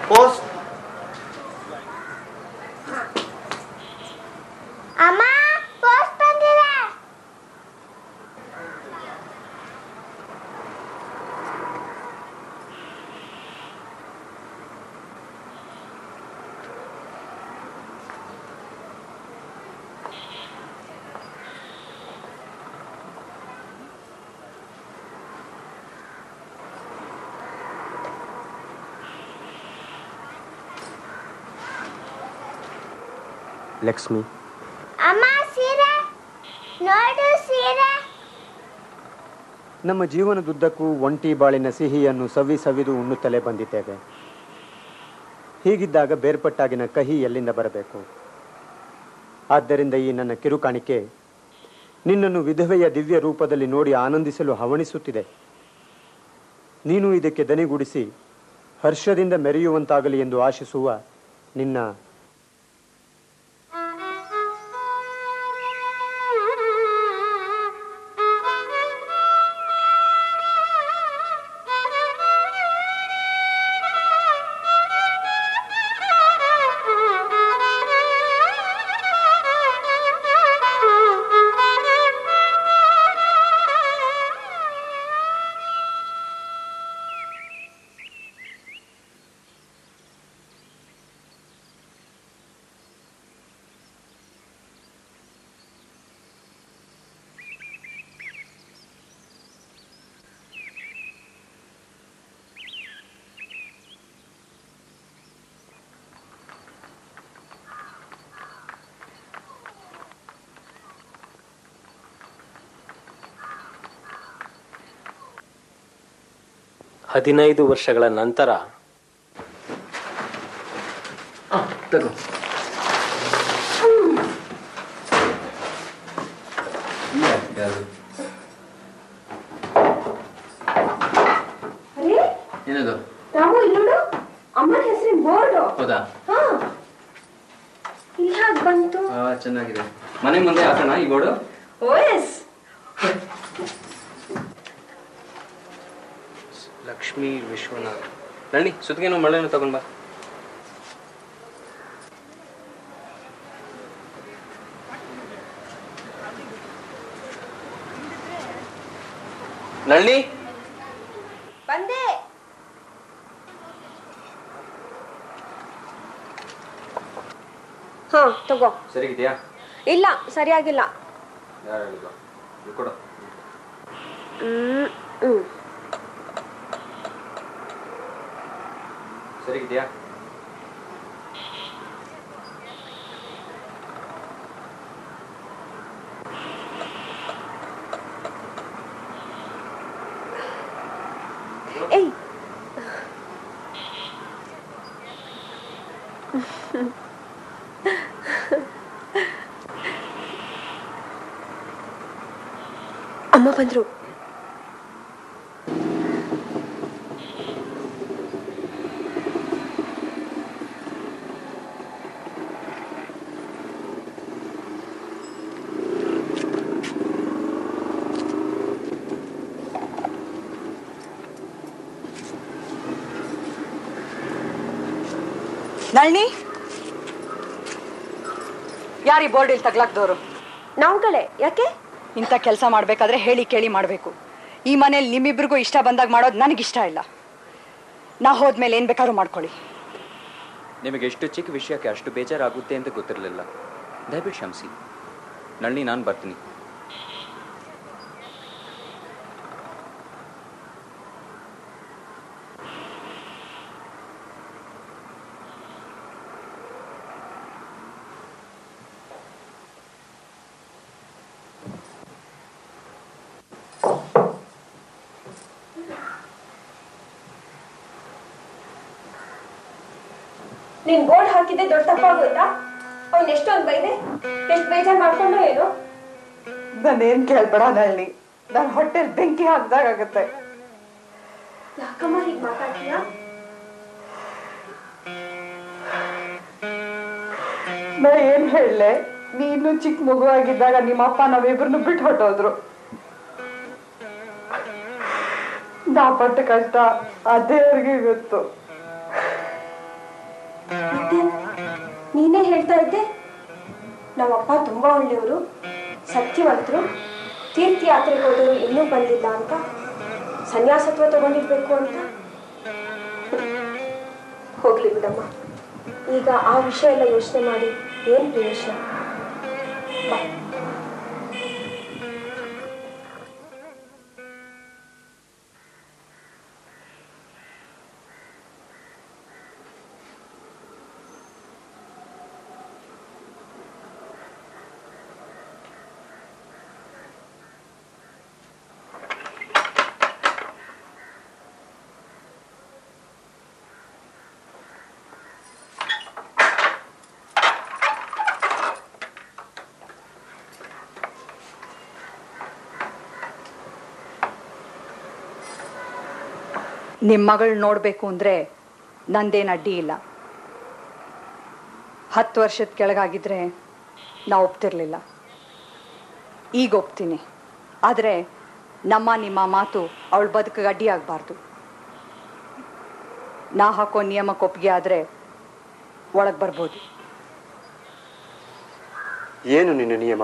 Speaker 3: ಪೋಸ್ಟ್.
Speaker 19: ಅಮ್ಮ, ಪೋಸ್ಟ್ ಬಂದಿದೆ.
Speaker 3: ಲಕ್ಷ್ಮಿ,
Speaker 19: ಅಮ್ಮ, ಸೀರೆ ನೋಡು, ಸೀರೆ.
Speaker 22: ನಮ್ಮ ಜೀವನದುದ್ದಕ್ಕೂ ಒಂಟಿ ಬಾಳಿನ ಸಿಹಿಯನ್ನು ಸವಿದು ಉಣ್ಣುತ್ತಲೇ ಬಂದಿದ್ದೇವೆ. ಹೀಗಿದ್ದಾಗ ಬೇರ್ಪಟ್ಟಾಗಿನ ಕಹಿ ಎಲ್ಲಿಂದ ಬರಬೇಕು? ಆದ್ದರಿಂದ ಈ ನನ್ನ ಕಿರುಕಾಣಿಕೆ ನಿನ್ನನ್ನು ವಿಧವೆಯ ದಿವ್ಯ ರೂಪದಲ್ಲಿ ನೋಡಿ ಆನಂದಿಸಲು ಹವಣಿಸುತ್ತಿದೆ. ನೀನು ಇದಕ್ಕೆ ದನಿಗೂಡಿಸಿ ಹರ್ಷದಿಂದ ಮೆರೆಯುವಂತಾಗಲಿ ಎಂದು ಆಶಿಸುವ ನಿನ್ನ
Speaker 20: ಹದಿನೈದು ವರ್ಷಗಳ ನಂತರ
Speaker 15: ತಗೋ. ಏನದು?
Speaker 2: ರಾಮು, ಇಲ್ಲಿ ನೋಡು, ಅಮ್ಮನ ಹೆಸರಿನ ಬೋರ್ಡ್.
Speaker 15: ಹೌದಾ?
Speaker 2: ಇಲ್ಲಿ ಹಾಗೆ ಬಂತು.
Speaker 15: ಚೆನ್ನಾಗಿದೆ. ಮನೆ ಮುಂದೆ ಹಾಕೋಣ ಈ ಬೋರ್ಡು.
Speaker 2: ಓಎಸ್.
Speaker 15: ಲಕ್ಷ್ಮೀ ವಿಶ್ವನಾಥ್. ನಳ್ಳಿ ಸುತ್ತಿಗೆನೋ ಮಳೆನೋ ತಗೊಂಡ್ ಬಾ. ನಳ್ಳಿ
Speaker 2: ಬಂದೆ. ತಗೋ.
Speaker 15: ಸರಿಗಿದ್ಯಾ?
Speaker 2: ಇಲ್ಲ, ಸರಿಯಾಗಿಲ್ಲ.
Speaker 15: ಯಾರು ಹೇಳಿದ್ದು? ಇದು ಕೊಡು. ಸರಿಗಿದ್ಯಾ?
Speaker 2: ಏಯ್, ಅಮ್ಮ ಬಂದ್ರು.
Speaker 23: ನಳಿನಿ, ಯಾರೀ ಬೋರ್ಡ್ ಇಲ್ಲಿ ತಗ್ಲಾಕ್ದವ್ರು?
Speaker 2: ನಾವುಗಳೇ. ಯಾಕೆ?
Speaker 23: ಇಂಥ ಕೆಲಸ ಮಾಡ್ಬೇಕಾದ್ರೆ ಹೇಳಿ ಕೇಳಿ ಮಾಡಬೇಕು. ಈ ಮನೇಲಿ ನಿಮ್ಮಿಬ್ರಿಗೂ ಇಷ್ಟ ಬಂದಾಗ ಮಾಡೋದು ನನಗಿಷ್ಟ ಇಲ್ಲ. ನಾ ಹೋದ್ಮೇಲೆ ಏನ್ ಬೇಕಾದ್ರೂ ಮಾಡ್ಕೊಳ್ಳಿ.
Speaker 6: ನಿಮಗೆ ಎಷ್ಟು ಚಿಕ್ಕ ವಿಷಯಕ್ಕೆ ಅಷ್ಟು ಬೇಜಾರಾಗುತ್ತೆ ಅಂತ ಗೊತ್ತಿರಲಿಲ್ಲ. ದಯವಿಟ್ಟು ಕ್ಷಮಿಸಿ. ನಳಿನಿ, ನಾನು ಬರ್ತೀನಿ.
Speaker 2: ನೀನ್ ಬೋರ್ಡ್ ಹಾಕಿದ್ದೆ ದೊಡ್ಡ ತಪ್ಪಾಗೋಯ್ತಾ? ಅವ್ನ್ ಎಷ್ಟೊಂದು ಬೈದೆ, ಎಷ್ಟು ಬೇಜಾರ್ ಮಾಡ್ಕೊಂಡು ಏನು?
Speaker 18: ನಾನೇನ್ ಕೇಳ್ಬೇಡ ನಳಿನಿ, ನನ್ ಹೊಟ್ಟೆಲ್ ಬೆಂಕಿ ಹಾಕ್ದಾಗತ್ತೆ.
Speaker 2: ಯಾಕಮ್ಮ ಹೀಗ್ ಮಾತಾಡ್ತೀಯ?
Speaker 18: ನಾ ಏನ್ ಹೇಳಲೆ, ನೀನು ಚಿಕ್ಕ ಮಗುವಾಗಿದ್ದಾಗ ನಿಮ್ಮಪ್ಪ ನಾವಿಬ್ರನ್ನು ಬಿಟ್ಟು ಹೊಟ್ಟೋದ್ರು. ನಾ ಪಟ್ಟ ಕಷ್ಟ ಆ ದೇವ್ರಿಗೆ ಗೊತ್ತು.
Speaker 2: ನೀನೇ ಹೇಳ್ತಾ ಇದ್ದೆ ನಮ್ಮಪ್ಪ ತುಂಬಾ ಒಳ್ಳೆಯವರು, ಸತ್ಯವಂತರು, ತೀರ್ಥಯಾತ್ರೆಗೆ ಹೋದವರು ಇನ್ನೂ ಬಂದಿಲ್ಲ ಅಂತ, ಸನ್ಯಾಸತ್ವ ತಗೊಂಡಿರ್ಬೇಕು ಅಂತ. ಹೋಗ್ಲಿ ಬಿಡಮ್ಮ, ಈಗ ಆ ವಿಷಯ ಎಲ್ಲ ಯೋಚನೆ ಮಾಡಿ ಏನ್ ಪ್ರಯೋಜನ? ಬಾಯ್.
Speaker 23: ನಿಮ್ಮ ಮಗಳು ನೋಡಬೇಕು ಅಂದರೆ ನಂದೇನು ಅಡ್ಡಿ ಇಲ್ಲ. 10 ವರ್ಷದ ಕೆಳಗಾಗಿದ್ರೆ ನಾ ಒಪ್ತಿರ್ಲಿಲ್ಲ, ಈಗ ಒಪ್ತೀನಿ. ಆದರೆ ನಿಮ್ಮ ಮಾತು ಅವಳ ಬದುಕಿಗೆ ಅಡ್ಡಿ ಆಗಬಾರ್ದು. ನಾ ಹಾಕೋ ನಿಯಮಕ್ಕೆ ಒಪ್ಪಿಗೆ ಆದರೆ ಒಳಗೆ ಬರ್ಬೋದು.
Speaker 22: ಏನು ನಿನ್ನ ನಿಯಮ?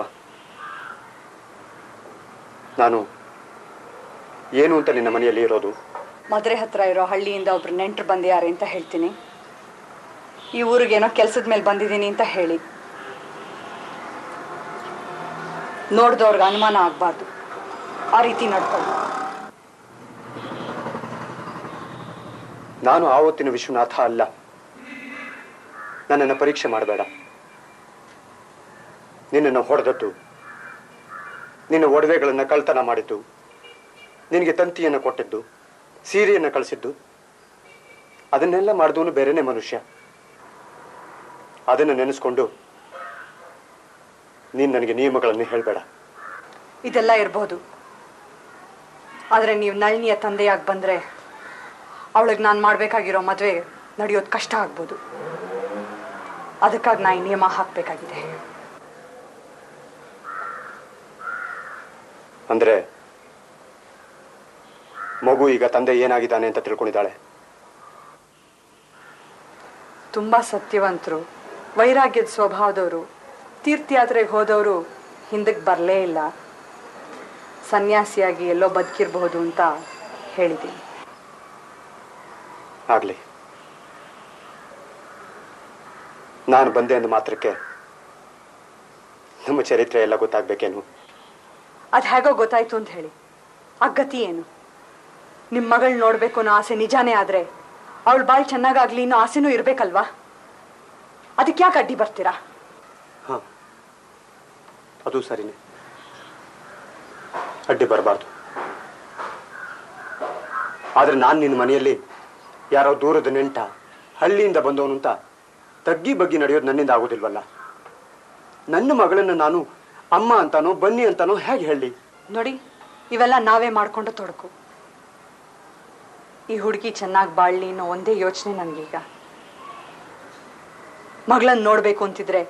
Speaker 22: ನಾನು ಏನು ಅಂತ ನಿನ್ನ ಮನೆಯಲ್ಲಿ ಇರೋದು?
Speaker 23: ಮದುವೆ ಹತ್ರ ಇರೋ ಹಳ್ಳಿಯಿಂದ ಒಬ್ರು ನೆಂಟರು ಬಂದಿದ್ದಾರೆ ಅಂತ ಹೇಳ್ತೀನಿ. ಈ ಊರಿಗೇನೋ ಕೆಲಸದ ಮೇಲೆ ಬಂದಿದ್ದೀನಿ ಅಂತ ಹೇಳಿ. ನೋಡ್ದವ್ರಿಗೆ ಅನುಮಾನ ಆಗಬಾರ್ದು, ಆ ರೀತಿ ನಡ್ಕೊಳ್ಳಿ.
Speaker 22: ನಾನು ಆವತ್ತಿನ ವಿಶ್ವನಾಥ ಅಲ್ಲ. ನನ್ನನ್ನು ಪರೀಕ್ಷೆ ಮಾಡಬೇಡ. ನಿನ್ನನ್ನು ಹೊಡೆದದ್ದು, ನಿನ್ನ ಒಡವೆಗಳನ್ನು ಕಳ್ತನ ಮಾಡಿದ್ದು, ನಿನಗೆ ತಂತಿಯನ್ನು ಕೊಟ್ಟಿದ್ದು, ಸೀರೆಯನ್ನು ಕಳಿಸಿದ್ದು, ಅದನ್ನೆಲ್ಲ ಮಾಡಿದವನು ಬೇರೆನೇ ಮನುಷ್ಯ. ಅದನ್ನು ನೆನೆಸ್ಕೊಂಡು ನೀನು ನನಗೆ ನಿಯಮಗಳನ್ನು ಹೇಳಬೇಡ.
Speaker 23: ಇದೆಲ್ಲ ಇರ್ಬೋದು, ಆದರೆ ನೀವು ನಳಿನಿಯ ತಂದೆಯಾಗಿ ಬಂದರೆ ಅವಳಿಗೆ ನಾನು ಮಾಡಬೇಕಾಗಿರೋ ಮದುವೆ ನಡೆಯೋದು ಕಷ್ಟ ಆಗ್ಬೋದು. ಅದಕ್ಕಾಗಿ ನಾ ಈ ನಿಯಮ ಹಾಕಬೇಕಾಗಿದೆ.
Speaker 22: ಅಂದ್ರೆ ಮಗು ಈಗ ತಂದೆ ಏನಾಗಿದ್ದಾನೆ ಅಂತ ತಿಳ್ಕೊಂಡಿದ್ದಾಳೆ.
Speaker 23: ತುಂಬಾ ಸತ್ಯವಂತರು, ವೈರಾಗ್ಯದ ಸ್ವಭಾವದವರು, ತೀರ್ಥಯಾತ್ರೆಗೆ ಹೋದವರು ಹಿಂದಕ್ಕೆ ಬರಲೇ ಇಲ್ಲ. ಸನ್ಯಾಸಿಯಾಗಿ ಎಲ್ಲೋ ಬದುಕಿರಬಹುದು ಅಂತ ಹೇಳಿದ್ದೀನಿ.
Speaker 22: ಆಗಲಿ, ನಾನು ಬಂದೆ ಅಂದ ಮಾತ್ರಕ್ಕೆ ನಮ್ಮ ಚರಿತ್ರೆ ಎಲ್ಲ ಗೊತ್ತಾಗ್ಬೇಕೇನು?
Speaker 23: ಅದು ಹೇಗೋ ಗೊತ್ತಾಯ್ತು ಅಂತ ಹೇಳಿ, ಆ ಗತಿ ಏನು? ನಿಮ್ಮ ಮಗಳು ನೋಡ್ಬೇಕು ಅನ್ನೋ ಆಸೆ ನಿಜಾನೇ ಆದ್ರೆ ಅವಳು ಬಾಳ್ ಚೆನ್ನಾಗಾಗ್ಲಿ ಅನ್ನೋ ಆಸೆನೂ ಇರ್ಬೇಕಲ್ವಾ? ಅದಕ್ಕೆ ಯಾಕೆ ಅಡ್ಡಿ ಬರ್ತೀರಾ?
Speaker 22: ಹಾ, ಅದು ಸರಿನೇ, ಅಡ್ಡಿ ಬರಬಾರ್ದು. ಆದ್ರೆ ನಾನು ನಿನ್ನ ಮನೆಯಲ್ಲಿ ಯಾರೋ ದೂರದ ನೆಂಟ, ಹಳ್ಳಿಯಿಂದ ಬಂದವನು ಅಂತ ತಗ್ಗಿ ಬಗ್ಗಿ ನಡೆಯೋದು ನನ್ನಿಂದ ಆಗೋದಿಲ್ವಲ್ಲ. ನನ್ನ ಮಗಳನ್ನು ನಾನು ಅಮ್ಮ ಅಂತಾನೋ ಬನ್ನಿ ಅಂತಾನೋ ಹೇಗೆ ಹೇಳಿ?
Speaker 23: ನೋಡಿ, ಇವೆಲ್ಲ ನಾವೇ ಮಾಡ್ಕೊಂಡು ತೊಡಕು. ಈ ಹುಡುಗಿ ಚೆನ್ನಾಗಿ ಬಾಳ್ಲಿ ಅನ್ನೋ ಒಂದೇ ಯೋಚನೆ ನನಗೀಗ. ಮಗಳನ್ನ ನೋಡ್ಬೇಕು ಅಂತಿದ್ರೆ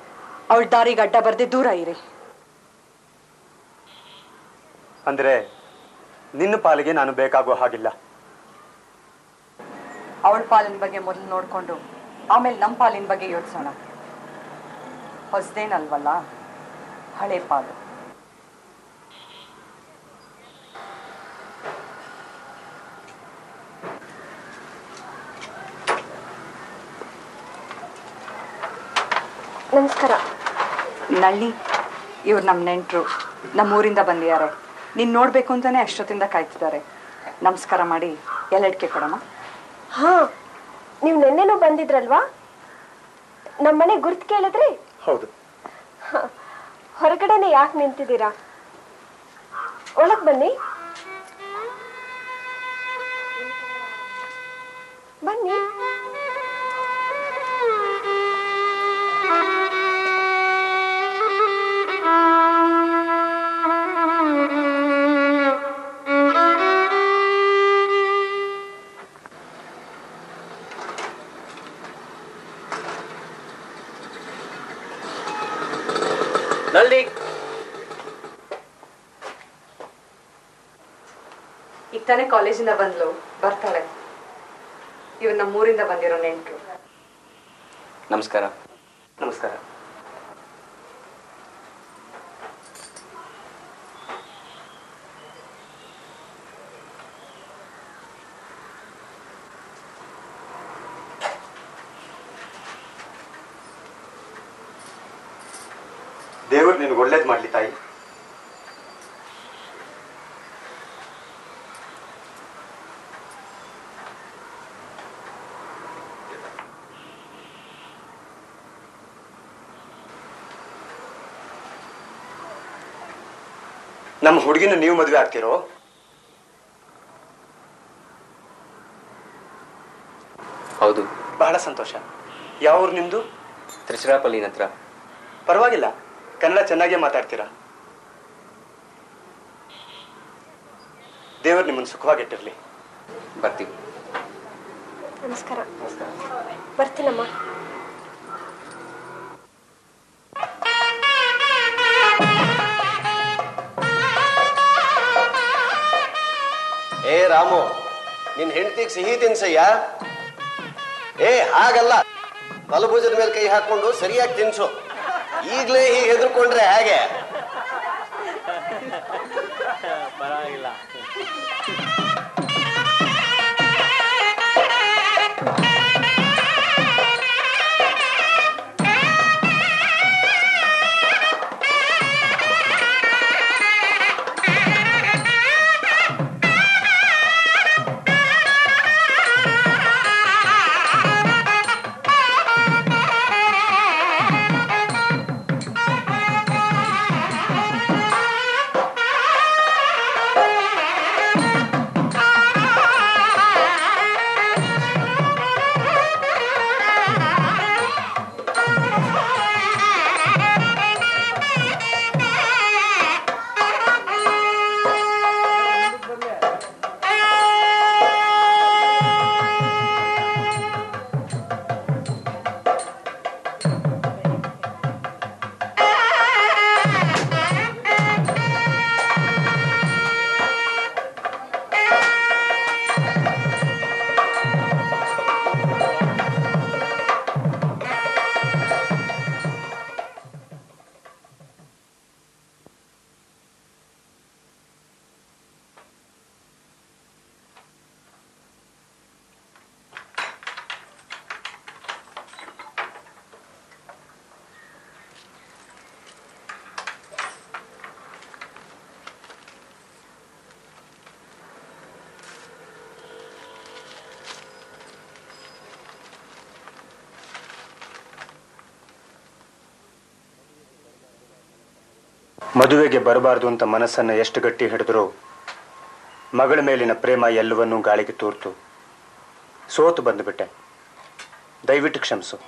Speaker 23: ಅವಳ ದಾರಿಗೆ ಅಡ್ಡ ಬರ್ದೆ ದೂರ ಇರಿ.
Speaker 22: ಅಂದ್ರೆ ನಿನ್ನ ಪಾಲಿಗೆ ನಾನು ಬೇಕಾಗೋ ಹಾಗಿಲ್ಲ.
Speaker 23: ಅವಳ ಪಾಲಿನ ಬಗ್ಗೆ ಮೊದಲು ನೋಡ್ಕೊಂಡು ಆಮೇಲೆ ನಮ್ಮ ಪಾಲಿನ ಬಗ್ಗೆ ಯೋಚಿಸೋಣ. ಹೊಸದೇನಲ್ವಲ್ಲ, ಹಳೆ ಪಾಲು.
Speaker 2: ನಮಸ್ಕಾರ.
Speaker 23: ನಳ್ಳಿ, ಇವ್ರು ನಮ್ಮ ನೆಂಟರು, ನಮ್ಮೂರಿಂದ ಬಂದಿದ್ದಾರೆ. ನೀನು ನೋಡ್ಬೇಕು ಅಂತಾನೆ ಅಷ್ಟೊತ್ತಿಂದ ಕಾಯ್ತಿದ್ದಾರೆ. ನಮಸ್ಕಾರ ಮಾಡಿ ಎಲ್ಲಡ್ಕೆ ಕೊಡಮ್ಮ.
Speaker 2: ಹಾ, ನೀವು ನೆನ್ನೆನೂ ಬಂದಿದ್ರಲ್ವಾ? ನಮ್ಮನೆ ಗುರ್ತು ಕೇಳಿದ್ರಿ?
Speaker 22: ಹೌದು.
Speaker 2: ಹೊರಗಡೆನೆ ಯಾಕೆ ನಿಂತಿದ್ದೀರಾ? ಒಳಗ್ ಬನ್ನಿ. ಬನ್ನಿ.
Speaker 20: ನಳ್ಳಿ,
Speaker 23: ಈಗ ತಾನೇ ಕಾಲೇಜಿಂದ ಬಂದ್ಲು, ಬರ್ತಾಳೆ. ಇವ್ರು ನಮ್ಮೂರಿಂದ ಬಂದಿರೋ ನೆಂಟರು.
Speaker 20: ನಮಸ್ಕಾರ.
Speaker 22: ನಮಸ್ಕಾರ. ದೇವರು ನಿನಗೆ ಒಳ್ಳೇದು ಮಾಡ್ಲಿ ತಾಯಿ. ನಮ್ಮ ಹುಡುಗಿನ ನೀವು ಮದುವೆ ಆಗ್ತಿರೋ?
Speaker 20: ಹೌದು.
Speaker 22: ಬಹಳ ಸಂತೋಷ. ಯಾವ ಊರು ನಿಮ್ದು?
Speaker 20: ತ್ರಿಚಿರಾಪಲ್ಲಿ ಹತ್ರ.
Speaker 22: ಪರವಾಗಿಲ್ಲ, ಕನ್ನಡ ಚೆನ್ನಾಗೇ ಮಾತಾಡ್ತೀರಾ. ದೇವರು ನಿಮ್ಮನ್ನು ಸುಖವಾಗಿಟ್ಟಿರ್ಲಿ.
Speaker 20: ಬರ್ತೀವಿ.
Speaker 2: ನಮಸ್ಕಾರ. ಬರ್ತೀನಮ್ಮ.
Speaker 7: ಏ ರಾಮು, ನಿನ್ ಹೆಂಡತಿಗೆ ಸಿಹಿ ತಿನ್ಸಯ್ಯ. ಏ ಹಾಗಲ್ಲ, ಬಲಭುಜದ ಮೇಲೆ ಕೈ ಹಾಕೊಂಡು ಸರಿಯಾಗಿ ತಿನ್ಸು. ಈಗ್ಲೇ ಹೀಗೆ ಹೆದರ್ಕೊಂಡ್ರೆ ಹೇಗೆ?
Speaker 20: ಪರವಾಗಿಲ್ಲ.
Speaker 22: ಮದುವೆಗೆ ಬರಬಾರ್ದು ಅಂತ ಮನಸ್ಸನ್ನು ಎಷ್ಟು ಗಟ್ಟಿ ಹಿಡಿದ್ರು ಮಗಳ ಮೇಲಿನ ಪ್ರೇಮ ಎಲ್ಲವನ್ನೂ ಗಾಳಿಗೆ ತೂರ್ತು. ಸೋತು ಬಂದುಬಿಟ್ಟೆ. ದಯವಿಟ್ಟು ಕ್ಷಮಿಸು.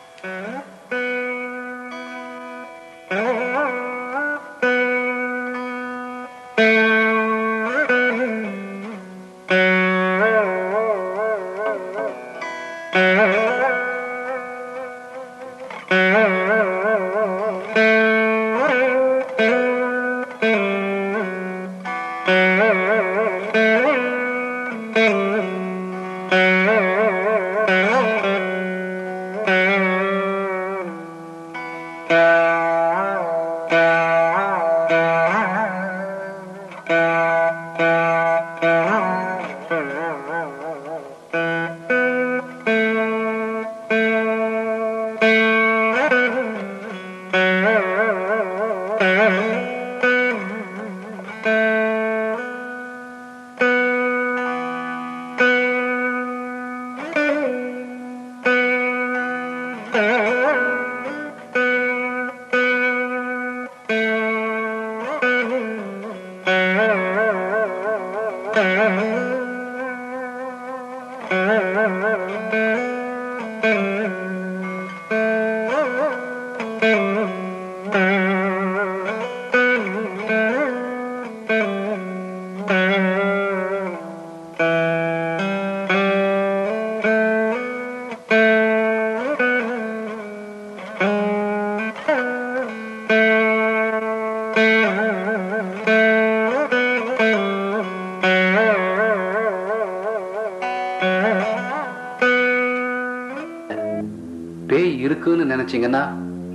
Speaker 8: பேய் இருக்குன்னு நினைச்சீங்கன்னா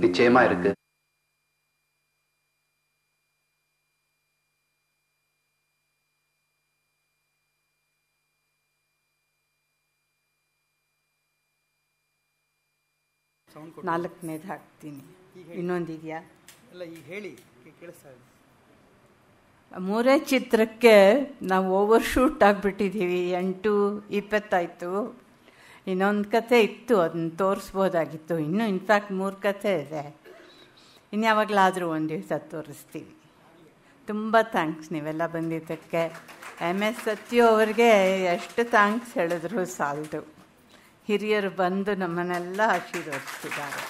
Speaker 8: நிச்சயமா இருக்கு.
Speaker 9: ನಾಲ್ಕನೇದು ಹಾಕ್ತೀನಿ. ಇನ್ನೊಂದಿದೆಯಾ?
Speaker 15: ಇಲ್ಲ, ಈಗ ಹೇಳಿ, ಕೇಳಿಸ್ತಾ ಇದೆ.
Speaker 9: ಮೂರೇ ಚಿತ್ರಕ್ಕೆ ನಾವು ಓವರ್ ಶೂಟ್ ಆಗಿಬಿಟ್ಟಿದ್ದೀವಿ. 8:20 ಆಯಿತು. ಇನ್ನೊಂದು ಕತೆ ಇತ್ತು, ಅದನ್ನ ತೋರಿಸ್ಬೋದಾಗಿತ್ತು. ಇನ್ನೂ ಇನ್ಫ್ಯಾಕ್ಟ್ 3 ಕತೆ ಇದೆ. ಇನ್ಯಾವಾಗಲಾದರೂ ಒಂದು ದಿವಸ ತೋರಿಸ್ತೀವಿ. ತುಂಬ ಥ್ಯಾಂಕ್ಸ್ ನೀವೆಲ್ಲ ಬಂದಿದ್ದಕ್ಕೆ. MS ಸತ್ಯು ಅವ್ರಿಗೆ ಎಷ್ಟು ಥ್ಯಾಂಕ್ಸ್ ಹೇಳಿದ್ರು ಸಾಲದು. ಹಿರಿಯರು ಬಂದು ನಮ್ಮನ್ನೆಲ್ಲ ಆಶೀರ್ವದಿಸಿದ್ದಾರೆ.